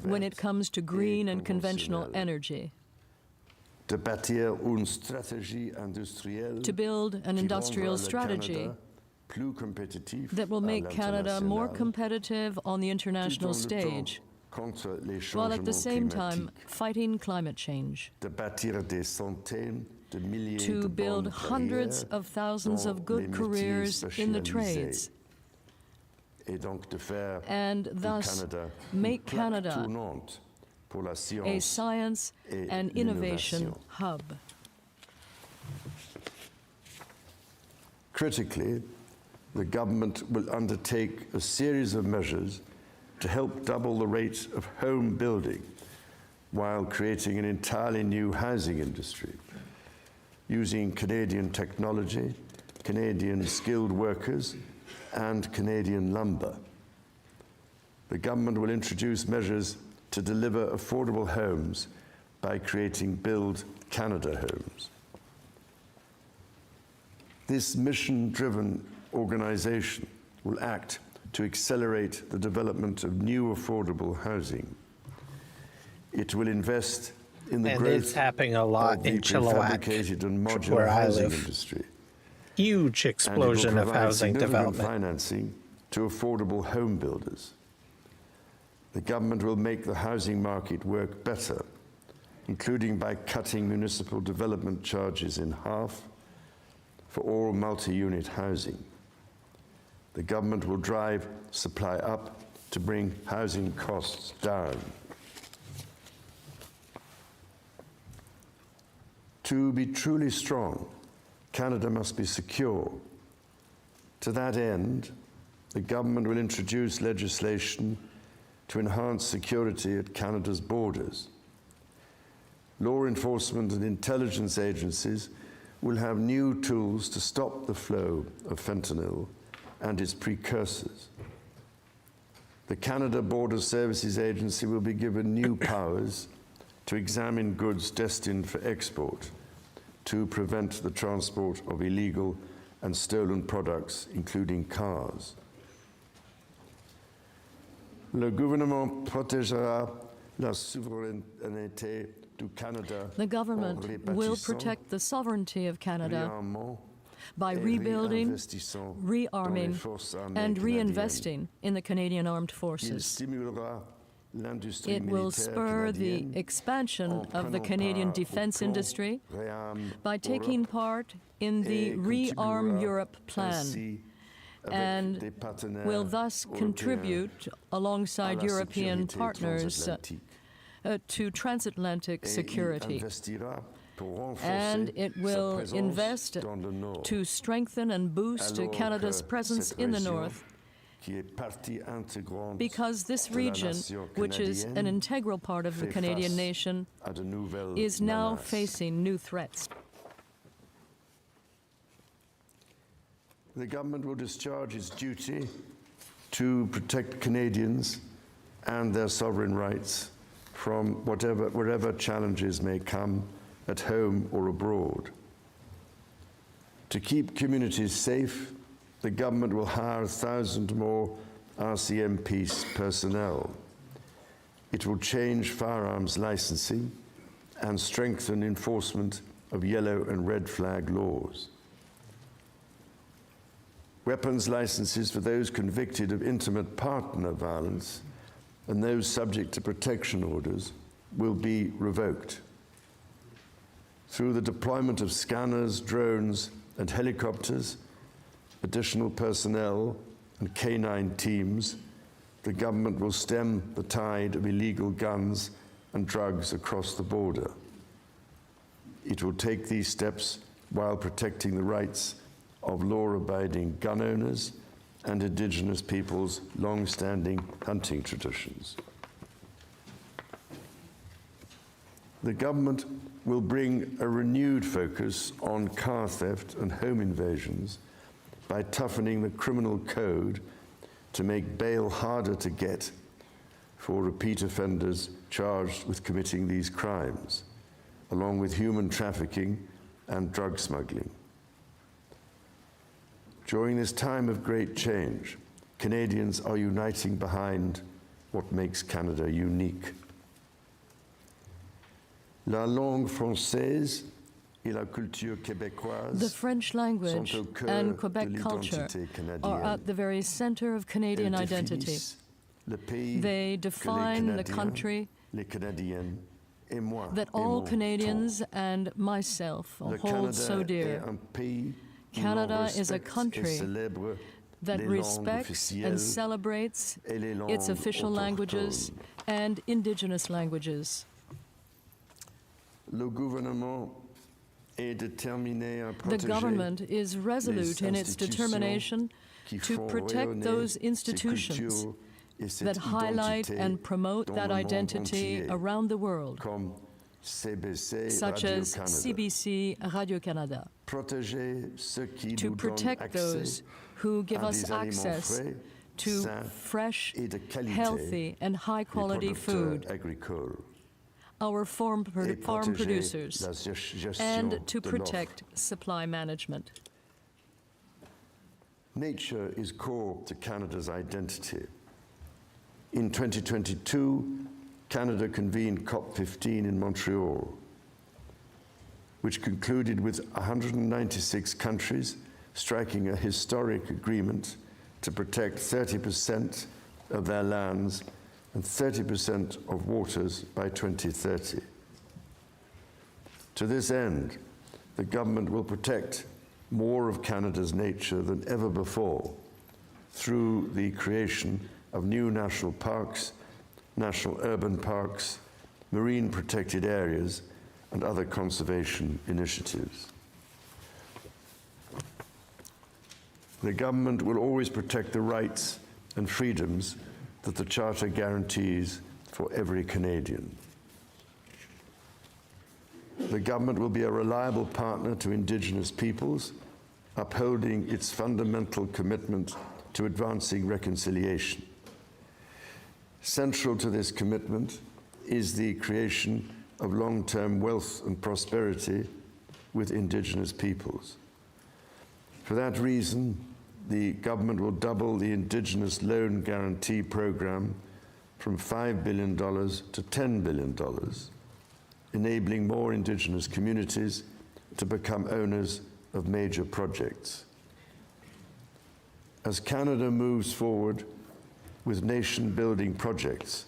when it comes to green and conventional energy, to build an industrial strategy that will make Canada more competitive on the international stage, while at the same time fighting climate change, to build hundreds of thousands of good careers in the trades, and thus make Canada a science and innovation hub. Critically, the government will undertake a series of measures to help double the rate of home building while creating an entirely new housing industry, using Canadian technology, Canadian skilled workers, and Canadian lumber. The government will introduce measures to deliver affordable homes by creating Build Canada homes. This mission-driven organization will act to accelerate the development of new affordable housing. It will invest in the growth it's happening a lot of in the Chilliwack, prefabricated and modular where I housing live. industry. Huge explosion of housing development. Financing to affordable home builders. The government will make the housing market work better, including by cutting municipal development charges in half for all multi-unit housing. The government will drive supply up to bring housing costs down. To be truly strong, Canada must be secure. To that end, the government will introduce legislation to enhance security at Canada's borders. Law enforcement and intelligence agencies will have new tools to stop the flow of fentanyl and its precursors. The Canada Border Services Agency will be given new powers to examine goods destined for export, to prevent the transport of illegal and stolen products, including cars. Le gouvernement protégera la souveraineté du Canada. The government will protect the sovereignty of Canada by rebuilding, rearming, and reinvesting in the Canadian Armed Forces. It will spur the expansion of the Canadian defense industry by taking part in the Rearm Europe plan, and will thus contribute alongside European partners to transatlantic security. And it will invest to strengthen and boost Canada's presence in the north, because this region, which is an integral part of the Canadian nation, is now facing new threats. The government will discharge its duty to protect Canadians and their sovereign rights from wherever challenges may come at home or abroad. To keep communities safe, the government will hire 1,000 more RCMP personnel. It will change firearms licensing and strengthen enforcement of yellow and red flag laws. Weapons licenses for those convicted of intimate partner violence and those subject to protection orders will be revoked. Through the deployment of scanners, drones, and helicopters, additional personnel, and canine teams, the government will stem the tide of illegal guns and drugs across the border. It will take these steps while protecting the rights of law-abiding gun owners and indigenous peoples' long-standing hunting traditions. The government will bring a renewed focus on car theft and home invasions by toughening the criminal code to make bail harder to get for repeat offenders charged with committing these crimes, along with human trafficking and drug smuggling. During this time of great change, Canadians are uniting behind what makes Canada unique. La langue française et la culture québécoise the French language and Quebec culture are at the very center of Canadian identity. They define the country that all Canadians and myself hold so dear. Canada is a country that respects and celebrates its official languages and Indigenous languages. The government is resolute in its determination to protect those institutions that highlight and promote that identity around the world, such as CBC Radio-Canada, to protect those who give us access to fresh, healthy, and high-quality food, our farm producers, and to protect supply management. Nature is core to Canada's identity. In 2022, Canada convened COP15 in Montreal, which concluded with 196 countries striking a historic agreement to protect 30% of their lands and 30% of waters by 2030. To this end, the government will protect more of Canada's nature than ever before through the creation of new national parks, national urban parks, marine protected areas, and other conservation initiatives. The government will always protect the rights and freedoms that the Charter guarantees for every Canadian. The government will be a reliable partner to Indigenous peoples, upholding its fundamental commitment to advancing reconciliation. Central to this commitment is the creation of long-term wealth and prosperity with Indigenous peoples. For that reason, the government will double the Indigenous Loan Guarantee Program from $5 billion to $10 billion, enabling more Indigenous communities to become owners of major projects. As Canada moves forward with nation-building projects,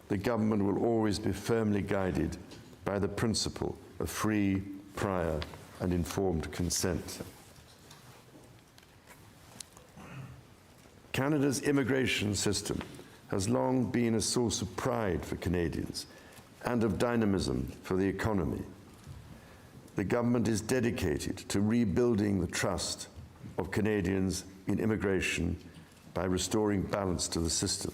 the government will always be firmly guided by the principle of free, prior, and informed consent. Canada's immigration system has long been a source of pride for Canadians and of dynamism for the economy. The government is dedicated to rebuilding the trust of Canadians in immigration by restoring balance to the system.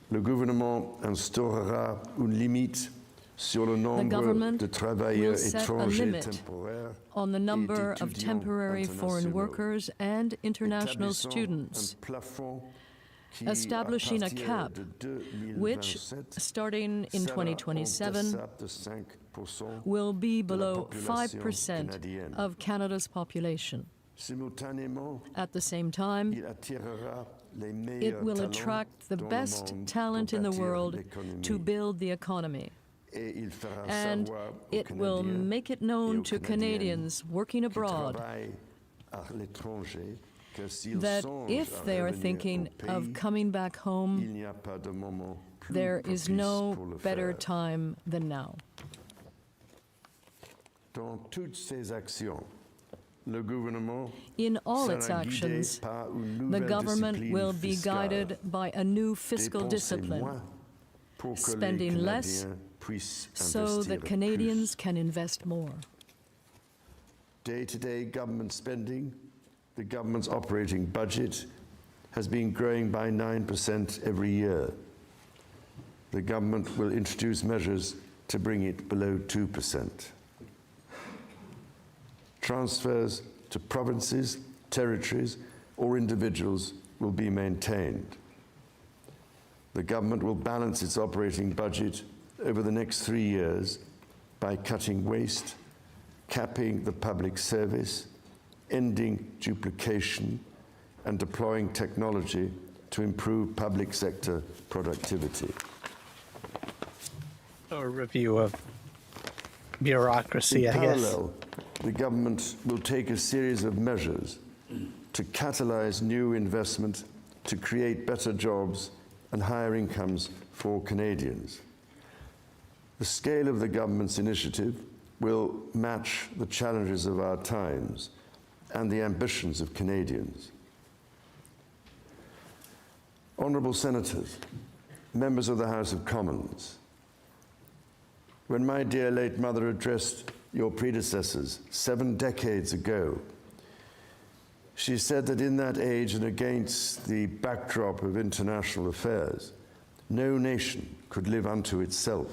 Le gouvernement instaurera une limite sur le nombre de travailleurs étrangers temporaires on the number of temporary foreign workers and international students, establishing a cap which, starting in 2027, will be below 5% of Canada's population. At the same time, it will attract the best talent in the world to build the economy. And it will make it known to Canadians working abroad that if they are thinking of coming back home, there is no better time than now. In all its actions, the government will be guided by a new fiscal discipline, spending less so that Canadians can invest more. Day-to-day government spending, the government's operating budget, has been growing by 9% every year. The government will introduce measures to bring it below 2%. Transfers to provinces, territories, or individuals will be maintained. The government will balance its operating budget over the next 3 years by cutting waste, capping the public service, ending duplication, and deploying technology to improve public sector productivity. A review of bureaucracy, I guess. In parallel, the government will take a series of measures to catalyze new investment, to create better jobs and higher incomes for Canadians. The scale of the government's initiative will match the challenges of our times and the ambitions of Canadians. Honourable Senators, members of the House of Commons, when my dear late mother addressed your predecessors 7 decades ago, she said that in that age and against the backdrop of international affairs, no nation could live unto itself.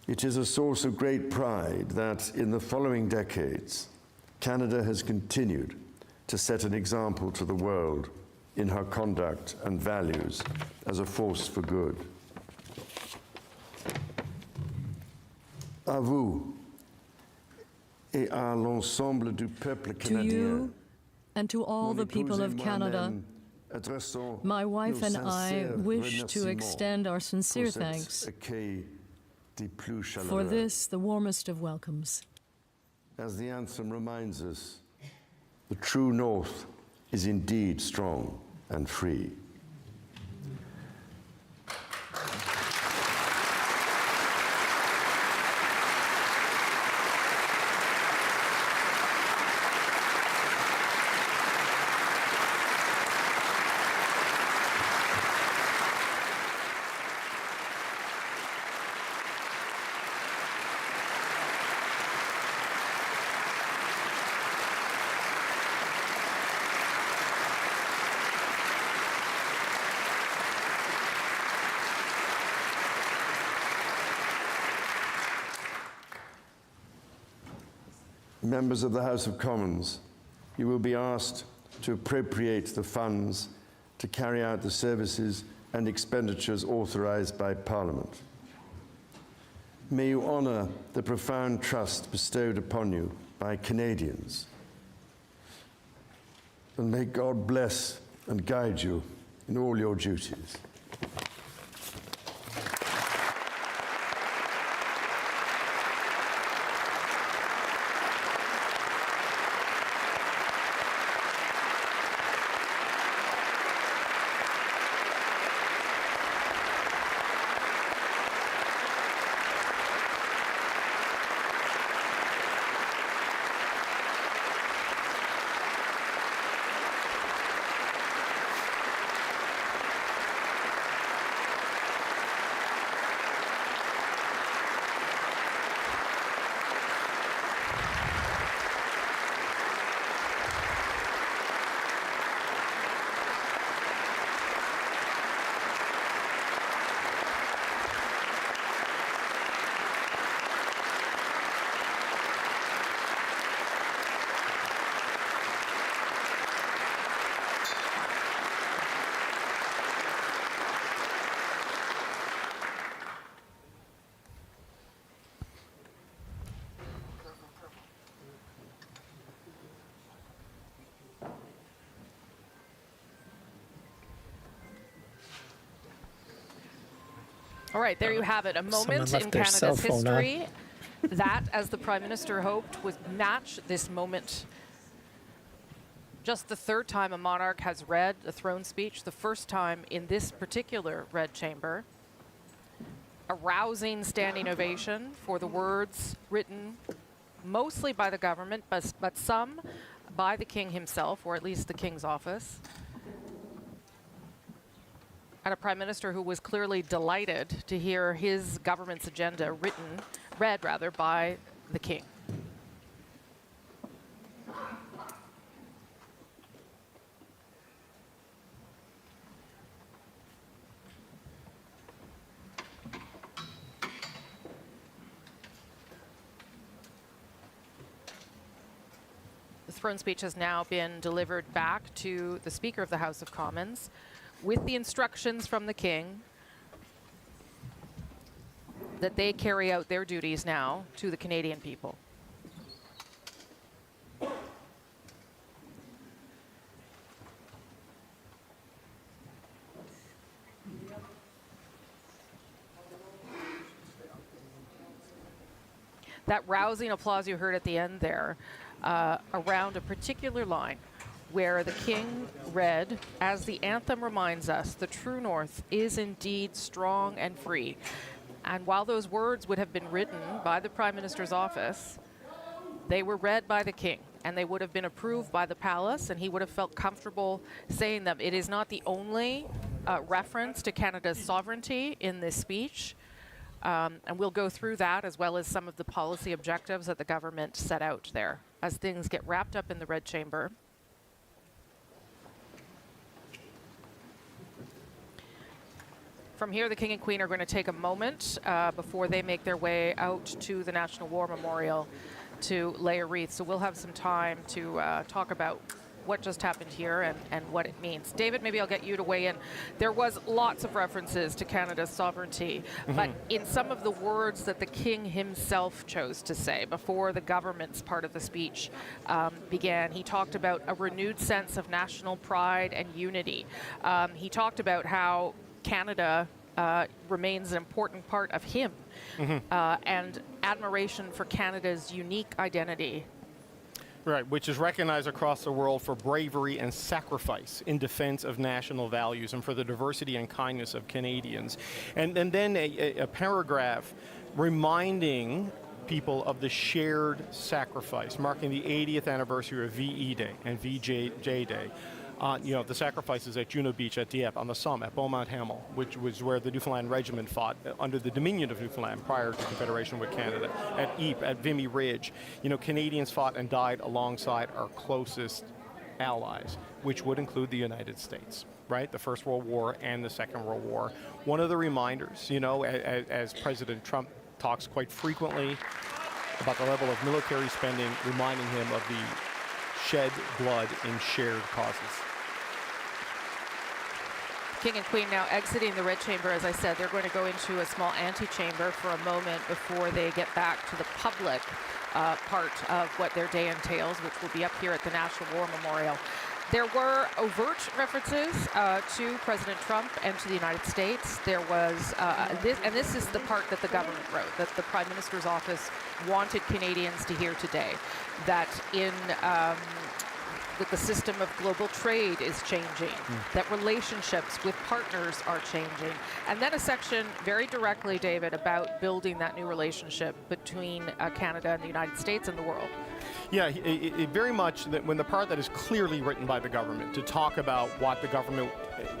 It is a source of great pride that in the following decades, Canada has continued to set an example to the world in her conduct and values as a force for good. À vous et à l'ensemble du peuple canadien. To you and to all the people of Canada, my wife and I wish to extend our sincere thanks for this, the warmest of welcomes. As the anthem reminds us, the true North is indeed strong and free. Members of the House of Commons, you will be asked to appropriate the funds to carry out the services and expenditures authorized by Parliament. May you honor the profound trust bestowed upon you by Canadians. And may God bless and guide you in all your duties. All right, there you have it. A moment in Canada's history that, as the Prime Minister hoped, would match this moment just the third time a monarch has read a throne speech, the first time in this particular Red Chamber. A rousing standing ovation for the words written mostly by the government, but some by the king himself, or at least the king's office. And a prime minister who was clearly delighted to hear his government's agenda read by the king. The throne speech has now been delivered back to the Speaker of the House of Commons with the instructions from the King that they carry out their duties now to the Canadian people. That rousing applause you heard at the end there around a particular line where the King read, as the anthem reminds us, the true north is indeed strong and free. And while those words would have been written by the Prime Minister's office, they were read by the King, and they would have been approved by the palace, and he would have felt comfortable saying them. It is not the only reference to Canada's sovereignty in this speech, and we'll go through that as well as some of the policy objectives that the government set out there as things get wrapped up in the Red Chamber. From here, the King and Queen are going to take a moment before they make their way out to the National War Memorial to lay a wreath. So we'll have some time to talk about what just happened here and what it means. David, maybe I'll get you to weigh in. There was lots of references to Canada's sovereignty, but in some of the words that the King himself chose to say before the government's part of the speech began, he talked about a renewed sense of national pride and unity. He talked about how Canada remains an important part of him and admiration for Canada's unique identity. Right, which is recognized across the world for bravery and sacrifice in defense of national values and for the diversity and kindness of Canadians. And then a paragraph reminding people of the shared sacrifice, marking the 80th anniversary of VE Day and VJ Day. The sacrifices at Juno Beach, at Dieppe, on the Somme, at Beaumont Hamel, which was where the Newfoundland Regiment fought under the Dominion of Newfoundland prior to Confederation with Canada, at Ypres, at Vimy Ridge. Canadians fought and died alongside our closest allies, which would include the United States, right? The First World War and the Second World War. One of the reminders, as President Trump talks quite frequently about the level of military spending, reminding him of the shed blood in shared causes. King and Queen now exiting the Red Chamber. As I said, they're going to go into a small antechamber for a moment before they get back to the public part of what their day entails, which will be up here at the National War Memorial. There were overt references to President Trump and to the United States. There was, this is the part that the government wrote, that the Prime Minister's office wanted Canadians to hear today, that that the system of global trade is changing, that relationships with partners are changing. And then a section very directly, David, about building that new relationship between Canada and the United States and the world. Yeah, it very much that when the part that is clearly written by the government to talk about what the government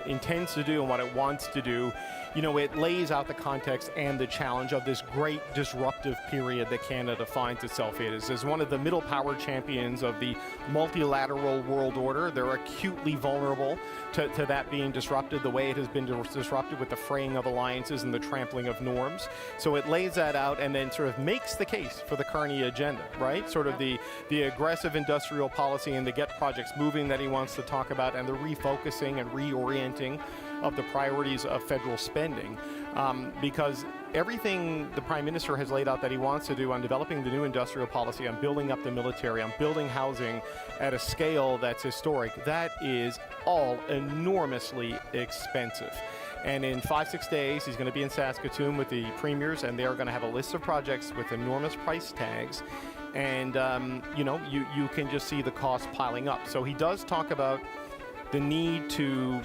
intends to do and what it wants to do, it lays out the context and the challenge of this great disruptive period that Canada finds itself in. As one of the middle power champions of the multilateral world order, they're acutely vulnerable to that being disrupted the way it has been disrupted with the fraying of alliances and the trampling of norms. So it lays that out and then sort of makes the case for the Carney agenda, right? Sort of the aggressive industrial policy and the get projects moving that he wants to talk about, and the refocusing and reorienting of the priorities of federal spending, because everything the Prime Minister has laid out that he wants to do on developing the new industrial policy, on building up the military, on building housing at a scale that's historic, that is all enormously expensive. And in 5-6 days, he's going to be in Saskatoon with the premiers, and they're going to have a list of projects with enormous price tags. And, you can just see the cost piling up. So he does talk about the need to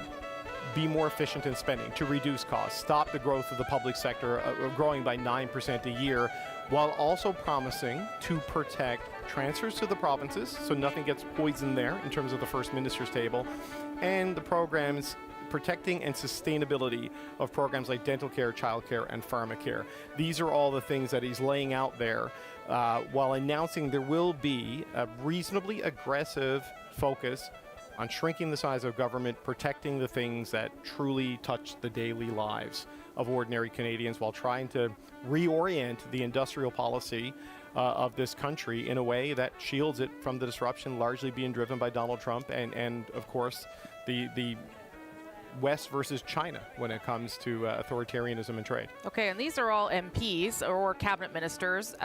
be more efficient in spending, to reduce costs, stop the growth of the public sector, growing by 9% a year, while also promising to protect transfers to the provinces, so nothing gets poisoned there in terms of the First Minister's table, and the programs protecting and sustainability of programs like dental care, childcare, and pharmacare. These are all the things that he's laying out there while announcing there will be a reasonably aggressive focus on shrinking the size of government, protecting the things that truly touch the daily lives of ordinary Canadians, while trying to reorient the industrial policy of this country in a way that shields it from the disruption largely being driven by Donald Trump and of course, the West versus China when it comes to authoritarianism and trade. Okay, and these are all MPs or cabinet ministers.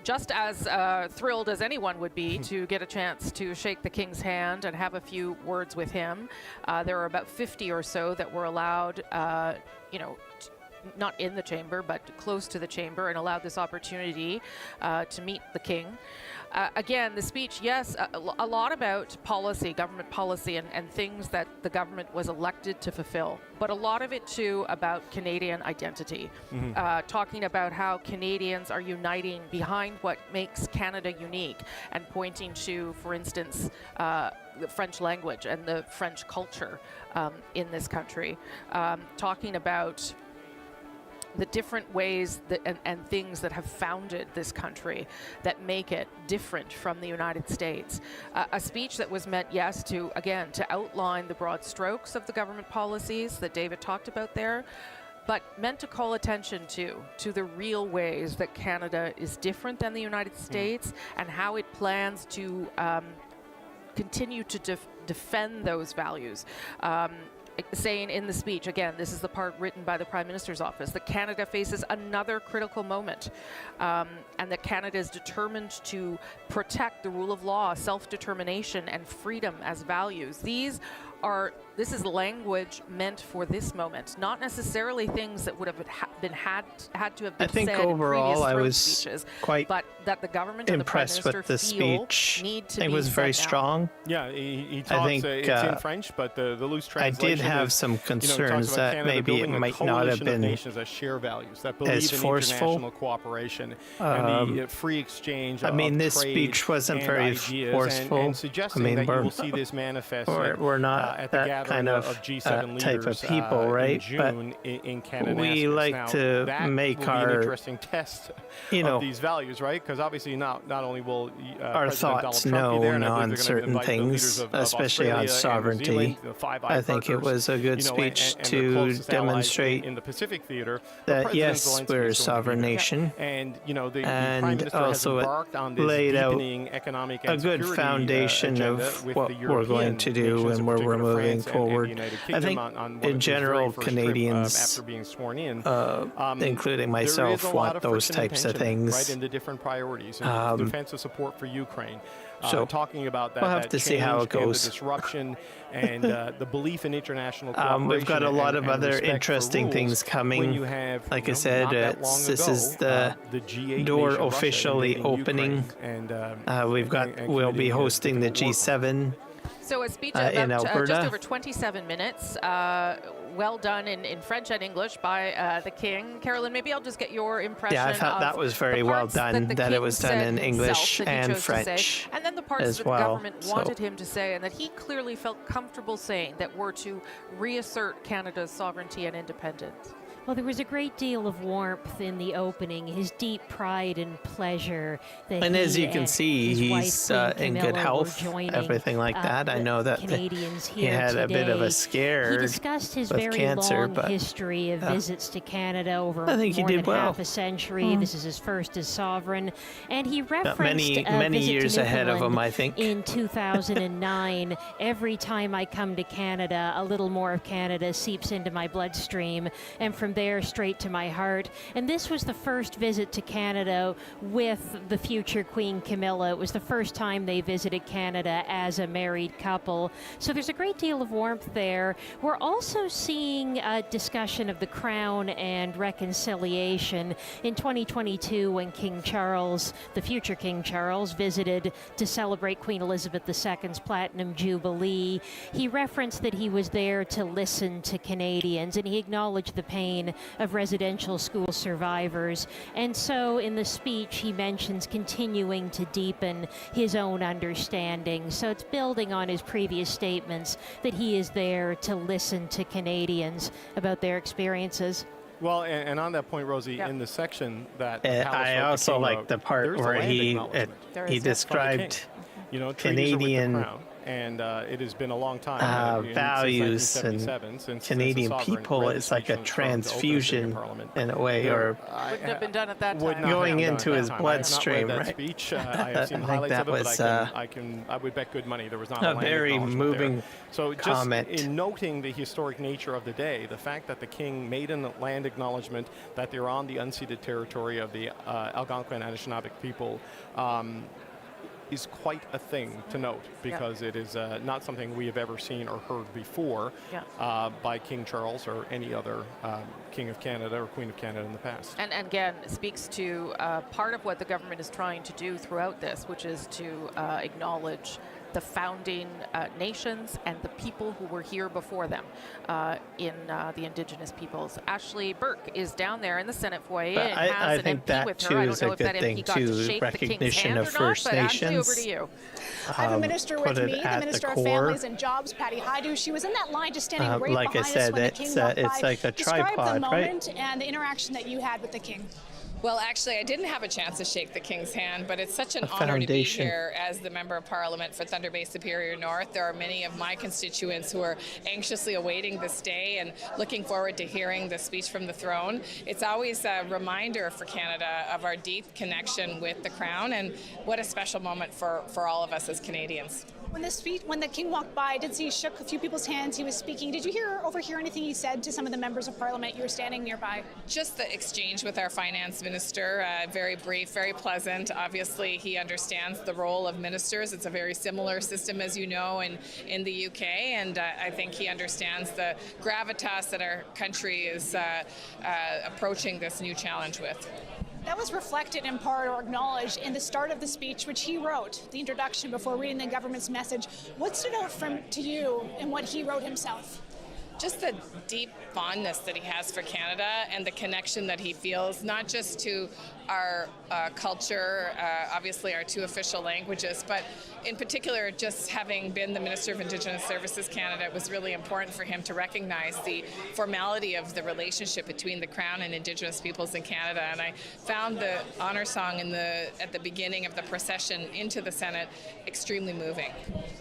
Just as thrilled as anyone would be to get a chance to shake the King's hand and have a few words with him. There were about 50 or so that were allowed, not in the chamber, but close to the chamber, and allowed this opportunity to meet the King. Again, the speech, yes, a lot about policy, government policy, and things that the government was elected to fulfill, but a lot of it too about Canadian identity, talking about how Canadians are uniting behind what makes Canada unique, and pointing to, for instance, the French language and the French culture in this country, talking about the different ways that, and things that have founded this country that make it different from the United States. A speech that was meant, yes, to outline the broad strokes of the government policies that David talked about there, but meant to call attention to the real ways that Canada is different than the United States, and how it plans to continue to defend those values. Saying in the speech, again, this is the part written by the Prime Minister's office, that Canada faces another critical moment, and that Canada is determined to protect the rule of law, self-determination, and freedom as values. This is language meant for this moment, not necessarily things that would have had to have been said overall, in previous I was speeches, quite but that the government and the Prime Minister with the speech. Need to I think be it was very set down. strong. Yeah, he talks, it's in French, but the loose translation I did have is, some concerns that maybe it might not have been nations that share values, that believe as in forceful. international cooperation and the free exchange of this trade speech wasn't and very ideas, forceful. and suggesting that you will see this manifest we're not at the that gathering kind of G7 type of leaders people, right? in June in Canada. We like now, to that make will be our an interesting test of these values, right? Because obviously not only will our President thoughts Donald Trump be there, and I believe on they're certain gonna invite the leaders things, of especially on Australia and New Zealand, sovereignty. the Five I think it Partners, was a good speech and the to closest allies demonstrate in the Pacific theater that President yes, Zelensky we're a is going to be sovereign there. nation, and the Prime and Minister has also embarked on this laid out deepening economic and a good security, foundation agenda of with what the we're going European to do nations, and where we're particular moving France and forward. the United I Kingdom think on one in of his general, very first trip, Canadians, after being sworn in, including there myself, is a lot want of those friction and types of tension, things. right, in the different priorities and defensive support for Ukraine. So talking about that, we'll have to see how it change and goes. the disruption and the belief in international cooperation. We've got a lot of and other respect for interesting rules things coming. when you have, like you I know, said, not that long this ago, is the G8 door nation, Russia, officially invading opening. Ukraine and, We'll be committing hosting the difficult war crimes. G7 So a speech in about Alberta. just over 27 minutes, well done in French and English by the King. Carolyn, maybe I'll just get your impression. Yeah, I thought that was very well done, that it was done in English and French and then the parts as that well. the government wanted him to say, and that he clearly felt comfortable saying, that were to reassert Canada's sovereignty and independence. Well, there was a great deal of warmth in the opening, his deep pride and pleasure that And as you can and see, his wife, he's Queen in good Camilla, were health, joining, everything like that. I know that Canadians he here had a bit of today. a scare He discussed his with very cancer, long but history of visits to Canada over I think he more did than well. half a century. This is his first as sovereign, and he referenced many visit years to ahead of him, Newfoundland I think. in 2009. Every time I come to Canada, a little more of Canada seeps into my bloodstream, and from from there straight to my heart. And this was the first visit to Canada with the future Queen Camilla. It was the first time they visited Canada as a married couple. So there's a great deal of warmth there. We're also seeing a discussion of the crown and reconciliation. In 2022, when King Charles, the future King Charles, visited to celebrate Queen Elizabeth II's Platinum Jubilee, he referenced that he was there to listen to Canadians, and he acknowledged the pain of residential school survivors. And so in the speech, he mentions continuing to deepen his own understanding. So it's building on his previous statements that he is there to listen to Canadians about their experiences. Well, and on that point, Rosie, in the section that I also like the part where he described Canadian and it has been a long time values and since Canadian people. It's like a transfusion in a way, or wouldn't have been done at that time. Going into his bloodstream, that right? Speech. I have seen highlights of it, but I would bet good money there was not a very moving so just comment. In noting the historic nature of the day, the fact that the king made a land acknowledgement that they're on the unceded territory of the Algonquin and Anishinaabe people is quite a thing to note, because it is not something we have ever seen or heard before by King Charles or any other King of Canada or Queen of Canada in the past. And again, it speaks to part of what the government is trying to do throughout this, which is to acknowledge the founding nations and the people who were here before them in the Indigenous peoples. Ashley Burke is down there in the Senate foyer and has an MP with her. I don't know if that MP got to shake the King's hand or not, but Ashley, over to you. I have a minister with me, the Minister of Families and Jobs, Patty Hajdu. She was in that line just standing right like behind I said, us when the King walked by. It's like a Describe tripod, the moment right? and the interaction that you had with the King. Well, actually, I didn't have a chance to shake the King's hand, but it's such an honor to be here as the Member of Parliament for Thunder Bay Superior North. There are many of my constituents who are anxiously awaiting this day and looking forward to hearing the speech from the throne. It's always a reminder for Canada of our deep connection with the Crown, and what a special moment for all of us as Canadians. When the King walked by, I did see he shook a few people's hands. He was speaking. Did you overhear anything he said to some of the members of Parliament? You were standing nearby. Just the exchange with our finance minister, very brief, very pleasant. Obviously, he understands the role of ministers. It's a very similar system, as you know, in the UK, and I think he understands the gravitas that our country is approaching this new challenge with. That was reflected in part or acknowledged in the start of the speech, which he wrote, the introduction before reading the government's message. What stood out to you in what he wrote himself? Just the deep fondness that he has for Canada and the connection that he feels, not just to our culture, obviously our two official languages, but in particular, just having been the Minister of Indigenous Services Canada, it was really important for him to recognize the formality of the relationship between the Crown and Indigenous peoples in Canada. And I found the honour song at the beginning of the procession into the Senate extremely moving.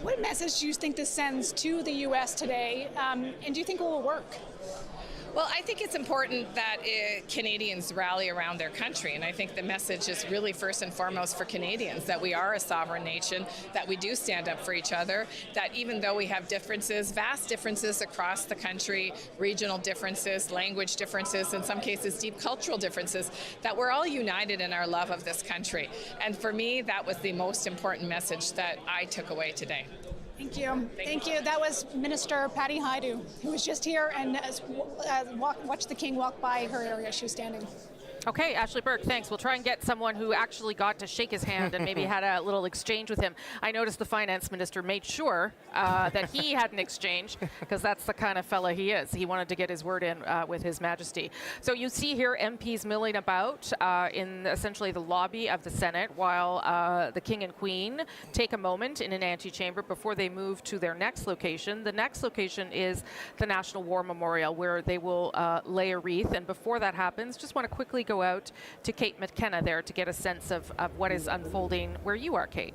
What message do you think this sends to the U.S. today, and do you think it will work? Well, I think it's important that Canadians rally around their country, and I think the message is really first and foremost for Canadians, that we are a sovereign nation, that we do stand up for each other, that even though we have differences, vast differences across the country, regional differences, language differences, in some cases deep cultural differences, that we're all united in our love of this country. And for me, that was the most important message that I took away today. Thank you. Thank you. That was Minister Patty Hajdu, who was just here and watched the King walk by her area. She was standing. Okay, Ashley Burke, thanks. We'll try and get someone who actually got to shake his hand and maybe had a little exchange with him. I noticed the finance minister made sure that he had an exchange, because that's the kind of fella he is. He wanted to get his word in with His Majesty. So you see here MPs milling about in essentially the lobby of the Senate while the King and Queen take a moment in an antechamber before they move to their next location. The next location is the National War Memorial, where they will lay a wreath. And before that happens, just want to quickly go out to Kate McKenna there to get a sense of what is unfolding where you are, Kate.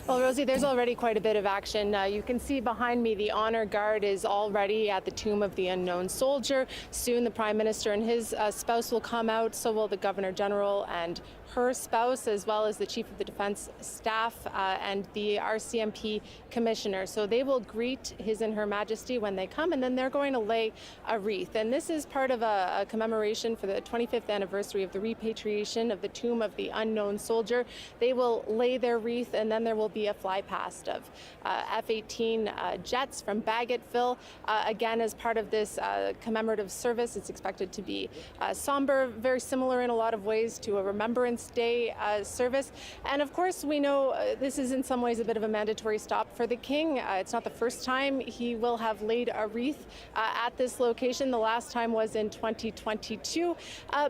Well, Rosie, there's already quite a bit of action. You can see behind me the honor guard is already at the tomb of the unknown soldier. Soon the Prime Minister and his spouse will come out, so will the Governor General and her spouse, as well as the Chief of the Defence Staff and the RCMP Commissioner. So they will greet His and Her Majesty when they come, and then they're going to lay a wreath. And this is part of a commemoration for the 25th anniversary of the repatriation of the tomb of the unknown soldier. They will lay their wreath, and then there will be a fly past of F-18 jets from Baggetville. Again, as part of this commemorative service, it's expected to be somber, very similar in a lot of ways to a Remembrance Day service. And of course, we know this is in some ways a bit of a mandatory stop for the King. It's not the first time he will have laid a wreath at this location. The last time was in 2022.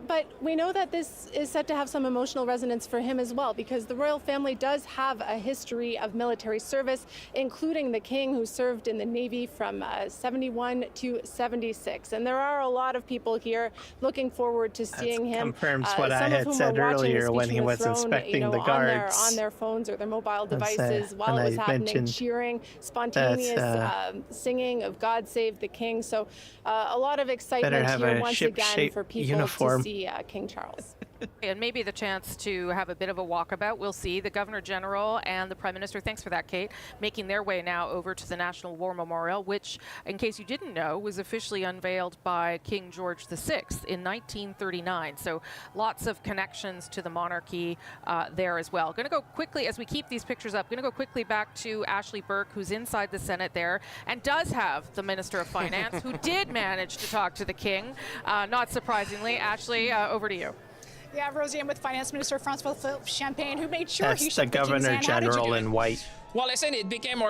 But we know that this is set to have some emotional resonance for him as well, because the royal family does have a history of military service, including the King, who served in the Navy from 71 to 76. And there are a lot of people here looking forward to seeing him. Confirms what I had said earlier when he was inspecting the guards on their phones or their mobile devices while it was happening, cheering, spontaneous singing of God Save the King. So a lot of excitement here once again for people to see King Charles. And maybe the chance to have a bit of a walkabout. We'll see. The Governor General and the Prime Minister, thanks for that, Kate, making their way now over to the National War Memorial, which, in case you didn't know, was officially unveiled by King George VI in 1939. So lots of connections to the monarchy there as well. Going to go quickly, as we keep these pictures up, going to go quickly back to Ashley Burke, who's inside the Senate there, and does have the Minister of Finance, who did manage to talk to the King, not surprisingly. Ashley, over to you. Yeah, Rosie, I'm with Finance Minister Francois Philippe Champagne, who made sure he shook the Governor General in white. Well, listen, it became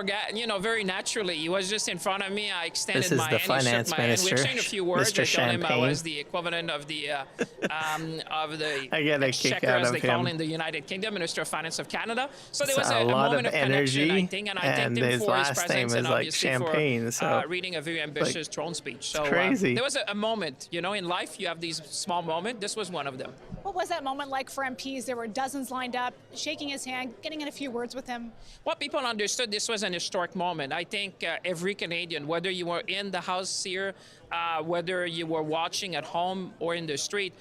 very naturally. He was just in front of me. I extended my hand. This is the Finance Minister, we exchanged a few words. Mr. I told him I Champagne. was the equivalent of the I get a kick Exchequer, out as of they call him. in the United Kingdom, Minister of Finance of Canada. So there It's was a lot moment of of connection, energy, I think, and I and thanked him his for his last name presence is and like obviously Champagne, for so reading a very ambitious throne speech. So crazy. there was a moment, in life you have these small moments. This was one of them. What was that moment like for MPs? There were dozens lined up, shaking his hand, getting in a few words with him. Well, people understood this was an historic moment. I think every Canadian, whether you were in the house here, whether you were watching at home or in the street,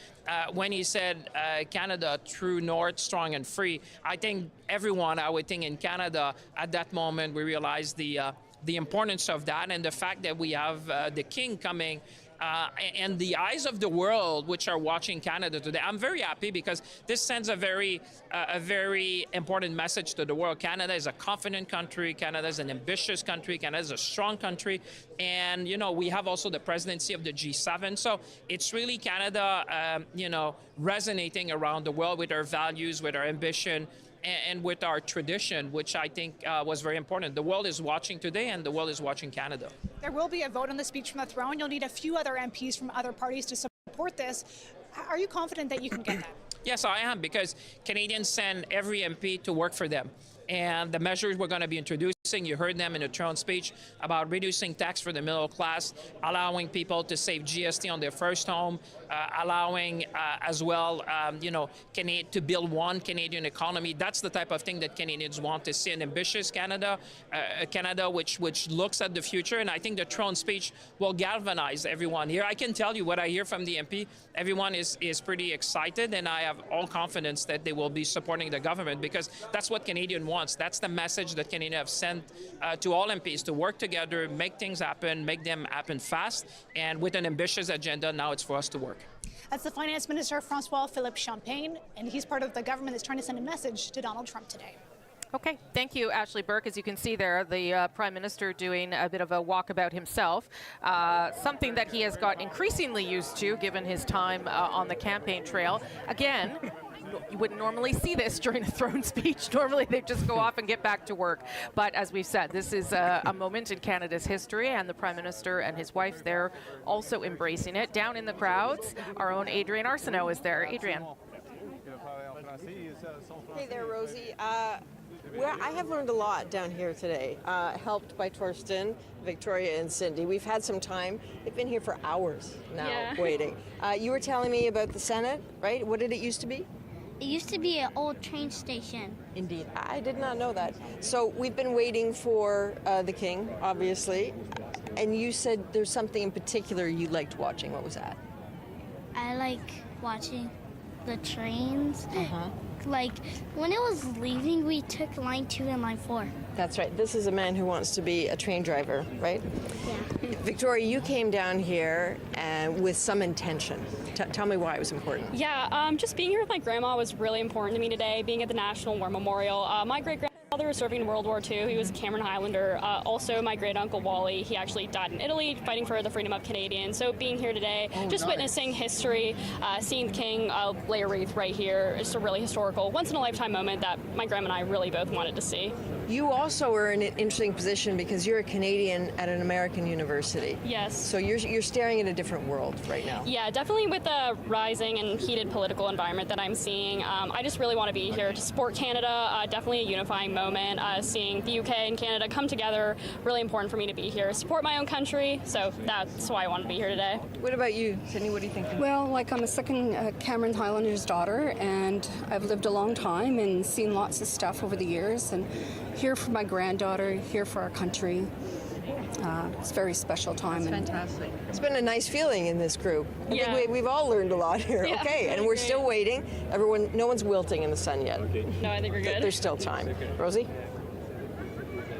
when he said Canada, true north, strong and free, I think everyone, I would think in Canada, at that moment, we realized the importance of that and the fact that we have the King coming and the eyes of the world which are watching Canada today. I'm very happy because this sends a very important message to the world. Canada is a confident country. Canada is an ambitious country. Canada is a strong country. And, we have also the presidency of the G7. So it's really Canada, resonating around the world with our values, with our ambition, and with our tradition, which I think was very important. The world is watching today, and the world is watching Canada. There will be a vote on the speech from the throne. You'll need a few other MPs from other parties to support this. Are you confident that you can get that? Yes, I am, because Canadians send every MP to work for them. And the measures we're going to be introducing, you heard them in the throne speech, about reducing tax for the middle class, allowing people to save GST on their first home, allowing as well, to build one Canadian economy. That's the type of thing that Canadians want to see, an ambitious Canada, a Canada which looks at the future. And I think the throne speech will galvanize everyone here. I can tell you what I hear from the MP. Everyone is pretty excited, and I have all confidence that they will be supporting the government, because that's what Canadian wants. That's the message that Canadians have sent to all MPs, to work together, make things happen, make them happen fast, and with an ambitious agenda. Now it's for us to work. That's the Finance Minister, Francois Philippe Champagne, and he's part of the government that's trying to send a message to Donald Trump today. Okay, thank you, Ashley Burke. As you can see there, the Prime Minister doing a bit of a walkabout himself, something that he has got increasingly used to given his time on the campaign trail. Again, you wouldn't normally see this during a throne speech. Normally they just go off and get back to work. But as we've said, this is a moment in Canada's history, and the Prime Minister and his wife, they're also embracing it. Down in the crowds, our own Adrienne Arsenault is there. Adrienne. Hey there, Rosie. I have learned a lot down here today, helped by Torsten, Victoria, and Cindy. We've had some time. They've been here for hours now, waiting. You were telling me about the Senate, right? What did it used to be? It used to be an old train station. Indeed. I did not know that. So we've been waiting for the king, obviously, and you said there's something in particular you liked watching. What was that? I like watching the trains. Like, when it was leaving, we took line 2 and line 4. That's right. This is a man who wants to be a train driver, right? Yeah. Victoria, you came down here with some intention. Tell me why it was important. Yeah, just being here with my grandma was really important to me today, being at the National War Memorial. My great-grandfather was serving in World War II. He was a Cameron Highlander. Also, my great-uncle Wally, he actually died in Italy fighting for the freedom of Canadians. So being here today, just witnessing history, seeing the king lay a wreath right here, it's a really historical, once-in-a-lifetime moment that my grandma and I really both wanted to see. You also are in an interesting position because you're a Canadian at an American university. Yes. So you're staring at a different world right now. Yeah, definitely with the rising and heated political environment that I'm seeing. I just really want to be here to support Canada. Definitely a unifying moment. Seeing the UK and Canada come together, really important for me to be here. Support my own country, so that's why I want to be here today. What about you, Sydney? What are you thinking? Well, like I'm a second Cameron Highlander's daughter, and I've lived a long time and seen lots of stuff over the years, and here for my granddaughter, here for our country. It's a very special time. That's fantastic. It's been a nice feeling in this group. I Yeah. think we've all learned a lot here. Yeah, okay, and really we're great. still waiting. No one's wilting in the sun yet. No, I think we're good. There's still time. Rosie?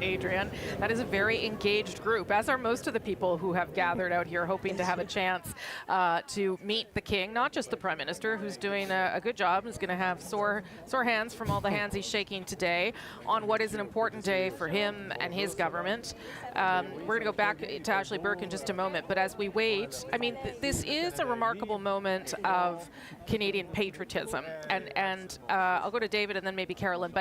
Adrian. That is a very engaged group, as are most of the people who have gathered out here hoping to have a chance to meet the king, not just the Prime Minister, who's doing a good job, is going to have sore hands from all the hands he's shaking today on what is an important day for him and his government. We're going to go back to Ashley Burke in just a moment, but as we wait, I mean, this is a remarkable moment of Canadian patriotism, and I'll go to David and then maybe Carolyn,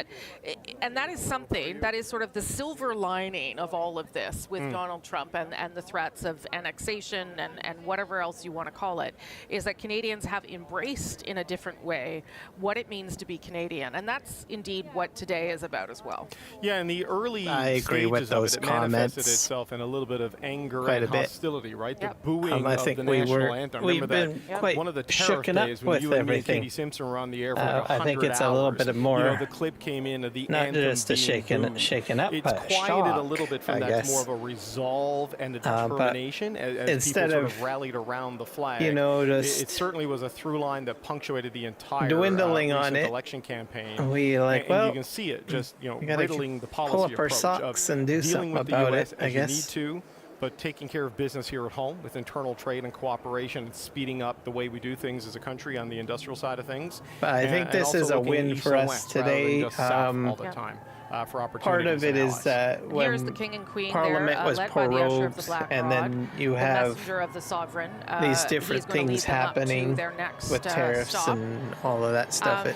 and that is something that is sort of the silver lining of all of this with Donald Trump and the threats of annexation and whatever else you want to call it, is that Canadians have embraced in a different way what it means to be Canadian, and that's indeed what today is about as well. Yeah, in the early I agree with stages those of it, comments. it manifested itself in a little bit of anger Quite and a bit. hostility, right? Yep. The booing I of think the we national were, anthem. we've Remember been that? quite One of the tariff shooken up days when with you and me and everything. Katie Simpson were on the air for like 100 I think it's a little hours. bit more, You know, the clip came in of the not anthem just a being shaken up, It's but quieted shock, a little bit from I that guess. to more of a resolve and a But determination as people instead sort of, of rallied around the flag. you know, just it certainly was a through line that punctuated the entire dwindling on recent it, election campaign. we like, and well, you can see it just, you know, we gotta riddling the policy pull up our approach socks of and do dealing something with the about U.S. it, I as guess. you need to, but taking care of business here at home with internal trade and cooperation and speeding up the way we do things as a country on the industrial side of things. But I think and this also is a looking win east for and us west rather than today. just south all the time. For opportunities Part of it and is that Here's when the King and Queen Parliament there, was led by the Usher of the prorogued, Black and Rod, then you the have messenger of the sovereign. these different he's gonna lead things them up to happening their next, with tariffs stop. and all of that stuff.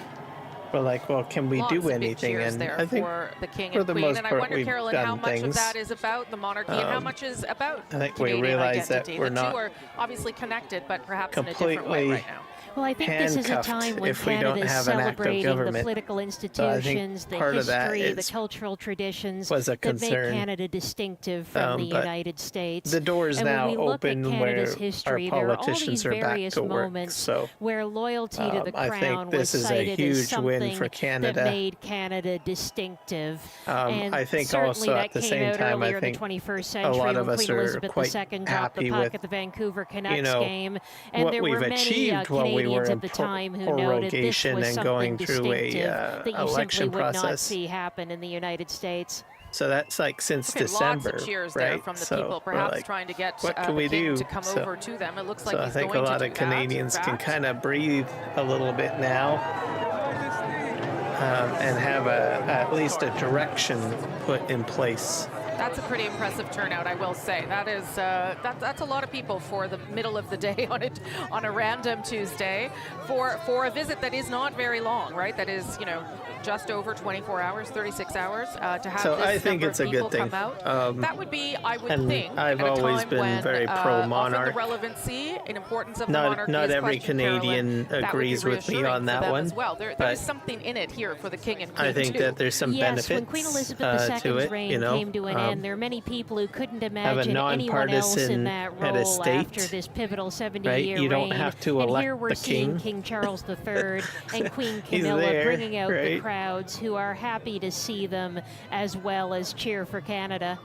We're like, well, can we Lots do of big anything? cheers And there I think for the King for and the Queen, most and I part wonder, we've Carolyn, done how much things. of that is about the monarchy and how much is about I think we Canadian realize that identity. we're The not two are obviously connected, but perhaps in a different way completely right now. Well, I think this is a handcuffed time when if we don't Canada is have an active celebrating the government. political So I think institutions, the part of that history, the is- cultural traditions was a that make concern. Canada distinctive from the but United States. the door's and now when we look open at Canada's where history, our there are all politicians these are back various to work. moments So where loyalty to the I crown think this was is a cited huge as something win for Canada. that made Canada distinctive. And I think certainly also that at the came same out time, I earlier in think the 21st a century lot of when us Queen are Elizabeth quite II dropped happy the puck with, at the Vancouver Canucks you know, game, and what there we've were many achieved while we Canadians were at the in time who noted this prorogation was and something going through a distinctive that you simply election would not process. see happen in the United States. So that's like since Okay, December, lots of cheers right? there from the so people, we're perhaps like, trying to get what can the we king do? to come So- over to them. It looks So like I he's think a going lot to of do Canadians that, can in fact. kind of breathe a little bit now and have at least a direction put in place. That's a pretty impressive turnout, I will say. That is that's a lot of people for the middle of the day on a random Tuesday for a visit that is not very long, right? That is, you know, just over 24 hours, 36 hours, to have So this I think number it's of a people good thing. come out. That would be, I would and think, I've at a always time been when, very often pro-monarch. the relevancy and importance of the Not monarchy not is every questioned, Canadian Carolyn. agrees That would be with me reassuring on for that them one. as well. There but is something in it here for the king and queen I think too. that there's some Yes, benefits when Queen Elizabeth to II's it. reign You know, came to an end, there are many people who couldn't have a imagine anyone else in nonpartisan that head role of state, after this pivotal 70-year right? You don't reign. have to and elect here we're the seeing king. King Charles III and Queen He's Camilla there, bringing out the right? crowds who are happy to see them as well as cheer for Canada.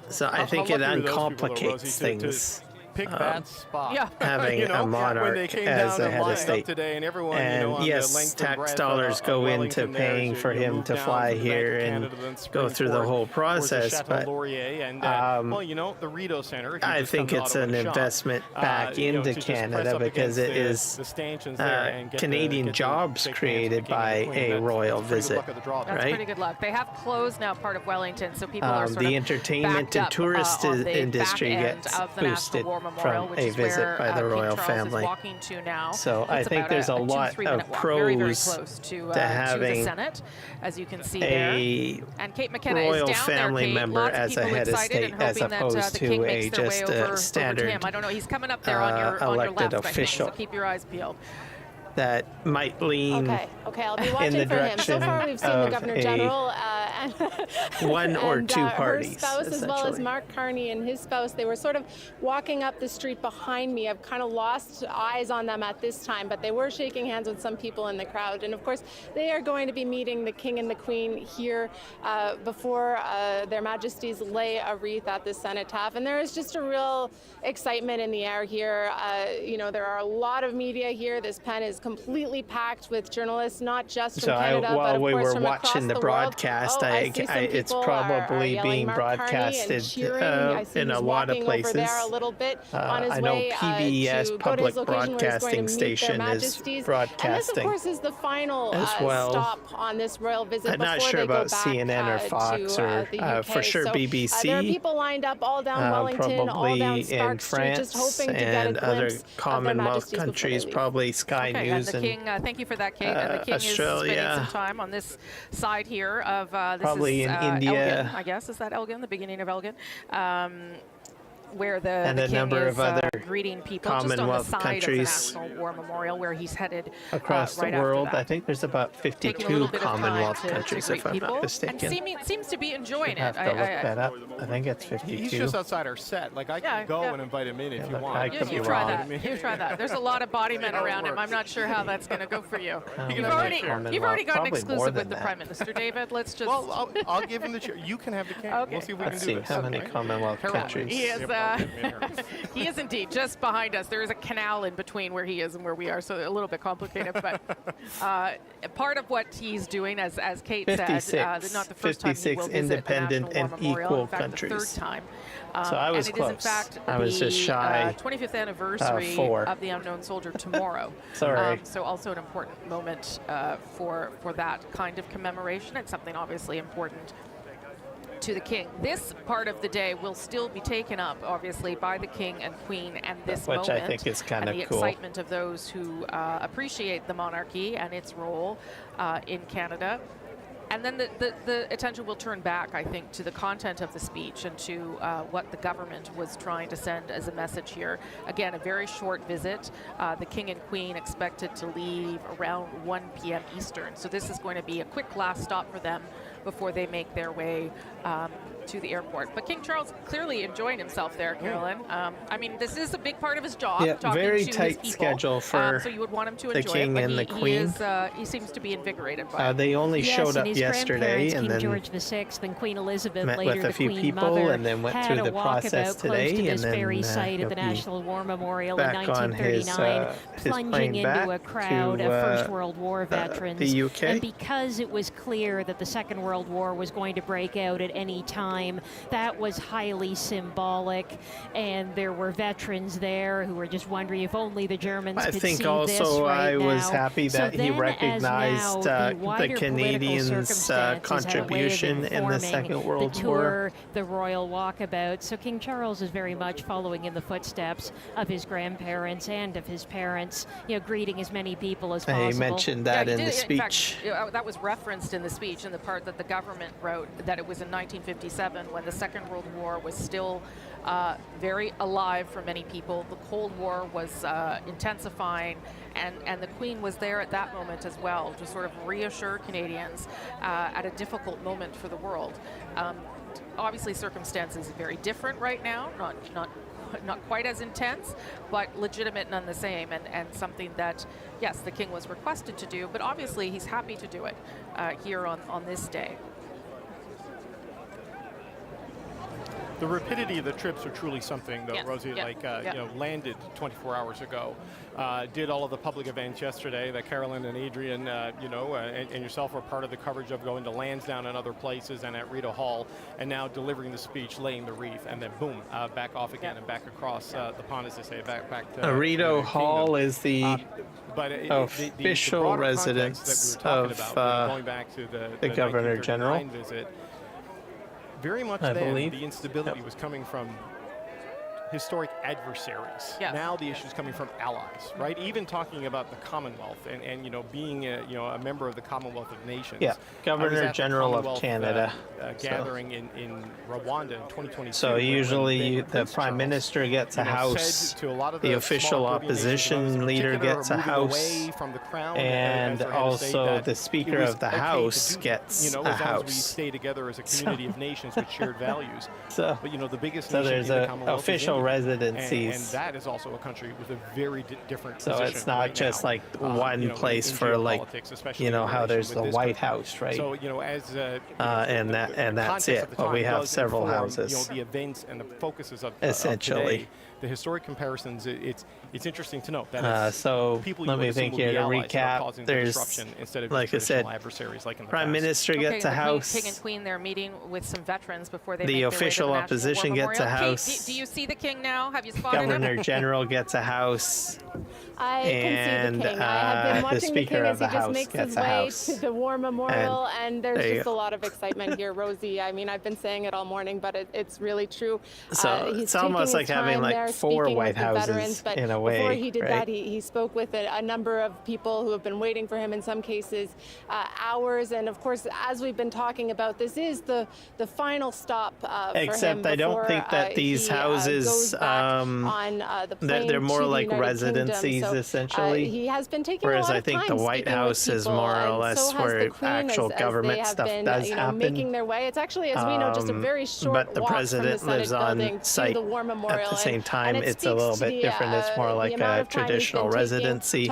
So I think it uncomplicates things. Pick that spot. Yeah. Having You know, a monarch when they came as down a to head of line up state. today and everyone, you And know, on the yes, length and tax breadth dollars of go into Wellington there, paying as for you him move to down fly from the Bank here of and Canada, then go Supreme through the Court, whole of course, the process. Chateau But Laurier and well, you know, the Rideau Centre. if you I just think come to it's Ottawa an to shop, investment back you know, into to just press Canada up because it against is the stanchions there and get Canadian get to jobs shake hands with created the King by and the Queen. a royal That's pretty good visit, luck of the draw there. That's right? pretty good luck. They have closed now part of Wellington, so people are sort The of entertainment backed and up, tourist on the industry back end gets of the boosted National War Memorial, from which a is visit where by the King royal Charles family. is walking to now. So I It's think about there's a a lot 2-3 of minute walk, very, very pros close to to the having Senate, as you can see a there. And Kate McKenna royal is down family there, Kate. member Lots of as a people head of excited state and as hoping that opposed the to king a makes their way just over a to standard him. I don't know. He's coming up there on your elected left, official I think, so keep your eyes peeled. that might lean Okay, I'll be in watching the for him. So direction far, we've seen the of Governor a General and one or and, two her parties, spouse, as well as essentially. Mark Carney and his spouse. They were sort of walking up the street behind me. I've kind of lost eyes on them at this time, but they were shaking hands with some people in the crowd. And of course, they are going to be meeting the King and the Queen here before their Majesties lay a wreath at the cenotaph. And there is just a real excitement in the air here. You know, there are a lot of media here. This pen is completely packed with journalists, not just from Canada, but while of we course were from across watching the world. broadcast, Oh, I see some it's people probably are being Mark Carney and broadcasted cheering. I see in a he's lot of walking places. over there a little bit on his I know way PBS to go to his Public location where he's going to Broadcasting meet their Station is Majesties. And this, of broadcasting course, is the final as well. stop on this royal visit I'm before not sure they go about back CNN or Fox to or the UK. for sure So, BBC. there are people lined up all down Wellington, all probably down in Spark Street, just France hoping to get a and other glimpse of their Commonwealth Majesties before they countries, leave. probably Sky Okay, News and the King, thank you for that, Kate. And the King is Australia. spending some time on this side here of this Probably is, in India. Elgin, I guess. Is that Elgin, the beginning of Elgin? Where And the a King number is of other greeting people just on the Commonwealth side countries of the National War Memorial where he's headed across right the after world. that. I think there's about Taking a 52 little bit of time Commonwealth to countries, greet if I'm people, not mistaken. And seems to be enjoying Have it. to look that up. I think it's 52. He's just outside our set. Like, I can go and invite him in if you want. You try that. You try that. There's a lot of body men around him. I'm not sure how that's going to go for you. You've already got an exclusive with the Prime Minister, David. Let's just. Well, I'll give him the chair. You can have the camera. Okay. We'll see if we Let's can see do this. how many Commonwealth countries. He is. He is indeed just behind us. There is a canal in between where he is and where we are, so a little bit complicated. But part of what he's doing, as Kate 56, said, not the first time he will visit independent the National War and Memorial, equal in fact, countries. the third time. So I was and close. It is, in fact, I was just shy. 25th anniversary 4. of the Unknown Soldier tomorrow. Sorry. So also an important moment for that kind of commemoration, and something obviously important to the King. This part of the day will still be taken up, obviously, by the King and Queen and this Which moment. I think is kind of and the cool. excitement of those who appreciate the monarchy and its role in Canada. And then the attention will turn back, I think, to the content of the speech and to what the government was trying to send as a message here. Again, a very short visit. The King and Queen expected to leave around 1 p.m. Eastern. So this is going to be a quick last stop for them before they make their way to the airport. But King Charles clearly enjoying himself there, Carolyn. I mean, this is a big part of his job. Yeah, talking very to tight his people. schedule for so you would want him to the enjoy King it, but and the Queen. he seems to be invigorated by it. They only showed up and his yesterday, grandparents, and King then George VI and Queen Elizabeth, met later with a the few Queen people, Mother, and then went had through a the process walkabout today, close to and this then very site he'll of the be National War Memorial in back on his 1939, plunging plane into a back crowd to, of First World War veterans. the UK. And because it was clear that the Second World World War was going to break out at any time. That was highly symbolic, and there were veterans there who were just wondering if only the Germans could see this right now. I think also I was happy that he recognized the Canadians' contribution in the Second World War. The Royal Walkabout. So King Charles is very much following in the footsteps of his grandparents and of his parents, greeting as many people as possible. He mentioned that in the speech. In fact, that was referenced in the speech, in the part that the government wrote, that it was in 1957 when the Second World War was still very alive for many people. The Cold War was intensifying, and the Queen was there at that moment as well to sort of reassure Canadians at a difficult moment for the world. Obviously, circumstances are very different right now, not quite as intense, but legitimate none the same, and something that, yes, the King was requested to do, but obviously he's happy to do it here on this day. The rapidity of the trips are truly something, though, Rosie. Landed 24 hours ago, did all of the public events yesterday that Carolyn and Adrian, and yourself were part of the coverage of, going to Lansdowne and other places, and at Rideau Hall, and now delivering the speech, laying the wreath, and then boom, back off again and back across the pond, as they say, back to Rideau Hall is the official residence of going back to the Governor General. Visit. Very much I then, believe. the instability was coming from historic adversaries. Yes. Now the issue is coming from allies, right? Even talking about the Commonwealth and being a member of the Commonwealth of Nations. Yeah, Governor General of Canada. Gathering in Rwanda in 2022. So usually the Prime Minister gets a house, the official opposition leader gets a house, and also the Speaker of the House gets a house. We stay together as a community of nations with shared values. So, but the biggest so nation there's in the a Commonwealth official is residencies. and that is also a country with a very different so position it's not right just now, like one place in for geopolitics, especially in how relation there's with the this White country. House, right? So as and that's it. But we have several houses. The events and the focuses of essentially. Of today, the historic comparisons. It's interesting to note that so people let me think here to recap. There's, instead of like I said, adversaries like in the Prime Minister gets a house. King and Queen, they're meeting with some veterans before they the make official their way to the opposition National gets a War house. Memorial. Do you see the King now? Have you spotted Governor him? General gets a house. I and can see the King. I have been the watching the Speaker King of as he the just House makes gets his a way house. to the War Memorial, and there's there just a lot of excitement here, Rosie. I mean, I've been saying it all morning, but it's really true. So he's it's almost like taking his having time like there, 4 speaking White with the Houses veterans, but in a way. before he did right? that, he spoke with a number of people who have been waiting for him, in some cases hours. And of course, as we've been talking about, this is the final stop for him. Except I don't think that these houses, they're more like residencies essentially. He has been taking whereas a lot I of think time the White House is people, more or and less so has where the Queen actual as government they have stuff been, does happen. making their way. It's actually, as we know, just a very short but the walk president from the lives Senate building on site to the War Memorial. at the same time. And It's a little bit different. It's more like a traditional residency,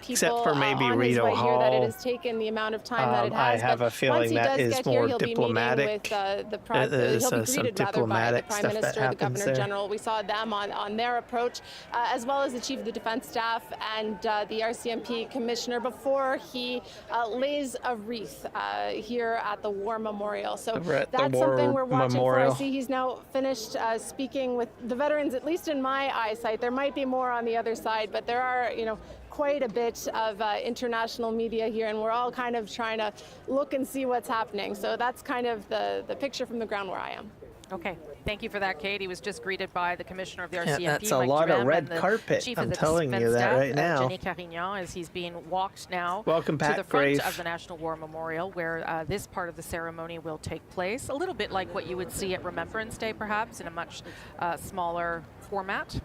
except for maybe Rideau Hall. That it has taken the amount of time that it has. I have a feeling that is more diplomatic. He'll be some greeted diplomatic by the Prime stuff that Minister, the happens Governor there. General. We saw them on their approach, as well as the Chief of the Defense Staff and the RCMP Commissioner before he lays a wreath here at the War Memorial. So that's something we're watching for. I see he's now finished speaking with the veterans, at least in my eyesight. There might be more on the other side, but there are, quite a bit of international media here, and we're all kind of trying to look and see what's happening. So that's kind of the picture from the ground where I am. Okay, thank you for that, Kate. He was just greeted by the Commissioner of the RCMP, that's a Mike lot of Durham, red and the carpet. Chief I'm of the telling you Defense that Staff, right now. Jenny Carignan, as he's being walked now Welcome to back, the front Grave. of the National War Memorial, where this part of the ceremony will take place. A little bit like what you would see at Remembrance Day, perhaps, in a much smaller format.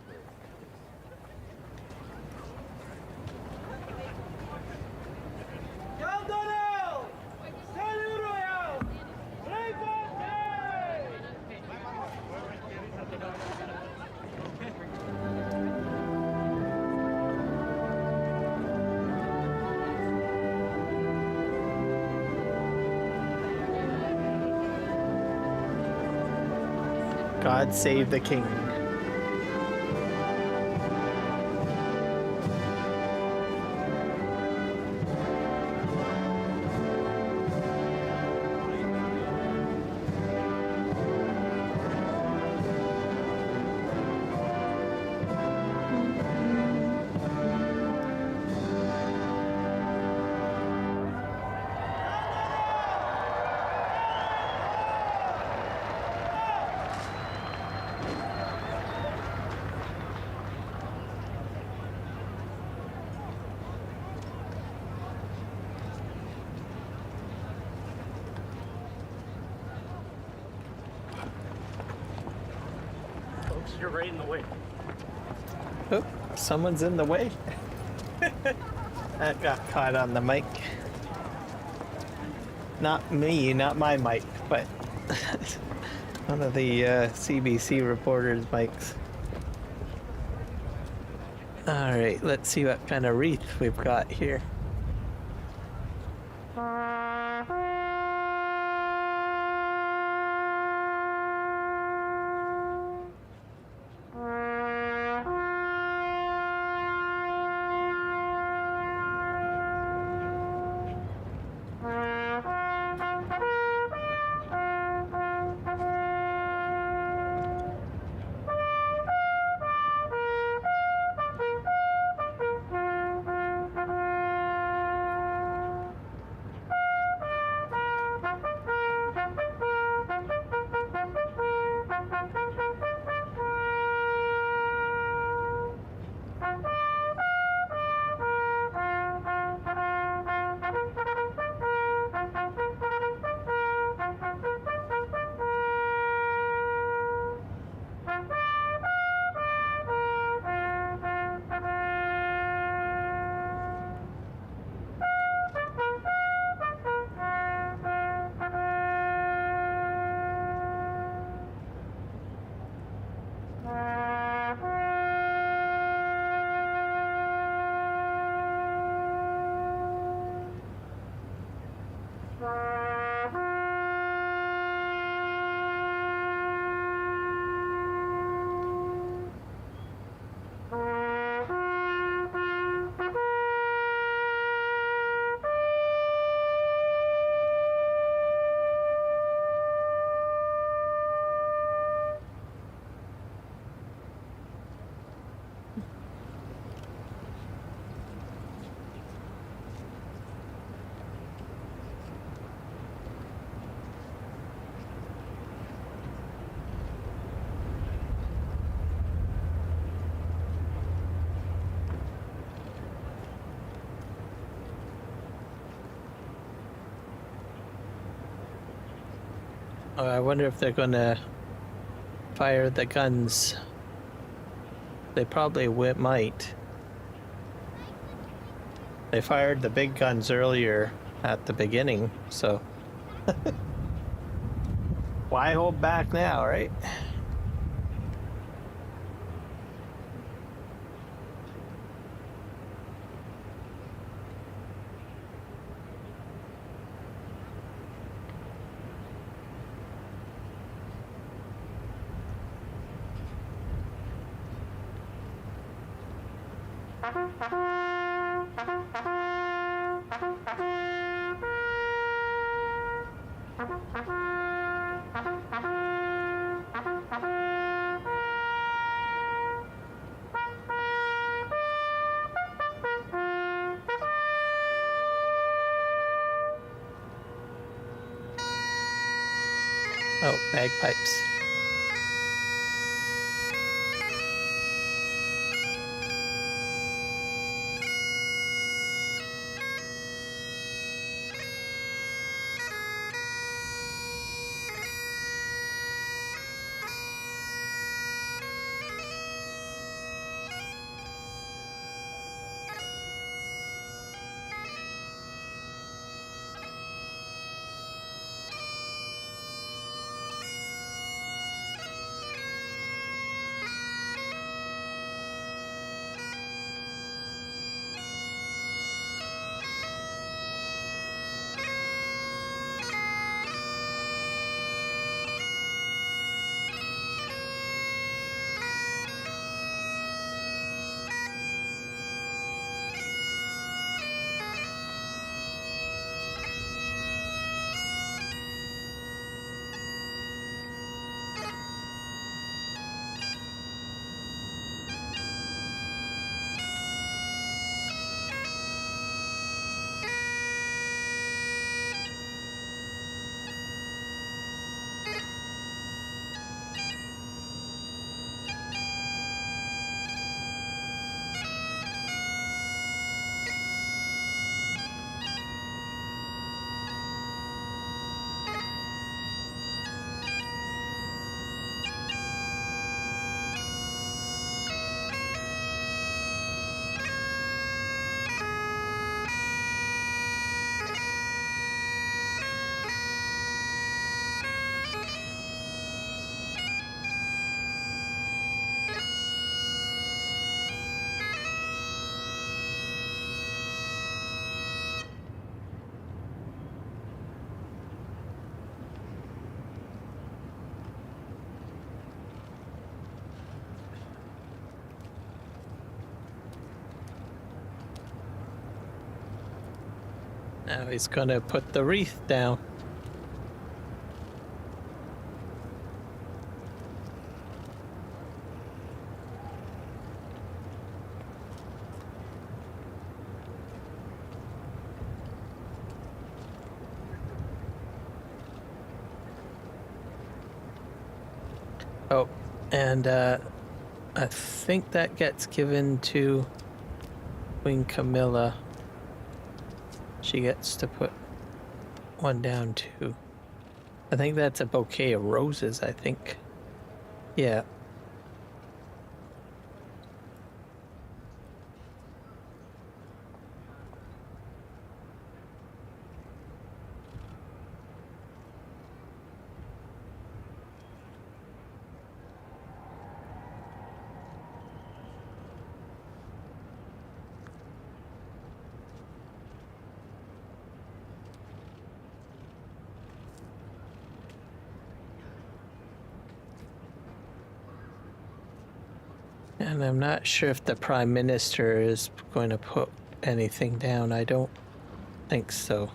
God save the King. You're right in the way. Oh, someone's in the way. That got caught on the mic. Not me, not my mic, but one of the CBC reporters' mics. All right, let's see what kind of wreath we've got here. Oh, I wonder if they're gonna fire the guns. They probably might. They fired the big guns earlier at the beginning, so why hold back now, right? Oh, bagpipes. Now he's gonna put the wreath down. Oh, and I think that gets given to Queen Camilla. She gets to put one down too. I think that's a bouquet of roses, I think. Yeah. And I'm not sure if the Prime Minister is going to put anything down. I don't think so.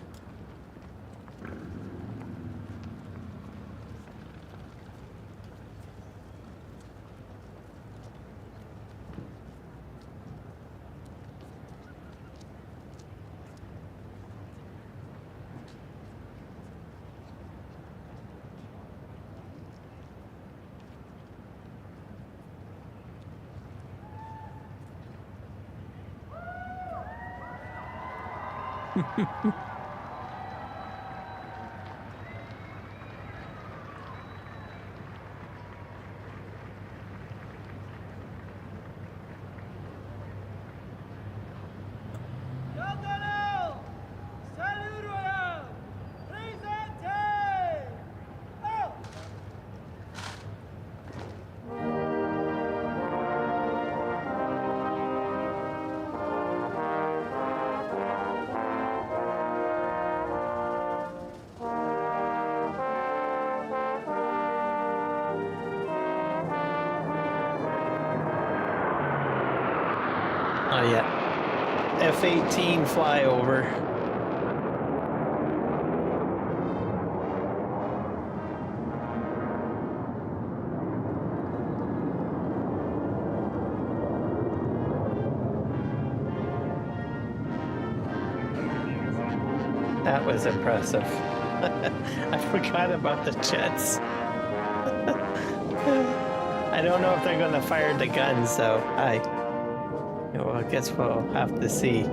Oh yeah, F-18 flyover. That was impressive. I forgot about the jets. I don't know if they're going to fire the guns, so well, I guess we'll have to see.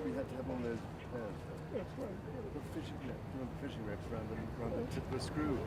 We had to have one of those fishing ropes around the tip of the screw.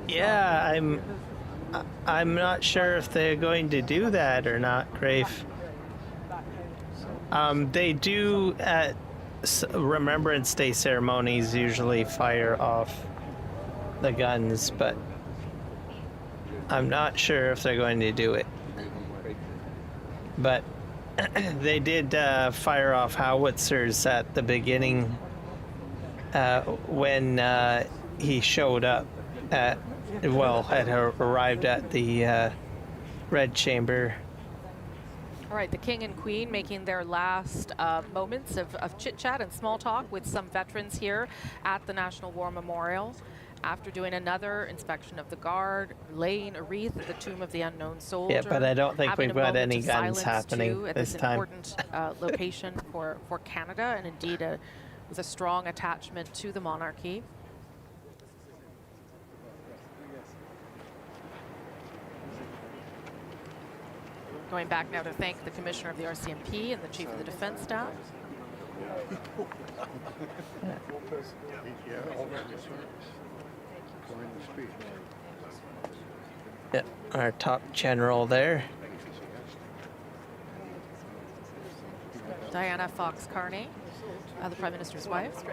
Yeah, I'm not sure if they're going to do that or not, Grafe. They do at Remembrance Day ceremonies usually fire off the guns, but I'm not sure if they're going to do it. But they did fire off howitzers at the beginning when he showed up had arrived at the Red Chamber. All right, the King and Queen making their last moments of chit-chat and small talk with some veterans here at the National War Memorial. After doing another inspection of the guard, laying a wreath at the tomb of the unknown soldier. Yeah, but I don't think we've got any guns happening at this this time. important location for Canada, and indeed with a strong attachment to the monarchy. Going back now to thank the Commissioner of the RCMP and the Chief of the Defence Staff. Yeah, our top general there. Diana Fox-Carney, the Prime Minister's wife.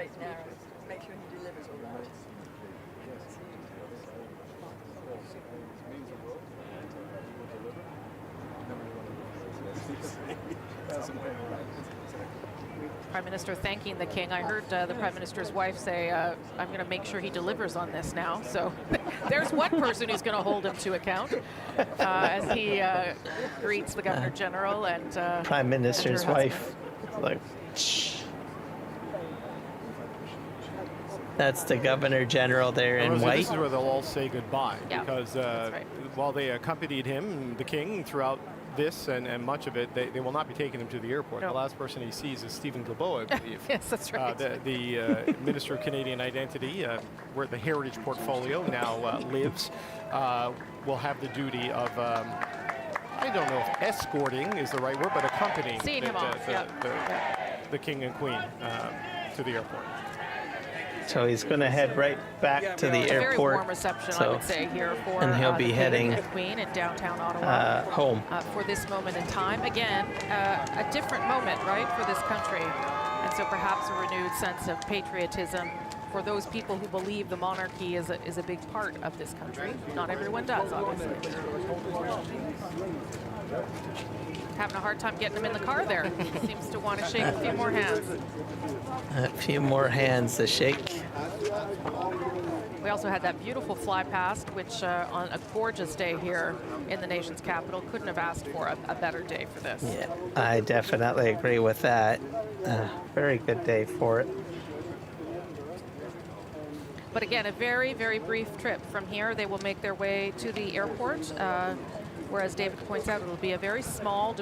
Prime Minister thanking the King. I heard the Prime Minister's wife say, I'm going to make sure he delivers on this now. So there's one person who's going to hold him to account as he greets the Governor General and Prime Minister's wife. Like, shh. That's the Governor General there in white. This is where they'll all say goodbye, because right. while they accompanied him, the King, throughout this and much of it, they will not be taking him to the airport. No. The last person he sees is Stephen Guilbeault, I believe. Yes, that's right. The Minister of Canadian Identity, where the Heritage Portfolio now lives, will have the duty of, I don't know if escorting is the right word, but accompanying Seeing him off, the King and Queen to the airport. So he's going to head right back to the It's a airport. very warm reception, I would say, here for and he'll be the King heading and Queen in downtown Ottawa. Home. For this moment in time. Again, a different moment, right, for this country. And so perhaps a renewed sense of patriotism for those people who believe the monarchy is a big part of this country. Not everyone does, obviously. Having a hard time getting him in the car there. Seems to want to shake a few more hands. A few more hands to shake. We also had that beautiful fly past, which on a gorgeous day here in the nation's capital, couldn't have asked for a better day for this. Yeah, I definitely agree with that. Very good day for it. But again, a very, very brief trip. From here, they will make their way to the airport. Whereas David points out, it'll be a very small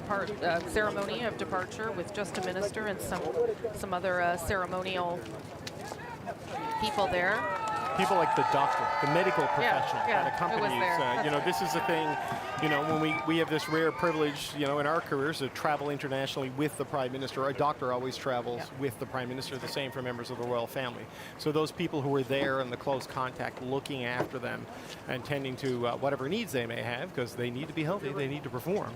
ceremony of departure with just a minister and some other ceremonial people there. People like the doctor, the medical professional yeah, that accompanies. This is the thing, when we have this rare privilege, in our careers to travel internationally with the Prime Minister. A doctor always travels with the Prime Minister, the same for members of the royal family. So those people who are there in the close contact, looking after them and tending to whatever needs they may have, because they need to be healthy, they need to perform.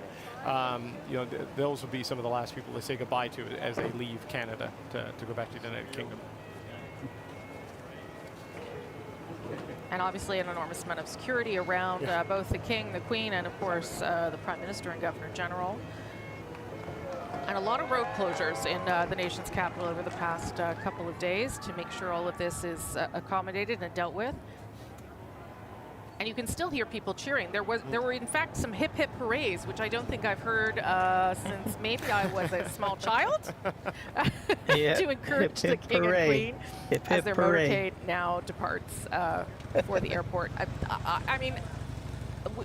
Those will be some of the last people to say goodbye to as they leave Canada to go back to the United Kingdom. And obviously an enormous amount of security around both the King, the Queen, and of course the Prime Minister and Governor General. And a lot of road closures in the nation's capital over the past couple of days to make sure all of this is accommodated and dealt with. And you can still hear people cheering. There were in fact some hip hip hoorays, which I don't think I've heard since maybe I was a small child, to encourage the King and Queen as their motorcade now departs for the airport. I mean,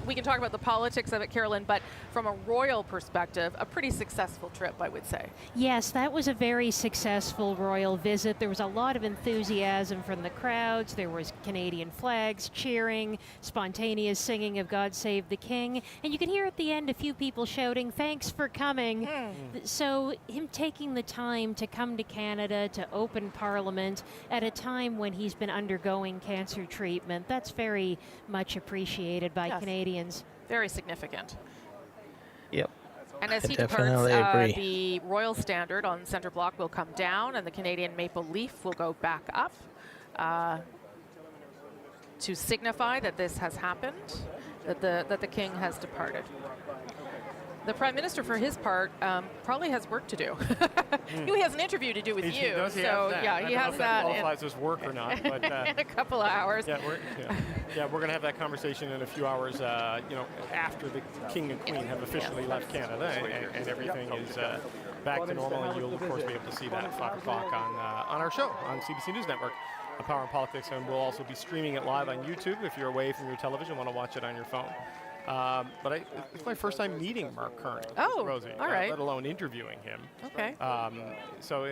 we can talk about the politics of it, Carolyn, but from a royal perspective, a pretty successful trip, I would say. Yes, that was a very successful royal visit. There was a lot of enthusiasm from the crowds. There was Canadian flags cheering, spontaneous singing of God Save the King. And you could hear at the end a few people shouting, "Thanks for coming." So him taking the time to come to Canada to open Parliament at a time when he's been undergoing cancer treatment, that's very much appreciated by Canadians. Very significant. Yep. And as he departs, the royal standard on center block will come down and the Canadian maple leaf will go back up to signify that this has happened, that the King has departed. The Prime Minister, for his part, probably has work to do. He has an interview to do with you. Does he so, have that? yeah, I he don't know has if that. qualifies as work or not, but in a couple of hours. Yeah, we're going to have that conversation in a few hours. After the King and Queen have officially left Canada and everything is back to normal, and you'll of course be able to see that at 5 o'clock on our show on CBC News Network, Power and Politics, and we'll also be streaming it live on YouTube if you're away from your television, want to watch it on your phone. But it's my first time meeting Mark Carney, Rosie, all right. let alone interviewing him. Okay. So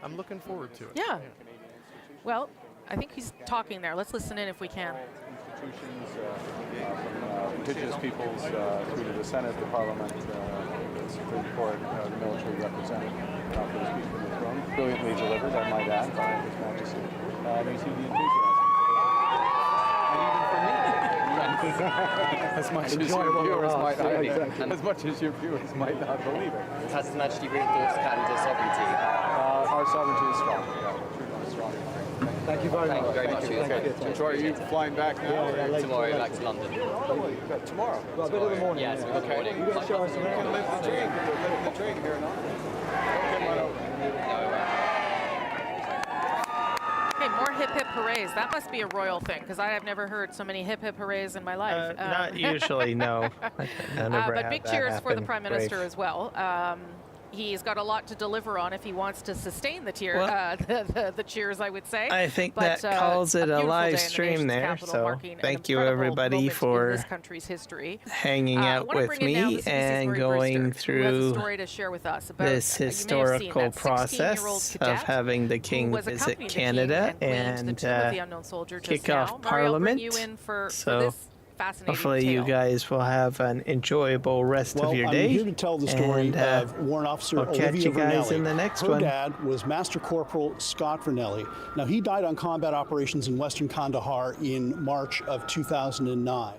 I'm looking forward to it. Yeah. Well, I think he's talking there. Let's listen in if we can. Institutions, from Indigenous peoples through to the Senate, the Parliament, the Supreme Court, the military represented for the Speaker of the Throne. Brilliantly delivered, I might add, by His Majesty. You see the enthusiasm. As much as your viewers might as much as your viewers might not believe it. Has His Majesty reinforced Canada's sovereignty? Our sovereignty is strong. Yeah, we're strong. Thank you very much. Thank you very much for your time. Troy, are you flying back now? Tomorrow back to London. Tomorrow? Well, a bit of the morning. Yes, we've got the morning. You can show us around. You can live the dream. Live the dream here now. Come on over. Okay, more hip hip hoorays. That must be a royal thing, because I have never heard so many hip hip hoorays in my life. Not usually, no. But big cheers for the Prime Minister as well. He's got a lot to deliver on if he wants to sustain the the cheers, I would say. I think that calls it a live stream there. So thank you everybody for this country's history. Hanging out with me and going through this historical process of having the King visit Canada and kick off Parliament. So hopefully you guys will have an enjoyable rest of your day. I'm here to tell the story of Warrant Officer Olivia catch you guys Vernelli. in the next Her one. dad was Master Corporal Scott Vernelli. Now, he died on combat operations in Western Kandahar in March of 2009.